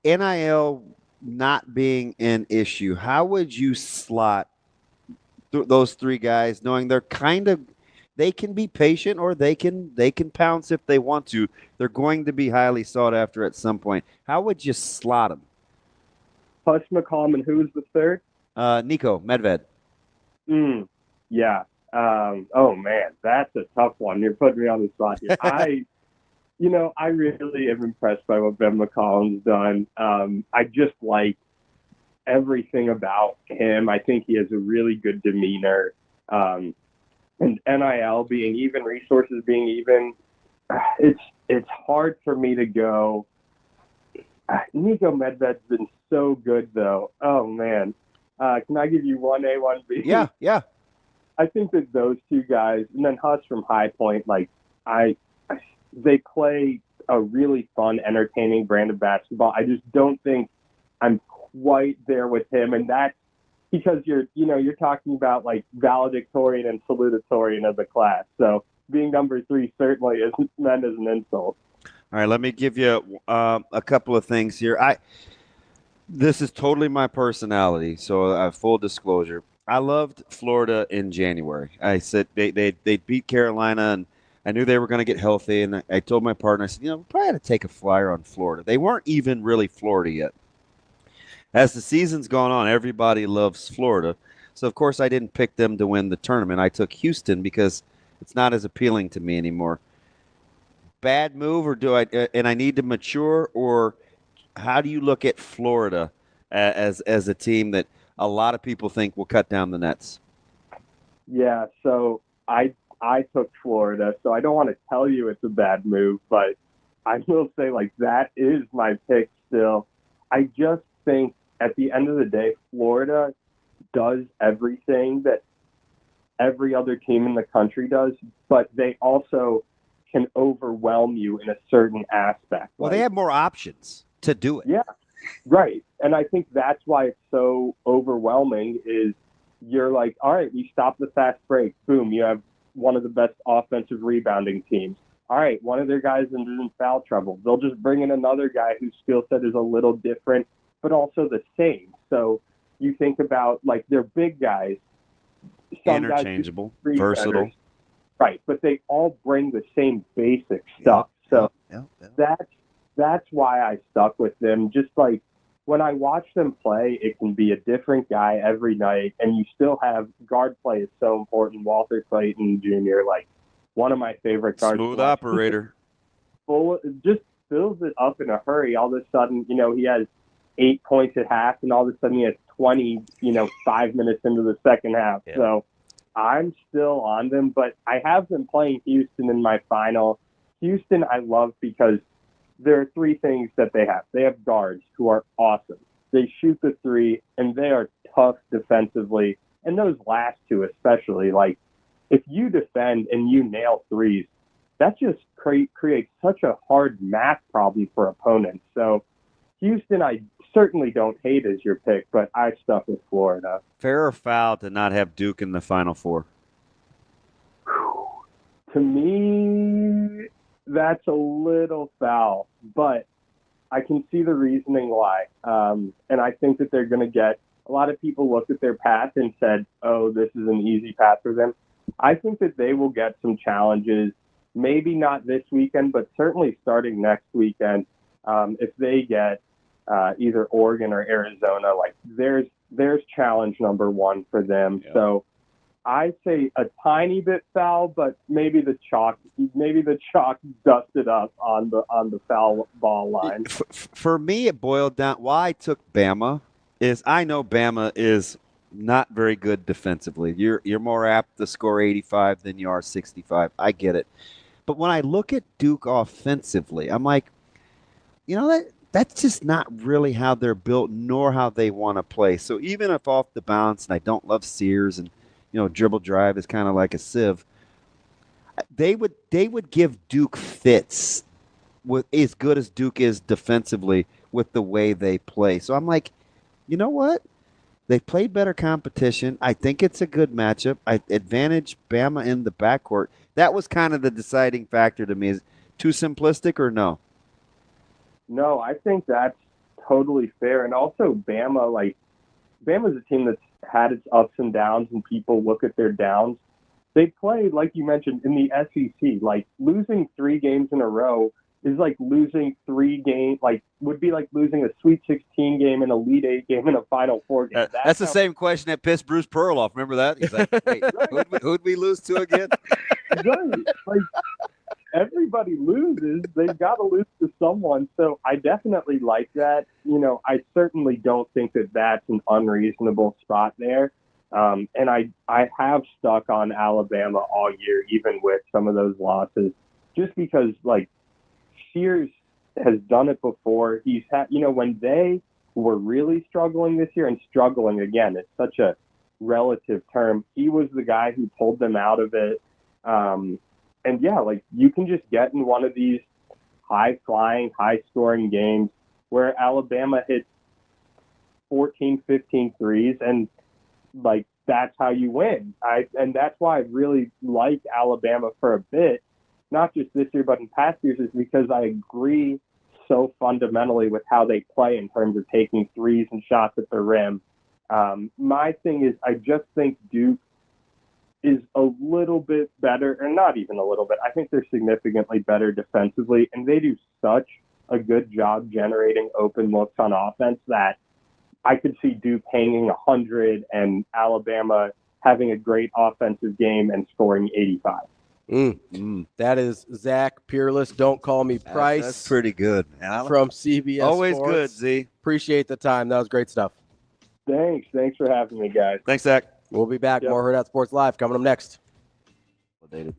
B: NIL not being an issue, how would you slot those three guys, knowing they're kind of, they can be patient or they can pounce if they want to. They're going to be highly sought after at some point. How would you slot them?
H: Huss, McCollum, and who's the third?
B: Nico Medved.
H: Yeah. Oh man, that's a tough one. You're putting me on the spot here. I really am impressed by what Ben McCollum's done. I just like everything about him. I think he has a really good demeanor. And NIL being even, resources being even, it's hard for me to go. Nico Medved's been so good, though. Oh, man. Can I give you 1A, 1B?
B: Yeah.
H: I think that those two guys, and then Huss from High Point, like, they play a really fun, entertaining brand of basketball. I just don't think I'm quite there with him, and that's because you're talking about like valedictorian and salutatorian of the class. So being number 3 certainly isn't meant as an insult.
B: All right, let me give you a couple of things here. This is totally my personality, so full disclosure. I loved Florida in January. I said they beat Carolina, and I knew they were going to get healthy, and I told my partner, I said, we probably had to take a flyer on Florida. They weren't even really Florida yet. As the season's gone on, everybody loves Florida. So, of course, I didn't pick them to win the tournament. I took Houston because It's not as appealing to me anymore. Bad move, or I need to mature, or how do you look at Florida as a team that a lot of people think will cut down the nets?
H: Yeah, so I took Florida, so I don't want to tell you it's a bad move, but I will say, like, that is my pick still. I just think at the end of the day, Florida does everything that every other team in the country does, but they also can overwhelm you in a certain aspect.
B: Well, they have more options to do it.
H: Yeah, right. And I think that's why it's so overwhelming is you're like, all right, we stop the fast break. Boom, you have one of the best offensive rebounding teams. All right, one of their guys is in foul trouble. They'll just bring in another guy whose skill set is a little different, but also the same. So you think about, like, their big guys.
B: Interchangeable, versatile.
H: Right, but they all bring the same basic stuff. That's why I stuck with them. Just like when I watch them play, it can be a different guy every night, and you still have guard play is so important. Walter Creighton Jr., like one of my favorite guards.
B: Smooth operator.
H: Just fills it up in a hurry. All of a sudden, he has 8 points at half, and all of a sudden he has 20, 5 minutes into the second half. Yeah. So I'm still on them, but I have them playing Houston in my final. Houston I love because there are three things that they have. They have guards who are awesome. They shoot the three, and they are tough defensively. And those last two especially, like, if you defend and you nail threes, that just creates such a hard math problem for opponents. So Houston, I certainly don't hate as your pick, but I stuck with Florida.
B: Fair or foul to not have Duke in the Final Four?
H: To me, that's a little foul, but I can see the reasoning why. And I think that they're going to get – a lot of people looked at their path and said, oh, this is an easy path for them. I think that they will get some challenges, maybe not this weekend, but certainly starting next weekend. If they get either Oregon or Arizona, like there's challenge number one for them. Yeah. So I say a tiny bit foul, but maybe the chalk dusted up on the foul ball line.
B: For me, it boiled down. Why I took Bama is I know Bama is not very good defensively. You're more apt to score 85 than you are 65. I get it. But when I look at Duke offensively, I'm like, that's just not really how they're built, nor how they want to play. So even if off the bounce, and I don't love Sears, and dribble drive is kind of like a sieve, they would give Duke fits with as good as Duke is defensively with the way they play. So I'm like, you know what? They played better competition. I think it's a good matchup. I advantage Bama in the backcourt. That was kind of the deciding factor to me. Is it too simplistic or no?
H: No, I think that's totally fair. And also Bama's a team that's had its ups and downs, and people look at their downs. They play, like you mentioned, in the SEC. Like, losing 3 games in a row is like losing 3 games, like would be like losing a Sweet 16 game, an Elite 8 game, and a Final Four game.
B: That's the same question that pissed Bruce Pearl off. Remember that? He's like, wait, who'd we lose to again?
H: Right. Like, everybody loses. They've got to lose to someone. So I definitely like that. I certainly don't think that that's an unreasonable spot there. And I have stuck on Alabama all year, even with some of those losses, just because, like, Sears has done it before. He's had, when they were really struggling this year, and struggling again, it's such a relative term, he was the guy who pulled them out of it. And yeah, like, you can just get in one of these high-flying, high-scoring games where Alabama hits 14, 15 threes, and, like, that's how you win. And that's why I really like Alabama for a bit, not just this year, but in past years, is because I agree so fundamentally with how they play in terms of taking threes and shots at the rim. My thing is, I just think Duke is a little bit better, or not even a little bit. I think they're significantly better defensively, and they do such a good job generating open looks on offense that I could see Duke hanging 100 and Alabama having a great offensive game and scoring 85.
A: That is Zach Peerless. Don't call me Price.
B: That's pretty good. And
A: from CBS
B: always
A: Sports.
B: good, Z.
A: Appreciate the time. That was great stuff.
H: Thanks for having me, guys.
B: Thanks, Zach.
A: We'll be back.
H: Yep.
A: More Hurrdat Sports Live coming up next.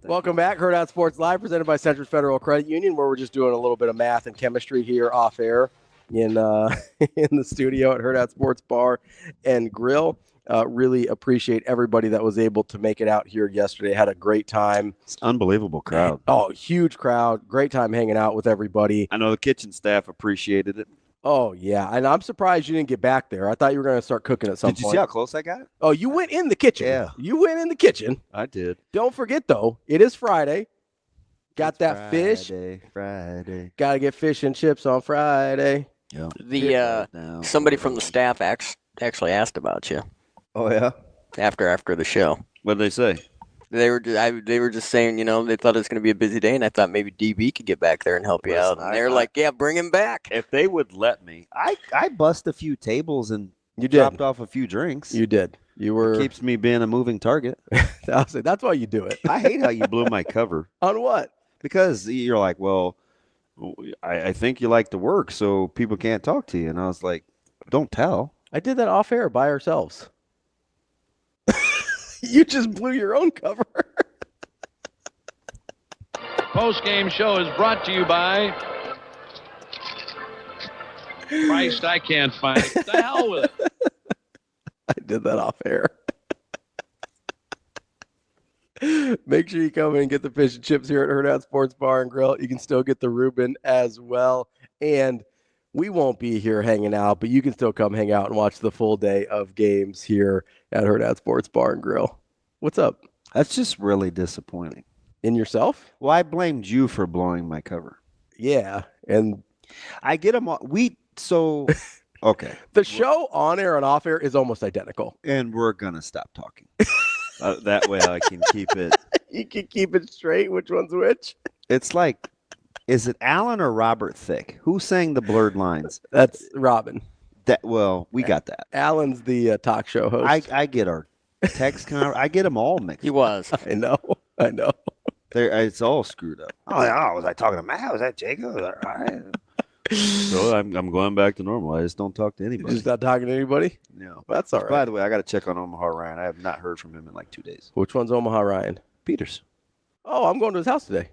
A: Welcome back. Hurrdat Sports Live presented by Central Federal Credit Union, where we're just doing a little bit of math and chemistry here off air in the studio at Hurrdat Sports Bar and Grill. Really appreciate everybody that was able to make it out here yesterday. Had a great time.
B: It's an unbelievable crowd.
A: Oh, huge crowd. Great time hanging out with everybody.
B: I know the kitchen staff appreciated it.
A: Oh, yeah. And I'm surprised you didn't get back there. I thought you were going to start cooking at some point.
B: Did you see how close I got it?
A: Oh, you went in the kitchen.
B: Yeah.
A: You went in the kitchen.
B: I did.
A: Don't forget, though, it is Friday. Got
B: It's
A: that fish.
B: Friday.
A: Got to get fish and chips on Friday.
B: Yeah.
C: Somebody from the staff actually asked about you
B: Oh, yeah?
C: after the show.
B: What did they say?
C: They were just saying, they thought it was going to be a busy day, and I thought maybe DB could get back there and help you out. And they're like, yeah, bring him back.
B: If they would let me, I bust a few tables and
A: You did.
B: dropped off a few drinks.
A: You did. You were.
B: Keeps me being a moving target.
A: That's why you do it.
B: I hate how you blew my cover.
A: On what?
B: Because you're like, well, I think you like to work, so people can't talk to you. And I was like, don't tell.
A: I did that off air by ourselves. You just blew your own cover.
I: Post-game show is brought to you by Christ, I can't find it. The hell with it.
A: I did that off air. Make sure you come in and get the fish and chips here at Hurrdat Sports Bar and Grill. You can still get the Reuben as well. And we won't be here hanging out, but you can still come hang out and watch the full day of games here at Hurrdat Sports Bar and Grill. What's up?
B: That's just really disappointing.
A: In yourself?
B: Well, I blamed you for blowing my cover.
A: Yeah. And
B: I get them all. Okay.
A: The show on air and off air is almost identical.
B: And we're going to stop talking. That way I can keep it.
A: You can keep it straight. Which one's which?
B: It's like, is it Alan or Robert Thicke? Who sang the blurred lines?
A: That's Robin.
B: We got that.
A: Alan's the talk show host.
B: I get our text I get them all mixed.
C: He was.
A: I know.
B: It's all screwed up. Oh, yeah. Was I talking to Matt? Was that Jacob? Was that right? So I'm going back to normal. I just don't talk to anybody.
A: Just not talking to anybody?
B: No.
A: That's all right.
B: By the way, I got to check on Omaha Ryan. I have not heard from him in like 2 days.
A: Which one's Omaha Ryan?
B: Peters.
A: Oh, I'm going to his house today.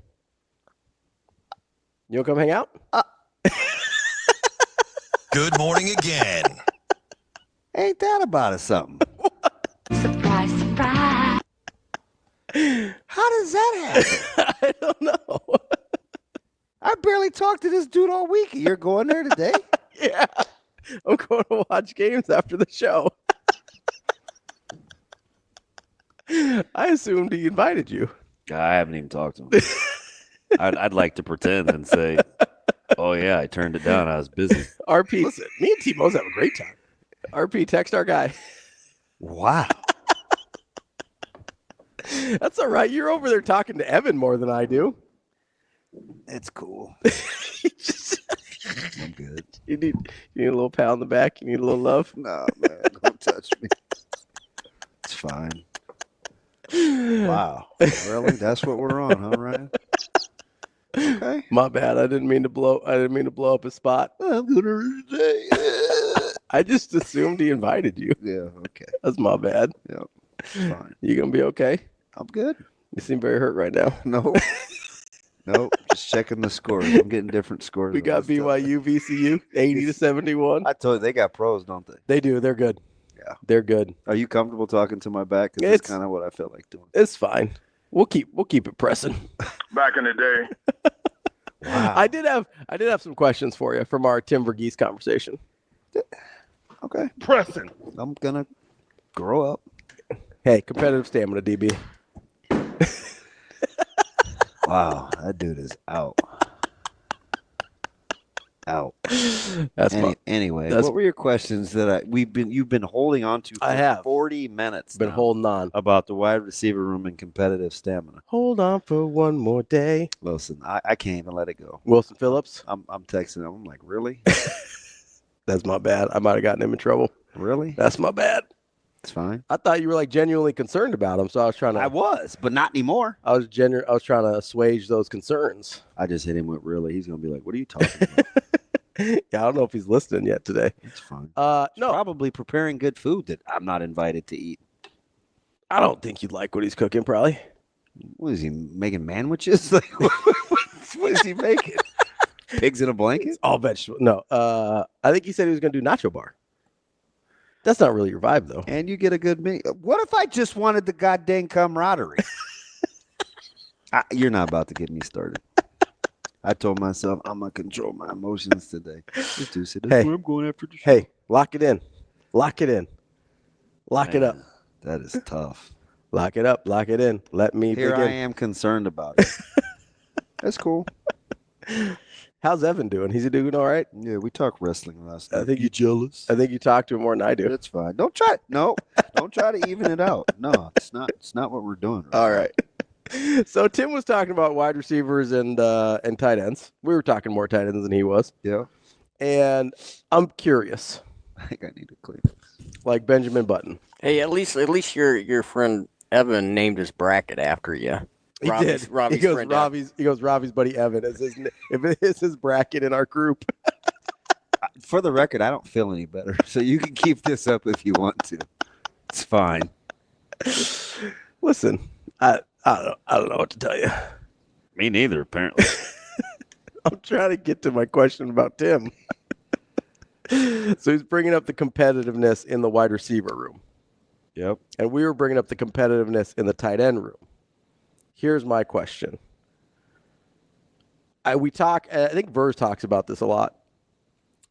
A: You want to come hang out?
J: Good morning again.
B: Ain't that about something?
K: Surprise, surprise.
B: How does that happen?
A: I don't know.
B: I barely talked to this dude all week. You're going there today?
A: Yeah. I'm going to watch games after the show. I assumed he invited you.
B: I haven't even talked to him. I'd like to pretend and say, oh, yeah, I turned it down. I was busy.
A: RP, me and T-Mose have a great time. RP, text our guy.
B: Wow.
A: That's all right. You're over there talking to Evan more than I do.
B: It's cool. I'm good.
A: You need a little pat on the back? You need a little love?
B: No, man. Don't touch me. It's fine. Wow. Really? That's what we're on, huh, Ryan? Okay.
A: My bad. I didn't mean to blow up his spot.
B: I'm gonna say.
A: I just assumed he invited you.
B: Yeah, okay.
A: That's my bad.
B: Yep. Fine.
A: You gonna be okay?
B: I'm good.
A: You seem very hurt right now.
B: No. Nope. Just checking the scores. I'm getting different scores.
A: We got BYU, VCU, 80-71.
B: I told you they got pros, don't they?
A: They do. They're good.
B: Yeah.
A: They're good.
B: Are you comfortable talking to my back? Because it's kind of what I feel like doing.
A: It's fine. We'll keep it pressing.
D: Back in the day.
B: Wow.
A: I did have some questions for you from our Tim Verghese conversation.
B: Okay.
D: Pressing.
B: I'm gonna grow up.
A: Hey, competitive stamina, DB.
B: Wow, that dude is out. Out. Anyway, what were your questions that you've been holding on to for 40 minutes?
A: Been holding on
B: about the wide receiver room and competitive stamina.
A: Hold on for one more day.
B: Listen, I can't even let it go.
A: Wilson Phillips.
B: I'm texting him. I'm like, really?
A: That's my bad. I might have gotten him in trouble.
B: Really?
A: That's my bad.
B: It's fine.
A: I thought you were like genuinely concerned about him, so I was trying to.
B: I was, but not anymore.
A: I was trying to assuage those concerns.
B: I just hit him with really. He's gonna be like, "What are you talking about?"
A: Yeah, I don't know if he's listening yet today.
B: It's fine.
A: No,
B: Probably preparing good food that I'm not invited to eat.
A: I don't think you'd like what he's cooking. Probably.
B: What is he making? Manwich? Like, what is he making? Pigs in a blanket?
A: All vegetable. No, I think he said he was going to do nacho bar. That's not really your vibe, though.
B: And you get a good meal. What if I just wanted the goddamn camaraderie? You're not about to get me started. I told myself I'm going to control my emotions today. This dude said, that's where I'm going after the show.
A: Hey, lock it in. Lock it in. Lock it up.
B: That is tough.
A: Lock it up. Lock it in. Let me
B: Here
A: begin.
B: I am concerned about it. That's cool.
A: How's Evan doing? He's doing all right?
B: Yeah, we talked wrestling last night.
A: I think
B: you jealous?
A: I think you talked to him more than I do.
B: That's fine. Don't try to even it out. No, it's not what we're doing.
A: All right. So Tim was talking about wide receivers and tight ends. We were talking more tight ends than he was.
B: Yeah.
A: And I'm curious.
B: I think I need to clean it.
A: Like Benjamin Button.
C: Hey, at least your friend Evan named his bracket after you.
A: He did.
C: Robbie's
A: he goes
C: friend
A: Robbie's buddy Evan is his bracket in our group.
B: For the record, I don't feel any better. So you can keep this up if you want to. It's fine.
A: Listen, I don't know what to tell you.
B: Me neither, apparently.
A: I'm trying to get to my question about Tim. So he's bringing up the competitiveness in the wide receiver room.
B: Yep.
A: And we were bringing up the competitiveness in the tight end room. Here's my question. I think Verz talks about this a lot,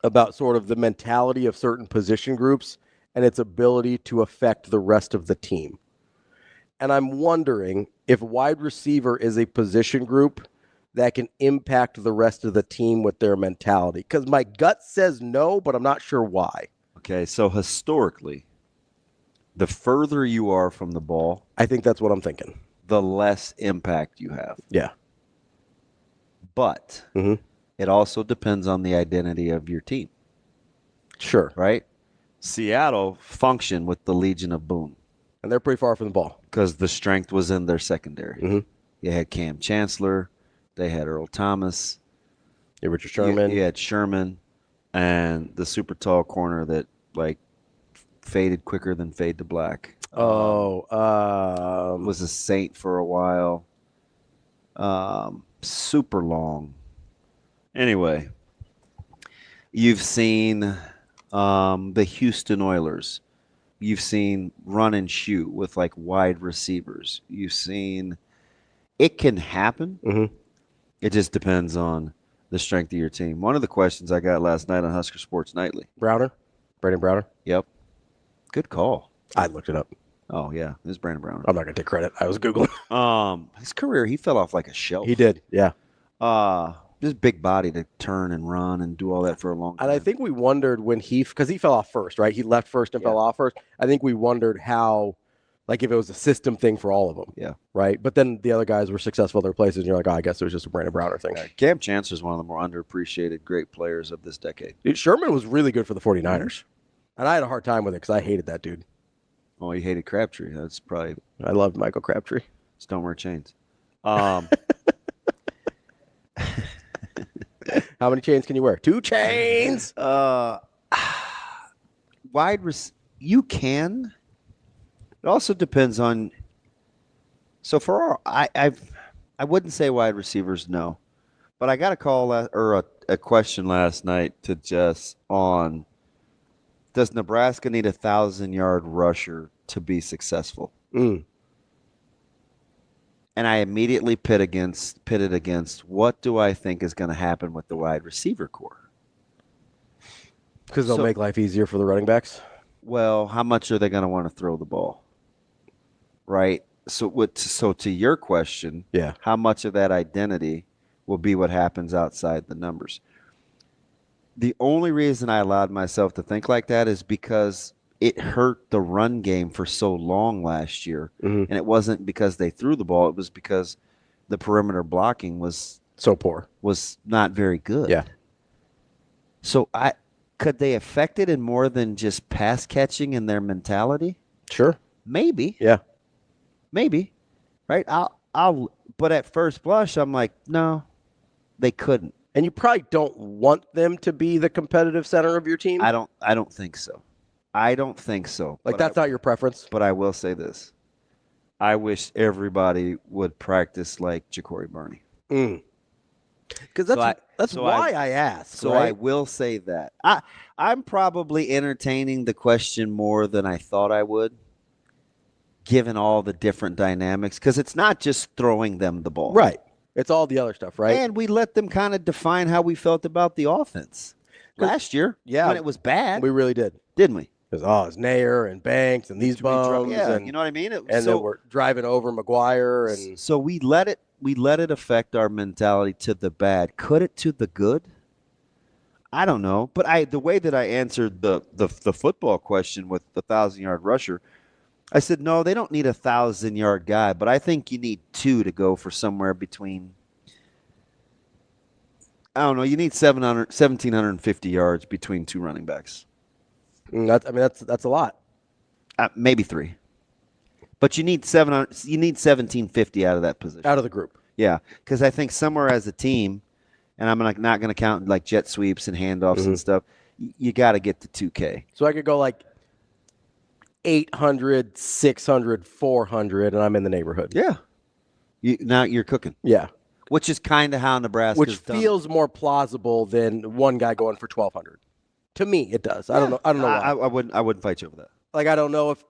A: about sort of the mentality of certain position groups and its ability to affect the rest of the team. And I'm wondering if wide receiver is a position group that can impact the rest of the team with their mentality. Because my gut says no, but I'm not sure why.
B: Okay, so historically, the further you are from the ball,
A: I think that's what I'm thinking.
B: The less impact you have.
A: Yeah.
B: But it also depends on the identity of your team.
A: Sure.
B: Right? Seattle functioned with the Legion of Boom.
A: And they're pretty far from the ball.
B: Because the strength was in their secondary. You had Cam Chancellor. They had Earl Thomas.
A: Yeah, Richard Sherman.
B: You had Sherman. And the super tall corner that, like, faded quicker than fade to black. Was a Saint for a while. Super long. Anyway, you've seen the Houston Oilers. You've seen run and shoot with like wide receivers. You've seen it can happen. It just depends on the strength of your team. One of the questions I got last night on Husker Sports Nightly.
A: Brandon Browner.
B: Yep. Good call.
A: I looked it up.
B: Oh, yeah. It was Brandon Browner.
A: I'm not going to take credit. I was Googling.
B: His career, he fell off like a shelf.
A: He did, yeah.
B: Just big body to turn and run and do all that for a long time.
A: And I think we wondered when because he fell off first, right? He left first and fell off first. I think we wondered how, like if it was a system thing for all of them.
B: Yeah.
A: Right? But then the other guys were successful at their places, and you're like, oh, I guess it was just a Brandon Browner thing.
B: Cam Chancellor is one of the more underappreciated great players of this decade.
A: Dude, Sherman was really good for the 49ers. And I had a hard time with it because I hated that dude.
B: Oh, you hated Crabtree. That's probably.
A: I loved Michael Crabtree.
B: Just don't wear chains.
A: How many chains can you wear? 2 chains.
B: You can. It also depends on. So for I wouldn't say wide receivers, no, but I got a call or a question last night to Jess on. Does Nebraska need 1,000-yard rusher to be successful? And I immediately pitted against what do I think is going to happen with the wide receiver core?
A: Because they'll make life easier for the running backs?
B: Well, how much are they going to want to throw the ball? Right? So to your question, how much of that identity will be what happens outside the numbers? The only reason I allowed myself to think like that is because it hurt the run game for so long last year. And it wasn't because they threw the ball. It was because the perimeter blocking was
A: so poor,
B: was not very good.
A: Yeah.
B: So could they affect it in more than just pass catching and their mentality?
A: Sure.
B: Maybe.
A: Yeah.
B: Maybe. Right? But at first blush, I'm like, no, they couldn't.
A: And you probably don't want them to be the competitive center of your team.
B: I don't think so. I don't think so.
A: Like, that's not your preference.
B: But I will say this. I wish everybody would practice like Ja'Cory Burney.
A: Because that's why I asked.
B: So
A: right?
B: I will say that. I'm probably entertaining the question more than I thought I would, given all the different dynamics, because it's not just throwing them the ball.
A: Right. It's all the other stuff, right?
B: And we let them kind of define how we felt about the offense last year.
A: Yeah.
B: When it was bad.
A: We really did.
B: Didn't we?
A: Because, it's Nair and Banks and these bums.
B: Yeah,
A: and,
B: you know what I mean?
A: Then we're driving over McGuire. And
B: so we let it affect our mentality to the bad. Could it to the good? I don't know. But the way that I answered the football question with the 1,000-yard rusher, I said, no, they don't need a 1,000-yard guy, but I think you need 2 to go for somewhere between, I don't know, you need 1,750 yards between 2 running backs.
A: That's a lot.
B: Maybe 3. But you need 1,750 out of that position.
A: Out of the group.
B: Yeah, because I think somewhere as a team, and I'm not going to count like jet sweeps and handoffs and stuff, you got to get to 2K.
A: So I could go like 800, 600, 400, and I'm in the neighborhood.
B: Yeah. Now you're cooking.
A: Yeah.
B: Which is kind of how Nebraska
A: Which feels more plausible than one guy going for 1,200. To me, it does. I don't know. I don't know why.
B: I wouldn't fight you over that.
A: Like, I don't know if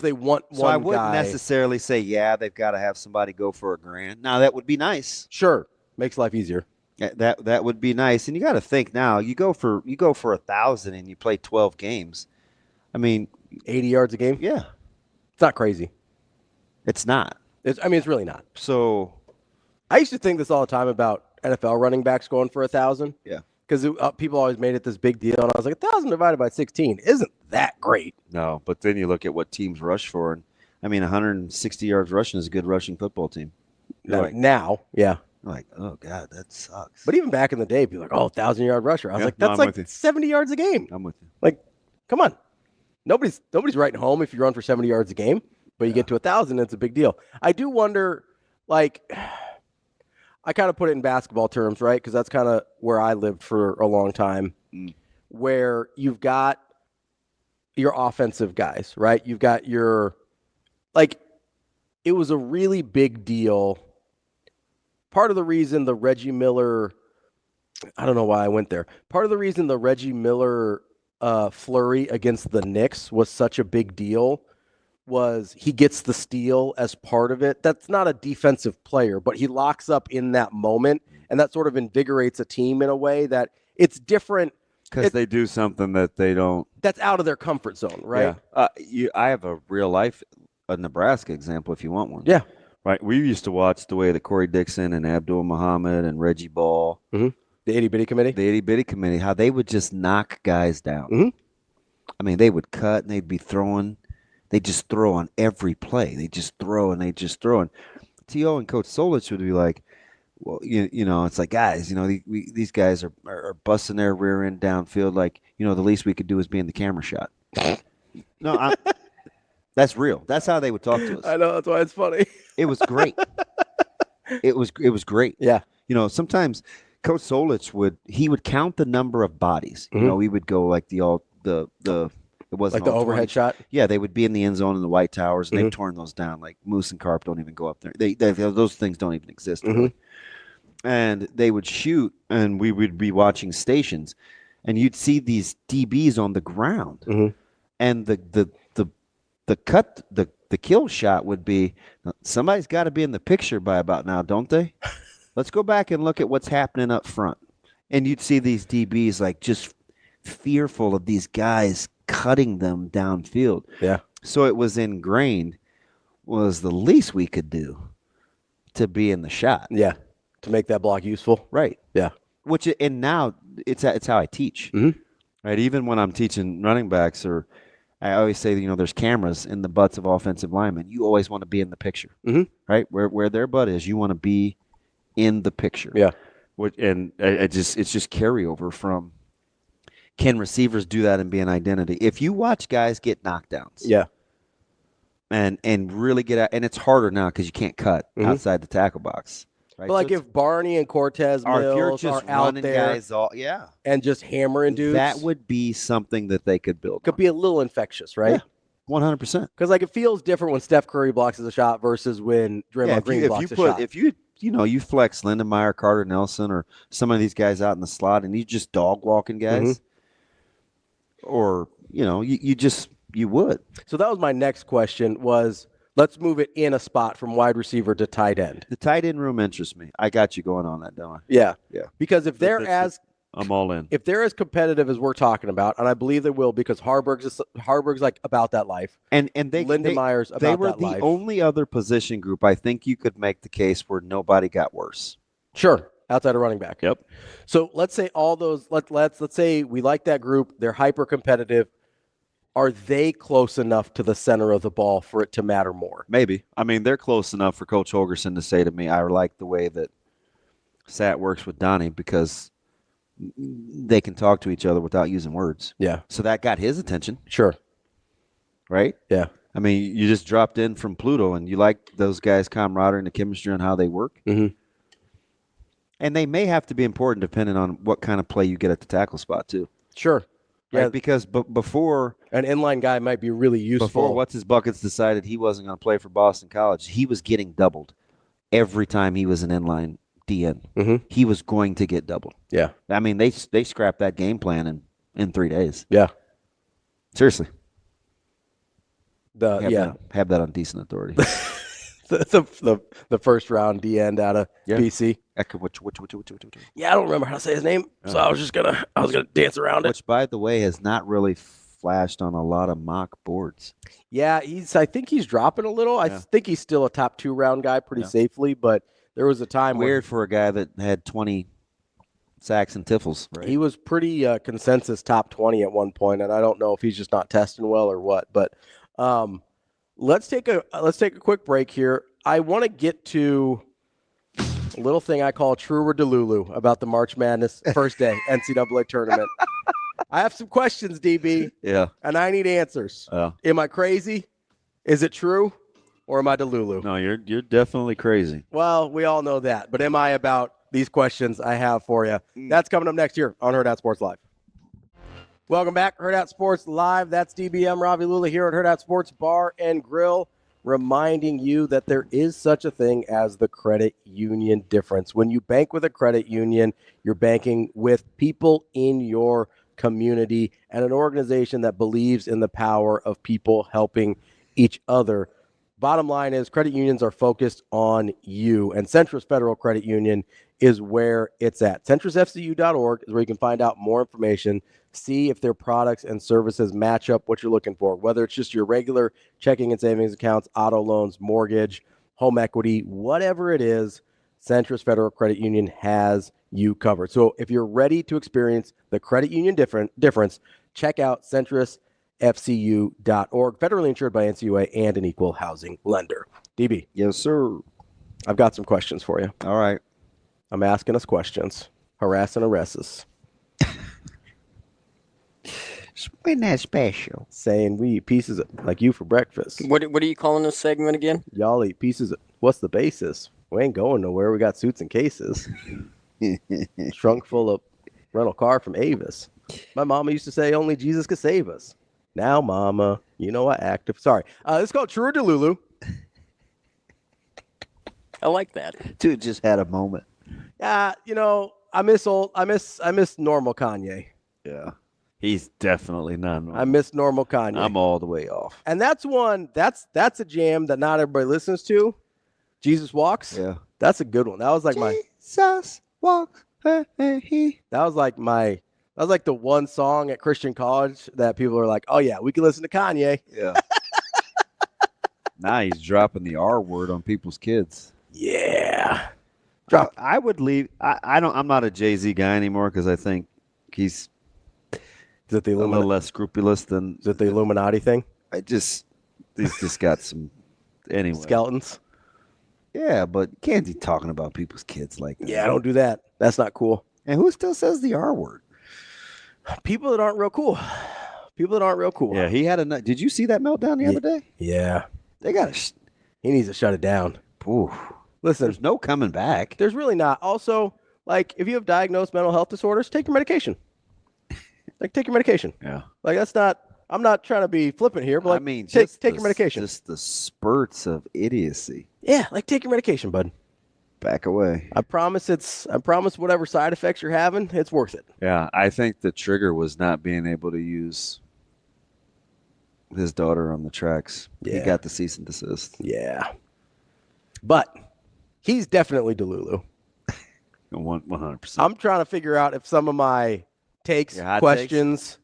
A: they want one guy.
B: So I wouldn't necessarily say, yeah, they've got to have somebody go for $1,000. Now that would be nice.
A: Sure. Makes life easier.
B: That would be nice. And you got to think now, you go for 1,000 and you play 12 games. I mean,
A: 80 yards a game?
B: Yeah.
A: It's not crazy.
B: It's not.
A: It's really not.
B: So
A: I used to think this all the time about NFL running backs going for 1,000.
B: Yeah.
A: Because people always made it this big deal, and I was like, 1,000 divided by 16 isn't that great.
B: No, but then you look at what teams rush for, and 160 yards rushing is a good rushing football team.
A: Now, yeah.
B: Like, oh God, that sucks.
A: But even back in the day, people were like, 1,000-yard rusher. I was like, that's
B: I'm
A: 70 yards a game.
B: I'm with you.
A: Like, come on. Nobody's writing home if you run for 70 yards a game, but you get to 1,000, it's a big deal. I do wonder, like, I kind of put it in basketball terms, right? Because that's kind of where I lived for a long time, where you've got your offensive guys, right? You've got your, like, it was a really big deal. Part of the reason the Reggie Miller, I don't know why I went there. Part of the reason the Reggie Miller flurry against the Knicks was such a big deal was he gets the steal as part of it. That's not a defensive player, but he locks up in that moment, and that sort of invigorates a team in a way that it's different.
B: Because they do something that they don't.
A: That's out of their comfort zone, right?
B: Yeah. I have a real-life Nebraska example if you want one.
A: Yeah.
B: Right. We used to watch the way that Corey Dixon and Abdul Muhammad and Reggie Ball.
A: Mm-hmm. The itty-bitty committee?
B: The itty-bitty committee, how they would just knock guys down.
A: Mm-hmm.
B: They would cut and they'd be throwing. They just throw on every play. They just throw and they just throw. And T.O. and Coach Solich would be like, well, you know, it's like, guys, these guys are busting their rear end downfield. Like, the least we could do is be in the camera shot. No, that's real. That's how they would talk to us.
A: I know. That's why it's funny.
B: It was great. It was great.
A: Yeah.
B: Sometimes Coach Solich would count the number of bodies.
A: Mm-hmm.
B: He would go like it wasn't
A: like the
B: all
A: overhead
B: 20.
A: shot.
B: Yeah, they would be in the end zone in the White Towers, and they've torn those down. Like Moose and Carp don't even go up there. Those things don't even exist. Really. And they would shoot, and we would be watching stations, and you'd see these DBs on the ground, and the kill shot would be somebody's got to be in the picture by about now, don't they? Let's go back and look at what's happening up front, and you'd see these DBs like just fearful of these guys cutting them downfield.
A: Yeah. So
B: it was ingrained, was the least we could do to be in the shot.
A: Yeah. To make that block useful.
B: Right.
A: Yeah.
B: And now it's how I teach. Right. Even when I'm teaching running backs, or I always say, there's cameras in the butts of offensive linemen. You always want to be in the picture. Right. Where their butt is, you want to be in the picture.
A: Yeah.
B: And it's just carryover from, can receivers do that and be an identity? If you watch guys get knockdowns, and really get out. And it's harder now because you can't cut outside the tackle box. Right?
A: But like if Barney and Cortez Mills are out there
B: guys
A: and just hammering dudes,
B: that would be something that they could build.
A: Could be a little infectious, right?
B: Yeah, 100%.
A: Because like it feels different when Steph Curry blocks a shot versus when Draymond Green blocks a shot.
B: If you flex Lindenmeyer, Carter Nelson, or some of these guys out in the slot, and you just dog walking guys, or you would.
A: So that was my next question. Was let's move it in a spot from wide receiver to tight end.
B: The tight end room interests me. I got you going on that, don't I?
A: Yeah.
B: Yeah.
A: Because if they're
B: I'm all in.
A: If they're as competitive as we're talking about, and I believe they will, because Harburg's like about that life,
B: and
A: Lindemeyer's about
B: they were
A: that life.
B: the only other position group I think you could make the case where nobody got worse.
A: Sure, outside of running back.
B: Yep.
A: So let's say all those. Let's say we like that group. They're hyper competitive. Are they close enough to the center of the ball for it to matter more?
B: Maybe. I mean, they're close enough for Coach Holgerson to say to me, I like the way that Sat works with Donnie because they can talk to each other without using words.
A: Yeah.
B: So that got his attention.
A: Sure.
B: Right?
A: Yeah.
B: I mean, you just dropped in from Pluto, and you like those guys' camaraderie and the chemistry on how they work.
A: Mm-hmm.
B: And they may have to be important depending on what kind of play you get at the tackle spot, too.
A: Sure.
B: Right?
A: Yeah,
B: because before
A: an inline guy might be really useful.
B: Before What's His Buckets decided he wasn't going to play for Boston College, he was getting doubled every time he was an inline DN.
A: Mm-hmm.
B: He was going to get doubled.
A: Yeah.
B: I mean, they scrapped that game plan in 3 days.
A: Yeah.
B: Seriously.
A: Have
B: that on decent authority.
A: the first round D end out of BC. Yeah, I don't remember how to say his name, so I was gonna dance around it.
B: Which, by the way, has not really flashed on a lot of mock boards.
A: Yeah, I think he's dropping a little. I think he's still a top 2 round guy pretty safely, but there was a time
B: weird for a guy that had 20 sacks and tiffles. Right?
A: He was pretty consensus top 20 at one point, and I don't know if he's just not testing well or what. But let's take a quick break here. I want to get to a little thing I call True or Delulu about the March Madness first day NCAA tournament. I have some questions, DB.
B: Yeah.
A: And I need answers. Am I crazy? Is it true? Or am I Delulu?
B: No, you're definitely crazy.
A: Well, we all know that. But am I about these questions I have for you? That's coming up next year on Hurrdat Sports Live. Welcome back, Hurrdat Sports Live. That's DBM Ravi Lulla here at Hurrdat Sports Bar and Grill, reminding you that there is such a thing as the credit union difference. When you bank with a credit union, you're banking with people in your community and an organization that believes in the power of people helping each other. Bottom line is credit unions are focused on you, and Centris Federal Credit Union is where it's at. CentrisFCU.org is where you can find out more information, see if their products and services match up what you're looking for, whether it's just your regular checking and savings accounts, auto loans, mortgage, home equity, whatever it is, Centris Federal Credit Union has you covered. So if you're ready to experience the credit union difference, check out CentrisFCU.org, federally insured by NCUA and an equal housing lender. DB.
B: Yes, sir.
A: I've got some questions for you.
B: All right.
A: I'm asking us questions. Harassing us.
B: Wasn't that special?
A: Saying we eat pieces of, like you for breakfast.
C: What are you calling this segment again?
A: Y'all eat pieces of, what's the basis? We ain't going nowhere. We got suits and cases. Trunk full of rental car from Avis. My mama used to say only Jesus could save us. Now, mama, you know what? Active. Sorry. This is called True or Delulu.
C: I like that.
B: Dude just had a moment.
A: Yeah, I miss normal Kanye.
B: Yeah. He's definitely not normal.
A: I miss normal Kanye.
B: I'm all the way off.
A: And that's a jam that not everybody listens to. Jesus Walks.
B: Yeah.
A: That's a good one. That was like
B: Jesus walks.
A: That was like the one song at Christian college that people are like, oh yeah, we can listen to Kanye.
B: Yeah. Now he's dropping the R word on people's kids.
A: Yeah.
B: I would leave. I'm not a Jay-Z guy anymore because I think he's a little less scrupulous than.
A: Is it the Illuminati thing?
B: He's just got some anyway.
A: Skeletons.
B: Yeah, but you can't be talking about people's kids like that.
A: Yeah, don't do that. That's not cool.
B: And who still says the R word?
A: People that aren't real cool.
B: Yeah, he had a. Did you see that meltdown the other day?
A: Yeah.
B: They got
A: He needs to shut it down.
B: Ooh.
A: Listen,
B: There's no coming back.
A: there's really not. Also, like, if you have diagnosed mental health disorders, take your medication. Take your medication.
B: Yeah.
A: Like, that's not. I'm not trying to be flippant here, but like,
B: I mean,
A: take
B: just
A: your medication.
B: Just the spurts of idiocy.
A: Yeah, like take your medication, bud.
B: Back away.
A: I promise whatever side effects you're having, it's worth it.
B: Yeah, I think the trigger was not being able to use his daughter on the tracks.
A: Yeah.
B: He got the cease and desist.
A: Yeah. But he's definitely Delulu.
B: 100%.
A: I'm trying to figure out if some of my takes,
B: Your hot
A: questions,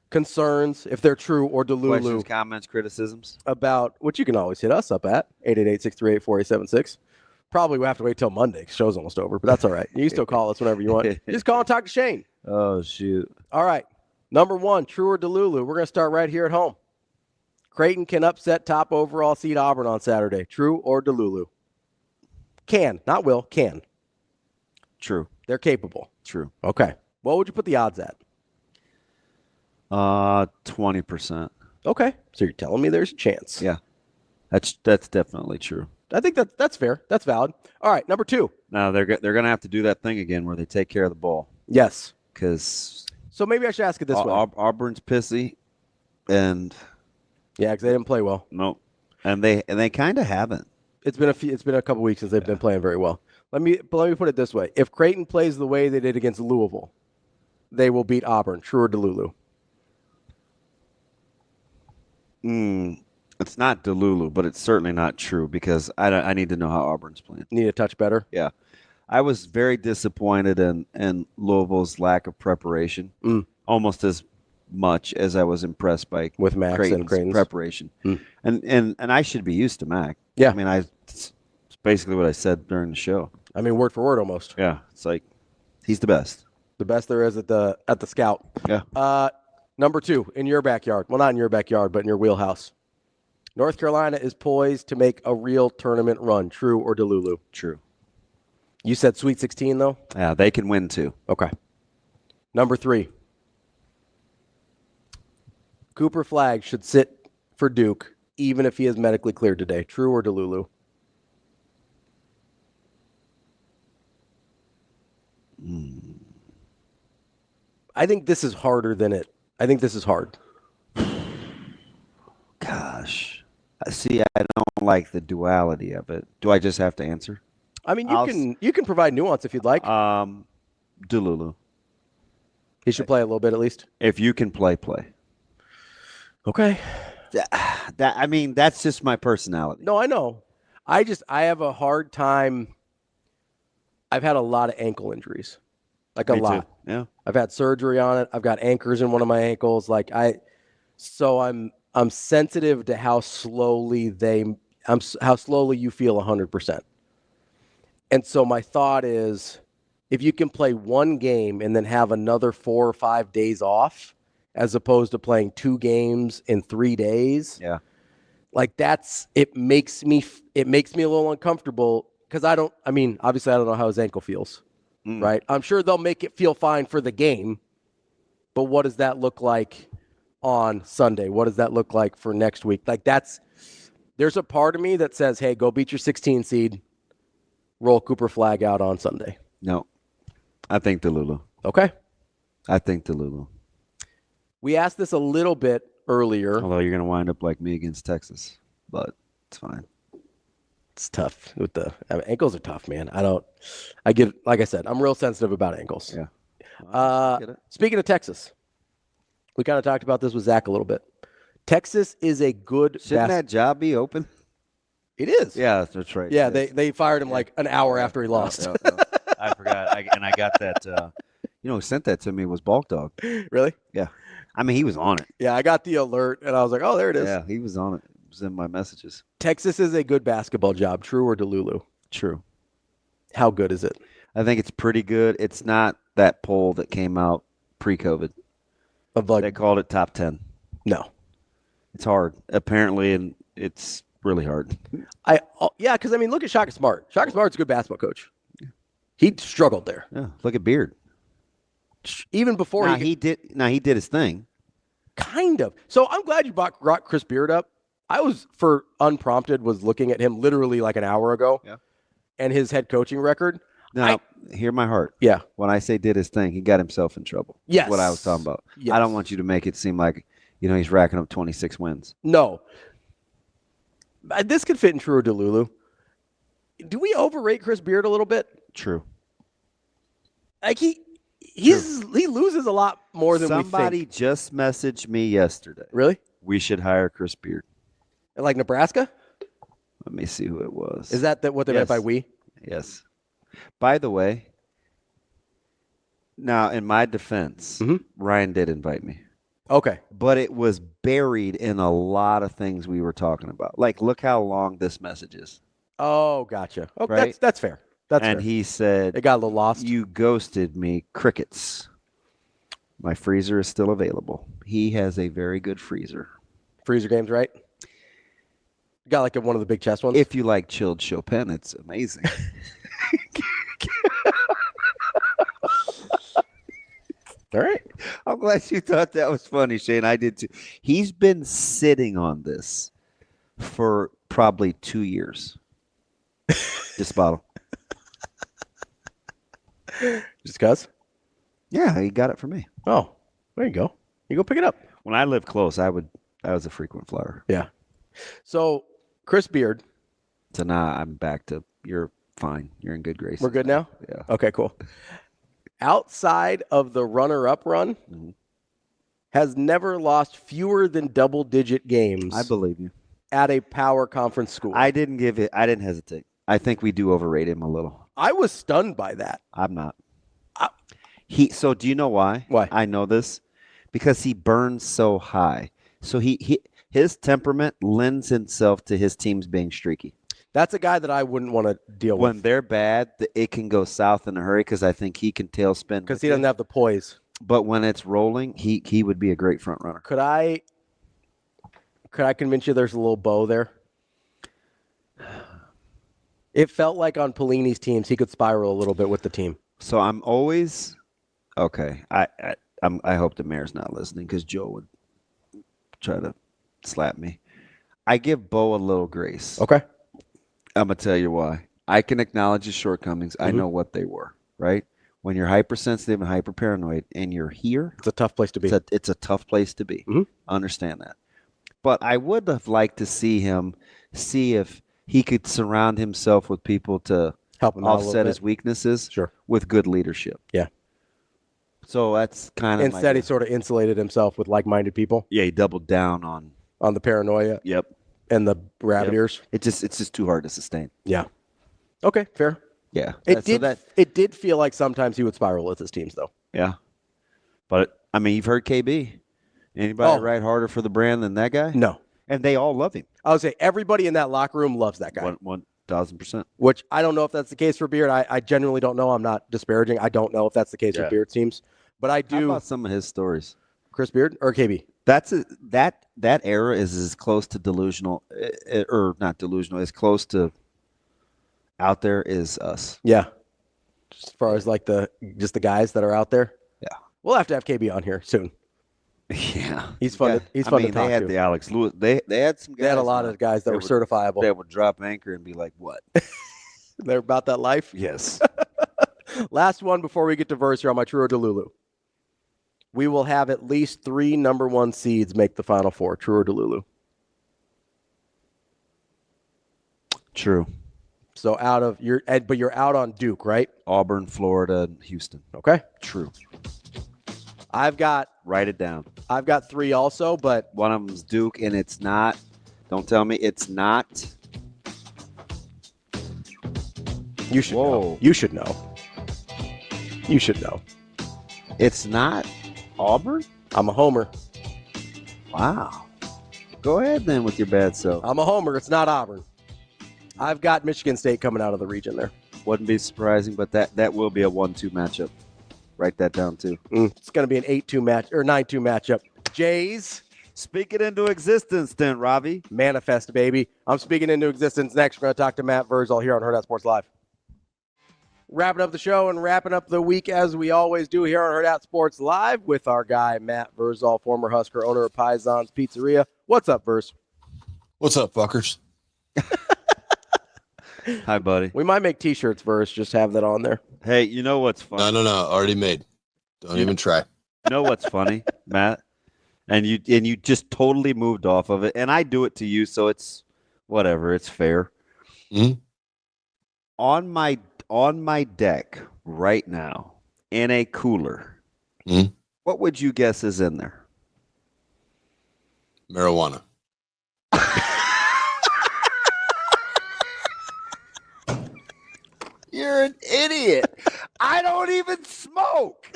A: concerns, if they're true or
B: Questions,
A: Delulu
B: comments, criticisms.
A: about, which you can always hit us up at 888-638-4876. Probably we'll have to wait till Monday 'cause show's almost over, but that's all right. You can still call us whenever you want. Just call and talk to Shane.
B: Oh, shoot.
A: All right. Number 1, true or Delulu. We're going to start right here at home. Creighton can upset top overall seed Auburn on Saturday. True or Delulu? Can, not will, can.
B: True.
A: They're capable.
B: True.
A: Okay. What would you put the odds at?
B: 20%.
A: Okay. So you're telling me there's a chance.
B: Yeah. That's definitely true.
A: I think that's fair. That's valid. All right. Number 2.
B: Now they're going to have to do that thing again where they take care of the ball.
A: Yes.
B: Because
A: So maybe I should ask it this way.
B: Auburn's pissy, and
A: Yeah, because they didn't play well.
B: no, and they kind of haven't.
A: It's been a couple weeks since they've been playing very well. Let me put it this way. If Creighton plays the way they did against Louisville, they will beat Auburn. True or Delulu?
B: It's not Delulu, but it's certainly not true because I need to know how Auburn's playing.
A: Need a touch better?
B: Yeah. I was very disappointed in Louisville's lack of preparation, almost as much as I was impressed by
A: with Max and Creighton's
B: preparation. And I should be used to Mac.
A: Yeah.
B: I mean, it's basically what I said during the show.
A: I mean, word for word almost.
B: Yeah. It's like he's the best.
A: The best there is at the Scout.
B: Yeah.
A: Number 2, in your backyard. Well, not in your backyard, but in your wheelhouse. North Carolina is poised to make a real tournament run. True or Delulu?
B: True.
A: You said Sweet 16, though?
B: Yeah, they can win too.
A: Okay. Number 3. Cooper Flagg should sit for Duke, even if he is medically cleared today. True or Delulu? I think this is harder than it. I think this is hard.
B: Gosh. See, I don't like the duality of it. Do I just have to answer?
A: I mean, you can provide nuance if you'd like.
B: Delulu.
A: He should play a little bit at least.
B: If you can play.
A: Okay.
B: I mean, that's just my personality.
A: No, I know. I have a hard time. I've had a lot of ankle injuries. Like a
B: Me
A: lot.
B: too. Yeah.
A: I've had surgery on it. I've got anchors in one of my ankles. So I'm sensitive to how slowly how slowly you feel 100%. And so my thought is, if you can play one game and then have another 4 or 5 days off, as opposed to playing 2 games in 3 days,
B: yeah,
A: like it makes me a little uncomfortable because obviously I don't know how his ankle feels, right? I'm sure they'll make it feel fine for the game, but what does that look like on Sunday? What does that look like for next week? Like there's a part of me that says, hey, go beat your 16 seed, roll Cooper Flagg out on Sunday.
B: No, I think Delulu.
A: Okay.
B: I think Delulu.
A: We asked this a little bit earlier.
B: Although you're going to wind up like me against Texas, but it's fine.
A: It's tough with ankles are tough, man. Like I said, I'm real sensitive about ankles.
B: Yeah.
A: Speaking of Texas, we kind of talked about this with Zach a little bit. Texas is a good.
B: Shouldn't that job be open?
A: It is.
B: Yeah, that's right.
A: Yeah, they fired him like an hour after he lost.
B: I forgot. I got that. Who sent that to me was Bulk Dog.
A: Really?
B: Yeah. I mean, he was on it.
A: Yeah, I got the alert, and I was like, oh, there it is.
B: Yeah, he was on it. It was in my messages.
A: Texas is a good basketball job. True or Delulu?
B: True.
A: How good is it?
B: I think it's pretty good. It's not that poll that came out pre-COVID. They called it top 10.
A: No.
B: It's hard, apparently, and it's really hard.
A: Because, look at Shaka Smart. Shaka Smart's a good basketball coach. He struggled there.
B: Yeah, look at Beard.
A: Even before
B: he did his thing.
A: Kind of. So I'm glad you brought Chris Beard up. I was unprompted was looking at him literally like an hour ago, and his head coaching record.
B: Now, hear my heart.
A: Yeah.
B: When I say did his thing, he got himself in trouble.
A: Yes.
B: That's what I was talking about.
A: Yes.
B: I don't want you to make it seem like, he's racking up 26 wins.
A: No. This could fit in True or Delulu. Do we overrate Chris Beard a little bit?
B: True.
A: Like he loses a lot more than we think.
B: Somebody just messaged me yesterday.
A: Really?
B: We should hire Chris Beard.
A: Like Nebraska?
B: Let me see who it was.
A: Is that what they meant by we?
B: Yes. By the way, now in my defense, Ryan did invite me.
A: Okay.
B: But it was buried in a lot of things we were talking about. Like, look how long this message is.
A: Oh, gotcha. Okay,
B: right?
A: that's fair. That's
B: and
A: fair.
B: He said,
A: it got a little lost.
B: You ghosted me, crickets. My freezer is still available. He has a very good freezer.
A: Freezer games, right? Got like one of the big chest ones?
B: If you like chilled Chopin, it's amazing.
A: All right.
B: I'm glad you thought that was funny, Shane. I did too. He's been sitting on this for probably 2 years. This bottle.
A: Just cuz?
B: Yeah, he got it for me.
A: Oh, there you go. You go pick it up.
B: When I lived close, I was a frequent flyer.
A: Yeah. So, Chris Beard.
B: So now I'm back to, you're fine. You're in good graces.
A: We're good now?
B: Yeah.
A: Okay, cool. Outside of the runner-up run, has never lost fewer than double-digit games.
B: I believe you.
A: At a power conference school.
B: I didn't hesitate. I think we do overrate him a little.
A: I was stunned by that.
B: I'm not. So do you know why?
A: Why?
B: I know this. Because he burns so high. So his temperament lends itself to his teams being streaky.
A: That's a guy that I wouldn't want to deal with.
B: When they're bad, it can go south in a hurry because I think he can tailspin.
A: Because he doesn't have the poise.
B: But when it's rolling, he would be a great front runner.
A: Could I convince you there's a little bow there? It felt like on Pelini's teams he could spiral a little bit with the team.
B: So I'm always okay. I hope the mayor's not listening because Joe would try to slap me. I give Bo a little grace.
A: Okay.
B: I'm going to tell you why. I can acknowledge his shortcomings. I know what they were, right? When you're hypersensitive and hyperparanoid and you're here.
A: It's a tough place to be.
B: It's a tough place to be. Understand that. But I would have liked to see if he could surround himself with people to
A: help him
B: offset his weaknesses with good leadership.
A: Yeah.
B: So that's kind of
A: instead he sort of insulated himself with like-minded people.
B: Yeah, he doubled down on
A: the paranoia.
B: Yep.
A: And the rabbit ears.
B: It's just too hard to sustain.
A: Yeah. Okay, fair.
B: Yeah.
A: It did feel like sometimes he would spiral with his teams though.
B: Yeah. But I mean, you've heard KB. Anybody ride harder for the brand than that guy?
A: No.
B: And they all love him.
A: I would say everybody in that locker room loves that guy.
B: 1,000%.
A: Which I don't know if that's the case for Beard. I genuinely don't know. I'm not disparaging. I don't know if that's the case for Beard teams. But I do.
B: How about some of his stories?
A: Chris Beard or KB?
B: That era is as close to delusional, or not delusional, as close to out there is us.
A: Yeah. As far as like the guys that are out there.
B: Yeah.
A: We'll have to have KB on here soon.
B: Yeah.
A: He's fun. He's fun to talk to.
B: They had the Alex Lewis. They had some guys.
A: They had a lot of guys that were certifiable.
B: They would drop anchor and be like, what?
A: They're about that life?
B: Yes.
A: Last one before we get to Verse here on my True or Delulu. We will have at least 3 number 1 seeds make the Final Four. True or Delulu?
B: True.
A: So but you're out on Duke, right?
B: Auburn, Florida, and Houston.
A: Okay.
B: True.
A: Write
B: it down.
A: I've got 3 also, but
B: one of them's Duke, and it's not. Don't tell me it's not.
A: You should know. You should know. You should know.
B: It's not Auburn?
A: I'm a homer.
B: Wow. Go ahead then with your bad self.
A: I'm a homer. It's not Auburn. I've got Michigan State coming out of the region there.
B: Wouldn't be surprising, but that will be a 1-2 matchup. Write that down too.
A: It's going to be an 8-2 match or 9-2 matchup. Jays.
B: Speak it into existence then, Ravi.
A: Manifest, baby. I'm speaking into existence next. We're going to talk to Matt Vrzal here on Hurrdat Sports Live. Wrapping up the show and wrapping up the week as we always do here on Hurrdat Sports Live with our guy, Matt Vrzal, former Husker, owner of Pison's Pizzeria. What's up, Verse?
L: What's up, fuckers?
B: Hi, buddy.
A: We might make T-shirts first. Just have that on there.
B: Hey, you know what's funny?
L: No. Already made. Don't even try.
B: You know what's funny, Matt? And you just totally moved off of it. And I do it to you, so it's whatever. It's fair.
L: Mm-hmm.
B: On my deck right now, in a cooler,
L: Mm-hmm.
B: what would you guess is in there?
L: Marijuana.
B: You're an idiot. I don't even smoke.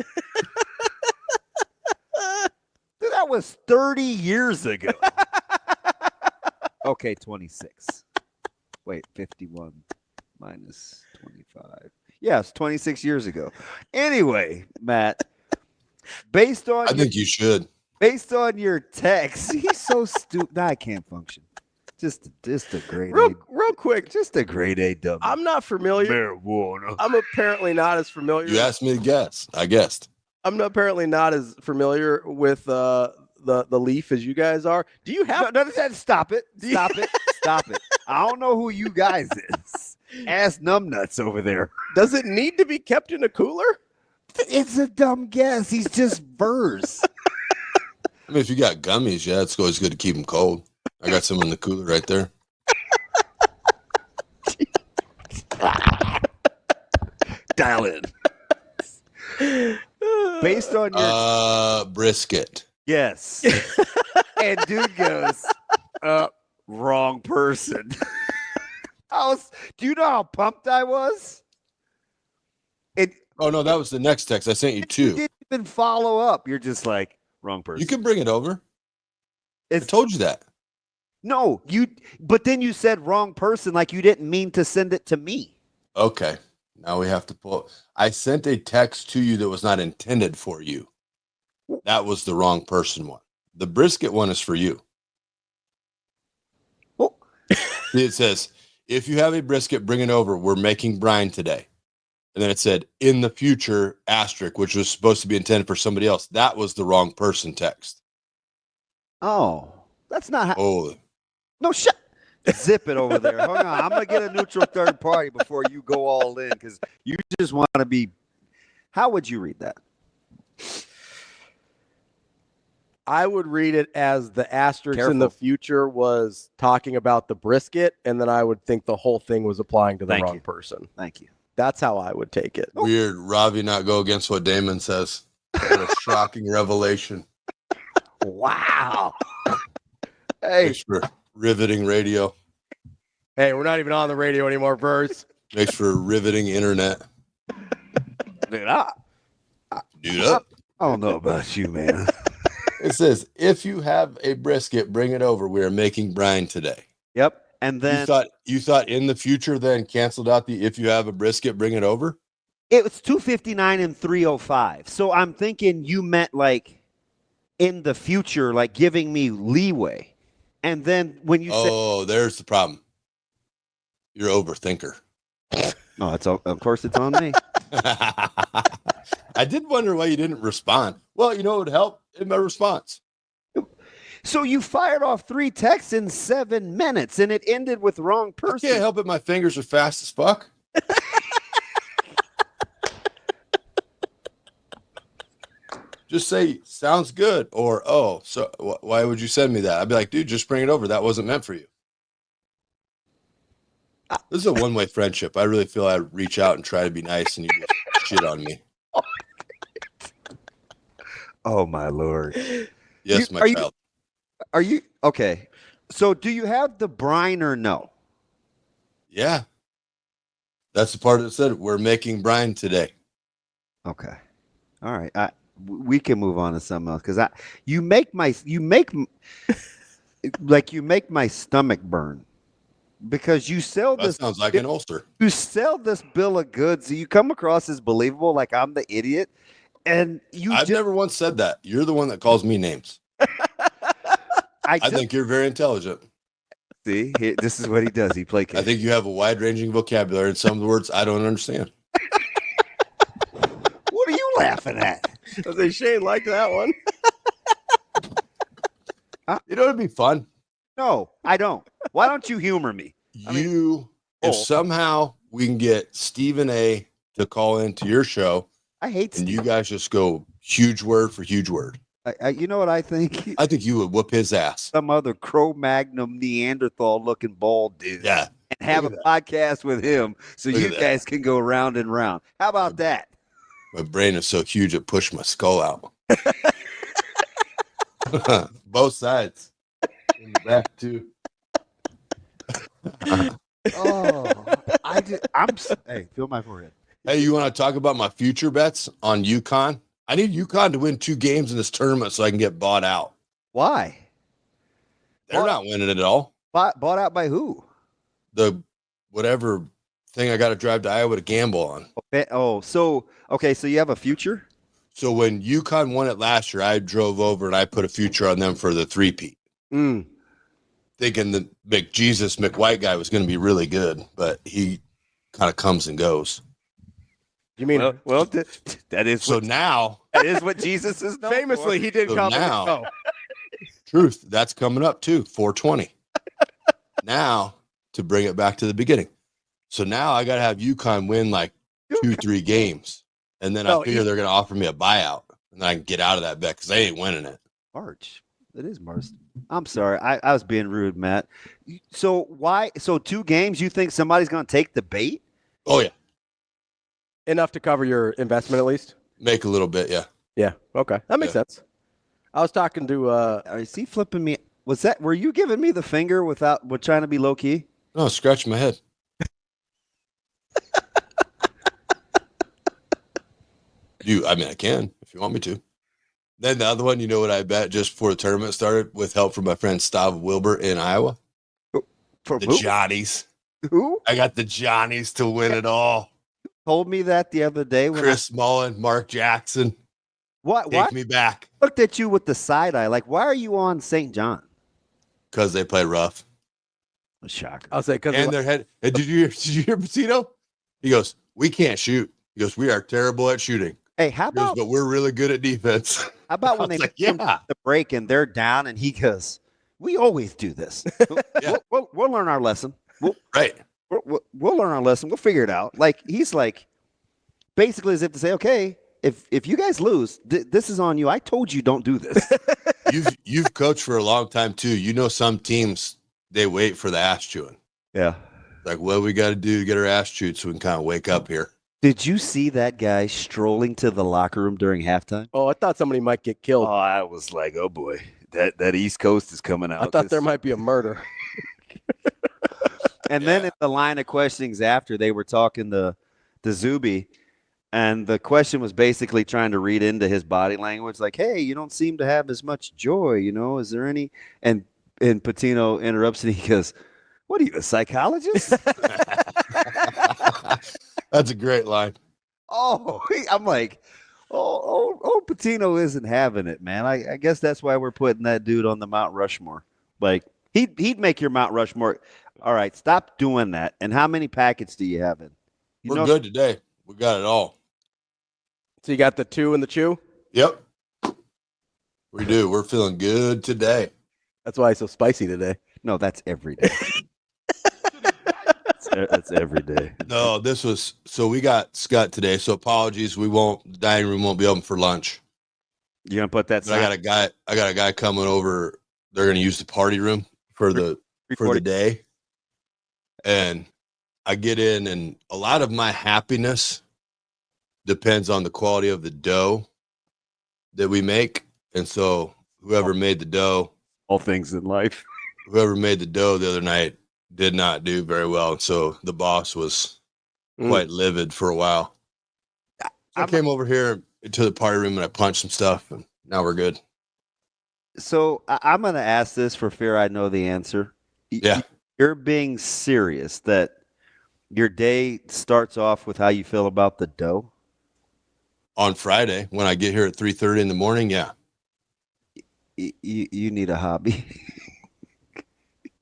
B: Dude, that was 30 years ago. Okay, 26. Wait, 51 minus 25. Yes, 26 years ago. Anyway, Matt, based on
L: I think you should.
B: Based on your text, he's so stupid. Nah, I can't function. Just a grade
A: Real
B: A.
A: quick.
B: Just a grade A dummy.
A: I'm not familiar.
B: Marijuana.
A: I'm apparently not as familiar.
L: You asked me to guess. I guessed.
A: I'm apparently not as familiar with the leaf as you guys are. Do you have?
B: No, stop it. Stop it. Stop it. I don't know who you guys is. Ass numbnuts over there.
A: Does it need to be kept in a cooler?
B: It's a dumb guess. He's just Verghese.
L: I mean, if you got gummies, yeah, it's always good to keep them cold. I got some in the cooler right there.
B: Dial in. Based on your
L: brisket.
B: Yes. And dude goes, wrong person. Do you know how pumped I was?
L: Oh no, that was the next text. I sent you two.
B: You didn't even follow up. You're just like, wrong person.
L: You can bring it over. I told you that.
B: No, but then you said wrong person like you didn't mean to send it to me.
L: Okay. Now we have to pull. I sent a text to you that was not intended for you. That was the wrong person one. The brisket one is for you.
B: Oh.
L: It says, if you have a brisket, bring it over. We're making brine today. And then it said, in the future, asterisk, which was supposed to be intended for somebody else. That was the wrong person text.
B: Oh, that's not how.
L: Oh.
B: No, shut. Zip it over there. Hold on. I'm going to get a neutral third party before you go all in because you just want to be. How would you read that?
A: I would read it as the asterisk in the future was talking about the brisket, and then I would think the whole thing was applying to the wrong person.
B: Thank you.
A: That's how I would take it.
L: Weird. Ravi not go against what Damon says. What a shocking revelation.
B: Wow.
L: Hey. Thanks for riveting radio.
A: Hey, we're not even on the radio anymore, Verghese.
L: Thanks for riveting internet.
B: Dude,
L: up.
B: I don't know about you, man.
L: It says, if you have a brisket, bring it over. We are making brine today.
B: Yep. And then
L: you thought in the future then canceled out the if you have a brisket, bring it over?
B: It was 259 and 305. So I'm thinking you meant like in the future, like giving me leeway. And then when you
L: said, there's the problem. You're an overthinker.
B: No, of course it's on me.
L: I did wonder why you didn't respond. Well, you know, it would help in my response.
B: So you fired off 3 texts in 7 minutes and it ended with wrong person.
L: I can't help it. My fingers are fast as fuck. Just say, sounds good. Or, so why would you send me that? I'd be like, dude, just bring it over. That wasn't meant for you. This is a one-way friendship. I really feel I reach out and try to be nice and you just shit on me.
B: Oh, my Lord.
L: Yes, my child.
B: Are you okay? So do you have the brine or no?
L: Yeah. That's the part that said we're making brine today.
B: Okay. All right. We can move on to something else because you make my stomach burn because you sell this.
L: That sounds like an ulcer.
B: You sell this bill of goods. You come across as believable, like I'm the idiot, and
L: I've never once said that. You're the one that calls me names. I think you're very intelligent.
B: See, this is what he does. He placates.
L: I think you have a wide-ranging vocabulary, and some of the words I don't understand.
B: What are you laughing at?
A: I say Shane liked that one.
L: You know, it'd be fun.
B: No, I don't. Why don't you humor me?
L: If somehow we can get Stephen A to call into your show,
B: I hate
L: and you guys just go huge word for huge word.
B: You know what I think?
L: I think you would whoop his ass.
B: Some other Cro-Magnon Neanderthal looking bald dude.
L: Yeah.
B: And have a podcast with him so you guys can go round and round. How about that?
L: My brain is so huge it pushed my skull out. Both sides. In the back too.
B: Hey, feel my forehead.
L: Hey, you want to talk about my future bets on UConn? I need UConn to win 2 games in this tournament so I can get bought out.
B: Why?
L: They're not winning it at all.
B: Bought out by who?
L: The whatever thing I got to drive to Iowa to gamble on.
B: So you have a future?
L: So when UConn won it last year, I drove over and I put a future on them for the 3-peat. Thinking the McJesus McWhite guy was going to be really good, but he kind of comes and goes.
A: You mean
B: that is
L: so now
B: that is what Jesus is known
A: famously
B: for.
A: he did
L: So
A: come
L: now-
A: and go.
L: Truth, that's coming up too, 420. Now to bring it back to the beginning. So now I got to have UConn win like 2-3 games, and then I figure they're going to offer me a buyout, and then I can get out of that bet because they ain't winning it.
B: March. It is March. I'm sorry. I was being rude, Matt. So why? So 2 games, you think somebody's going to take the bait?
L: Oh, yeah.
A: Enough to cover your investment at least?
L: Make a little bit, yeah.
A: Yeah. Okay. That makes sense. I was talking to
B: Is he flipping me? Were you giving me the finger with trying to be low key?
L: No, scratch my head. I can if you want me to. Then the other one, you know what I bet just before the tournament started with help from my friend Stav Wilbur in Iowa?
B: For
L: the
B: who?
L: Johnnies.
B: Who?
L: I got the Johnnies to win it all.
B: Told me that the other day. When
L: Chris Mullen, Mark Jackson.
B: What?
L: Take me back.
B: Looked at you with the side eye. Like, why are you on St. John?
L: Because they play rough.
B: A shocker.
A: I'll say because
L: And their head. And did you hear Patino? He goes, "We can't shoot." He goes, "We are terrible at shooting."
B: Hey, how
L: He goes,
B: about?
L: but we're really good at defense.
B: How about when they
L: like,
B: make the break and they're down and he goes, "We always do this. We'll learn our lesson.
L: Right.
B: We'll learn our lesson. We'll figure it out." Like he's like, basically as if to say, "Okay, if you guys lose, this is on you. I told you don't do this."
L: You've coached for a long time too. You know some teams they wait for the ass chewing.
B: Yeah.
L: Like, what we got to do to get our ass chewed so we can kind of wake up here.
B: Did you see that guy strolling to the locker room during halftime?
A: Oh, I thought somebody might get killed.
B: Oh, I was like, oh boy, that East Coast is coming out.
A: I thought there might be a murder.
B: And then in the line of questionings after, they were talking to Zuby, and the question was basically trying to read into his body language, like, "Hey, you don't seem to have as much joy, is there any?" And Patino interrupts and he goes, "What are you, a psychologist?"
L: That's a great line.
B: I'm like, Patino isn't having it, man. I guess that's why we're putting that dude on the Mount Rushmore. Like, he'd make your Mount Rushmore. All right, stop doing that. And how many packets do you have in?
L: We're good today. We got it all.
A: So you got the 2 and the chew?
L: Yep. We do. We're feeling good today.
A: That's why it's so spicy today.
B: No, that's every day. That's every day.
L: No, so we got Scott today. So apologies. The dining room won't be open for lunch.
B: You're going to put that.
L: I got a guy coming over. They're going to use the party room for the day. And I get in, and a lot of my happiness depends on the quality of the dough that we make. And so whoever made the dough,
B: all things in life,
L: whoever made the dough the other night did not do very well. And so the boss was quite livid for a while. So I came over here to the party room and I punched some stuff, and now we're good.
B: So I'm going to ask this for fear I know the answer.
L: Yeah.
B: You're being serious that your day starts off with how you feel about the dough?
L: On Friday, when I get here at 3:30 in the morning, yeah.
B: You need a hobby.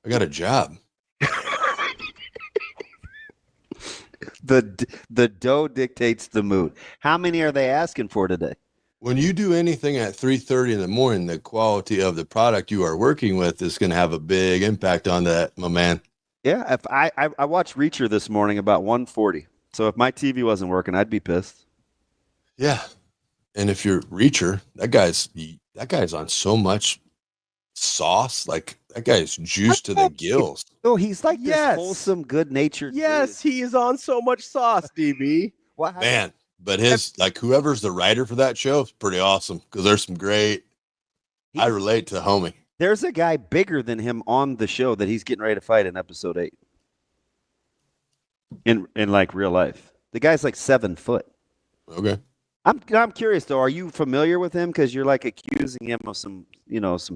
L: I got a job.
B: The dough dictates the mood. How many are they asking for today?
L: when you do anything at 3:30 in the morning, the quality of the product you are working with is going to have a big impact on that, my man.
B: Yeah, if I watched Reacher this morning about 1:40. So if my TV wasn't working, I'd be pissed.
L: Yeah. And if you're Reacher, that guy's on so much sauce. Like that guy's juiced to the gills.
B: No, he's like
A: Yes.
B: this wholesome, good-natured.
A: Yes, he is on so much sauce, DB.
L: Man, but whoever's the writer for that show is pretty awesome because there's some great. I relate to homie.
B: There's a guy bigger than him on the show that he's getting ready to fight in episode 8. In like real life, the guy's like 7 foot.
L: Okay.
B: I'm curious though. Are you familiar with him? Because you're like accusing him of some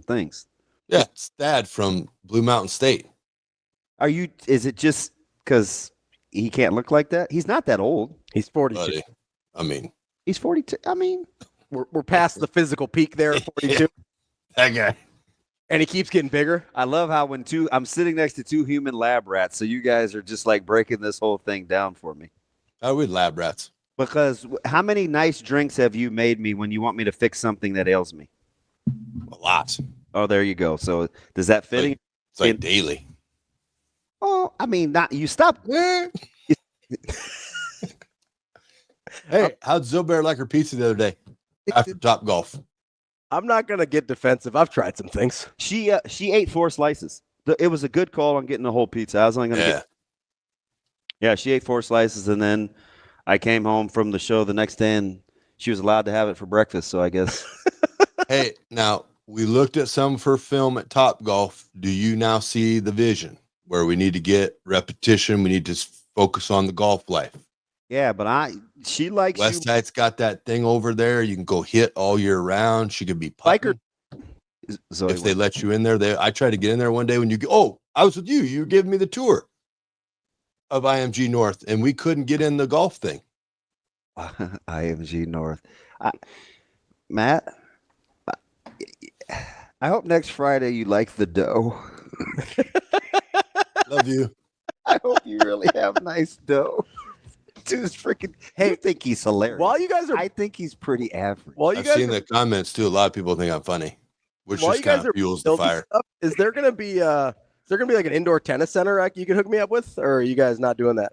B: things.
L: Yeah, it's Dad from Blue Mountain State.
B: Are you? Is it just because he can't look like that? He's not that old.
A: He's 42.
L: Buddy. I mean,
B: he's 42. I mean,
A: we're past the physical peak there at 42.
L: That guy.
A: And he keeps getting bigger.
B: I love how I'm sitting next to 2 human lab rats, so you guys are just like breaking this whole thing down for me.
L: How are we lab rats?
B: Because how many nice drinks have you made me when you want me to fix something that ails me?
L: A lot.
B: Oh, there you go. So does that fit?
L: It's like daily.
B: Oh, I mean, not you stop.
L: Hey, how'd Zilbear like her pizza the other day after Top Golf?
A: I'm not gonna get defensive. I've tried some things.
B: She ate 4 slices. It was a good call on getting the whole pizza. I was only gonna get. She ate 4 slices, and then I came home from the show the next day, and she was allowed to have it for breakfast. So I guess.
L: Hey, now we looked at some of her film at Top Golf. Do you now see the vision where we need to get repetition? We need to focus on the golf life.
B: Yeah, but she likes
L: Westside's got that thing over there. You can go hit all year round. She could be putting. If they let you in there, I tried to get in there one day when you go. Oh, I was with you. You were giving me the tour of IMG North, and we couldn't get in the golf thing.
B: IMG North. Matt, I hope next Friday you like the dough.
L: Love you.
B: I hope you really have nice dough. Dude's freaking. Hey, I think he's hilarious.
A: While you guys are,
B: I think he's pretty average.
L: I've seen the comments too. A lot of people think I'm funny, which just kind of fuels the fire.
A: Is there gonna be like an indoor tennis center you can hook me up with, or are you guys not doing that?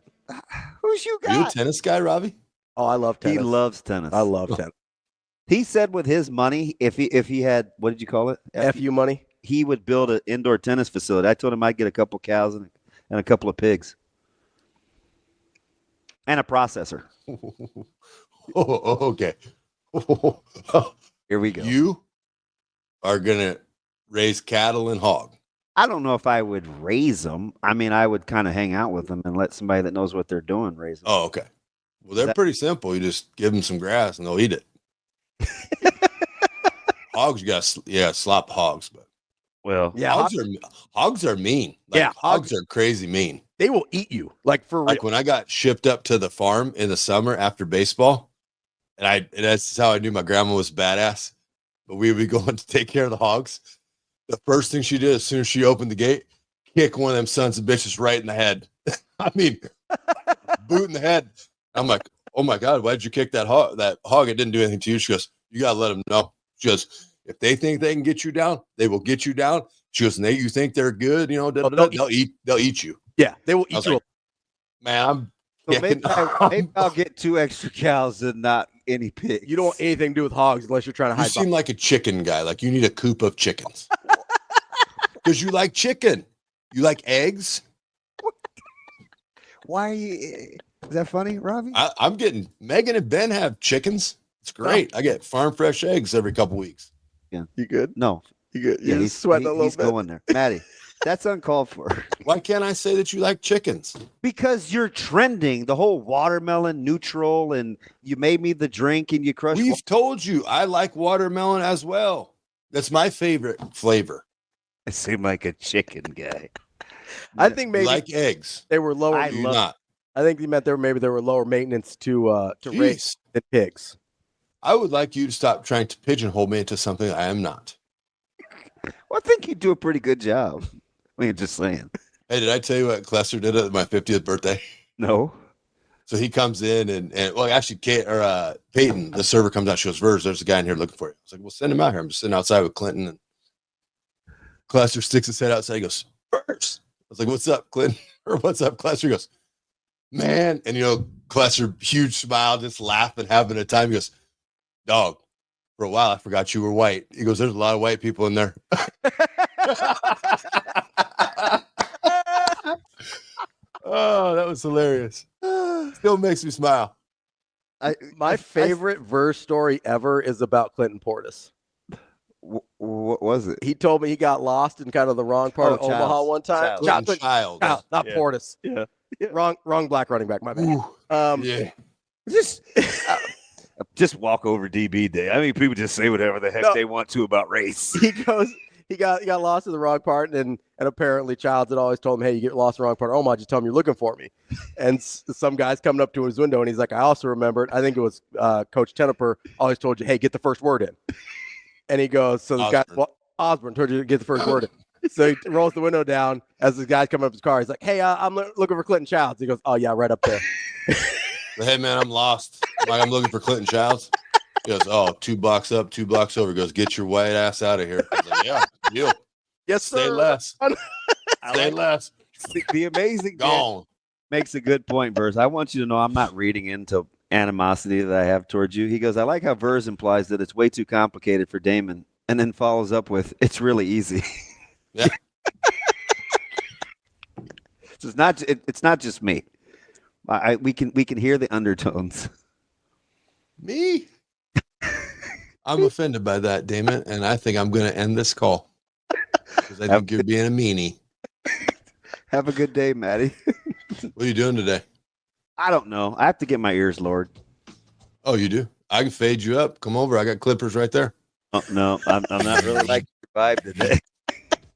B: Who's you got?
L: You a tennis guy, Ravi?
A: Oh, I love tennis.
B: He loves tennis.
A: I love tennis.
B: He said with his money, if he had, what did you call it?
A: FU money,
B: he would build an indoor tennis facility. I told him I'd get a couple cows and a couple of pigs. And a processor.
L: Okay.
B: Here we go.
L: You are going to raise cattle and hog.
B: I don't know if I would raise them. I mean, I would kind of hang out with them and let somebody that knows what they're doing raise them.
L: Oh, okay. Well, they're pretty simple. You just give them some grass and they'll eat it. Hogs, you got to slop hogs. But hogs are mean. Hogs are crazy mean.
A: They will eat you. Like
L: when I got shipped up to the farm in the summer after baseball, and that's how I knew my grandma was badass. But we would be going to take care of the hogs. The first thing she did as soon as she opened the gate, kick one of them sons of bitches right in the head. I mean, boot in the head. I'm like, oh my God, why'd you kick that hog? That hog, it didn't do anything to you. She goes, you gotta let them know. She goes, if they think they can get you down, they will get you down. She goes, and you think they're good, they'll eat you.
A: Yeah, they will eat you.
L: Like, man,
B: maybe I'll get 2 extra cows and not any pigs.
A: You don't want anything to do with hogs unless you're trying to hide.
L: You seem like a chicken guy. Like you need a coop of chickens. Because you like chicken. You like eggs.
B: Why are you? Is that funny, Ravi?
L: I'm getting Megan and Ben have chickens. It's great. I get farm fresh eggs every couple weeks.
B: Yeah,
A: you good?
B: No,
A: you good?
B: Yeah,
A: he's sweating a little
B: bit. He's going there, Maddie. That's uncalled for.
L: Why can't I say that you like chickens?
B: Because you're trending. The whole watermelon neutral, and you made me the drink, and you crushed.
L: We've told you I like watermelon as well. That's my favorite flavor.
B: I seem like a chicken guy.
A: I think maybe
L: you like eggs.
A: They were lower.
L: I
A: think you meant they were lower maintenance to raise than pigs.
L: I would like you to stop trying to pigeonhole me into something I am not.
B: Well, I think you do a pretty good job. I mean, just saying.
L: Hey, did I tell you what Klesser did at my 50th birthday?
B: No.
L: So he comes in and well, actually, Peyton, the server, comes out. She goes, Verge, there's a guy in here looking for you. I was like, well, send him out here. I'm just sitting outside with Clinton, and Cluster sticks his head outside. He goes, Verge. I was like, what's up, Clinton? Or what's up, Cluster? He goes, man. And, Cluster, huge smile, just laughing, having a time. He goes, dog, for a while, I forgot you were white. He goes, there's a lot of white people in there. Oh, that was hilarious. Still makes me smile.
A: My favorite verse story ever is about Clinton Portis.
B: What was it?
A: He told me he got lost in kind of the wrong part of Omaha one time.
L: Child,
A: not
B: yeah.
A: Portis.
B: Yeah.
A: Wrong black running back. My bad.
L: Yeah.
B: Just walk over DB day. I mean, people just say whatever the heck they want to about race.
A: He goes. He got lost in the wrong part, and apparently Childs had always told him, hey, you get lost in the wrong part of Omaha, just tell him you're looking for me. And some guy's coming up to his window, and he's like, I also remembered, I think it was Coach Teneper always told you, hey, get the first word in. And he goes, so this guy, Osborne told you to get the first word in. So he rolls the window down as the guy's coming up his car. He's like, hey, I'm looking for Clinton Childs. He goes, oh, yeah, right up there.
L: Hey, man, I'm lost. I'm looking for Clinton Childs. He goes, oh, 2 blocks up, 2 blocks over. He goes, get your white ass out of here. I was like, yeah, deal.
A: Yes,
L: sir. Stay less. Stay less.
B: The amazing
L: gone
B: makes a good point, Verse. I want you to know I'm not reading into animosity that I have towards you. He goes, I like how Verse implies that it's way too complicated for Damon, and then follows up with, it's really easy.
L: Yeah.
B: So it's not just me. We can hear the undertones.
L: Me? I'm offended by that, Damon, and I think I'm going to end this call because I think you're being a meanie.
B: Have a good day, Maddie.
L: What are you doing today?
B: I don't know. I have to get my ears lowered.
L: Oh, you do? I can fade you up. Come over. I got clippers right there.
B: Oh, no, I'm not really liking your vibe today.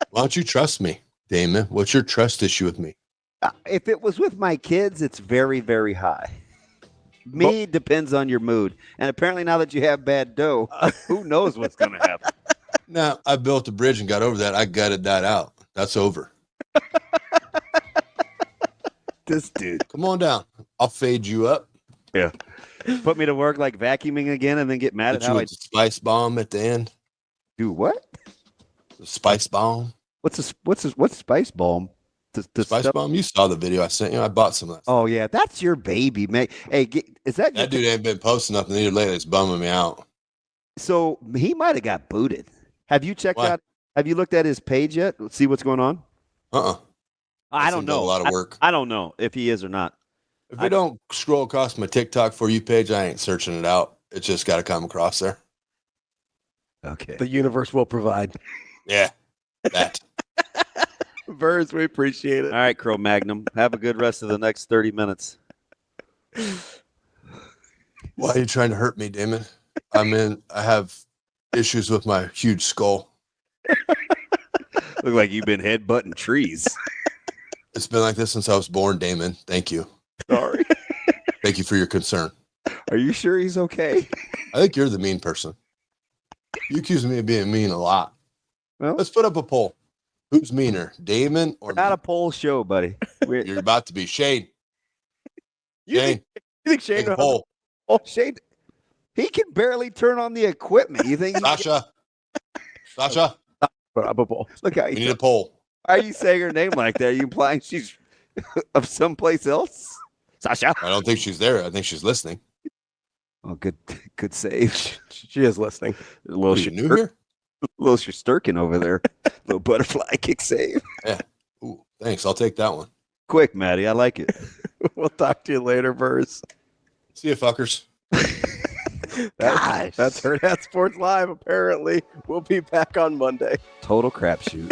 L: Why don't you trust me, Damon? What's your trust issue with me?
B: If it was with my kids, it's very, very high. Me depends on your mood. And apparently now that you have bad dough, who knows what's going to happen.
L: Now, I built a bridge and got over that. I gutted that out. That's over.
B: This dude.
L: Come on down. I'll fade you up.
B: Yeah. Put me to work like vacuuming again and then get mad at how I
L: spice bomb at the end.
B: Do what?
L: The spice bomb.
B: What's spice bomb? The
L: spice
B: stuff?
L: bomb. You saw the video I sent you. I bought some of that.
B: Oh yeah, that's your baby, man. Hey, is that
L: dude ain't been posting nothing either lately. It's bumming me out.
B: So he might have got booted. Have you checked out? Have you looked at his page yet? See what's going on? I don't know.
L: A lot of work.
B: I don't know if he is or not.
L: If I don't scroll across my TikTok For You page, I ain't searching it out. It's just got to come across there.
B: Okay.
A: The universe will provide.
L: Yeah, that.
A: Verse, we appreciate it.
B: All right, Crow Magnum. Have a good rest of the next 30 minutes.
L: Why are you trying to hurt me, Damon? I have issues with my huge skull.
B: Look like you've been headbutting trees.
L: It's been like this since I was born, Damon. Thank you.
B: Sorry.
L: Thank you for your concern.
B: Are you sure he's okay?
L: I think you're the mean person. You accuse me of being mean a lot. Well, let's put up a poll. Who's meaner, Damon or
B: not a poll show, buddy?
L: You're about to be Shane.
A: You think Shane?
B: Poll. Shane, he can barely turn on the equipment. You think?
L: Sasha.
A: Put up a poll.
B: Look how
L: we need a poll.
B: Why are you saying her name like that? Are you implying she's of someplace else? Sasha.
L: I don't think she's there. I think she's listening.
B: Oh, good save.
A: She is listening.
B: A little
L: new here.
B: A little Shesterkin over there. Little butterfly kick save.
L: Yeah. Ooh, thanks. I'll take that one.
B: Quick, Maddie. I like it.
A: We'll talk to you later, Verse.
L: See you, fuckers.
A: That's Hurrdat Sports Live, apparently. We'll be back on Monday.
B: Total crapshoot.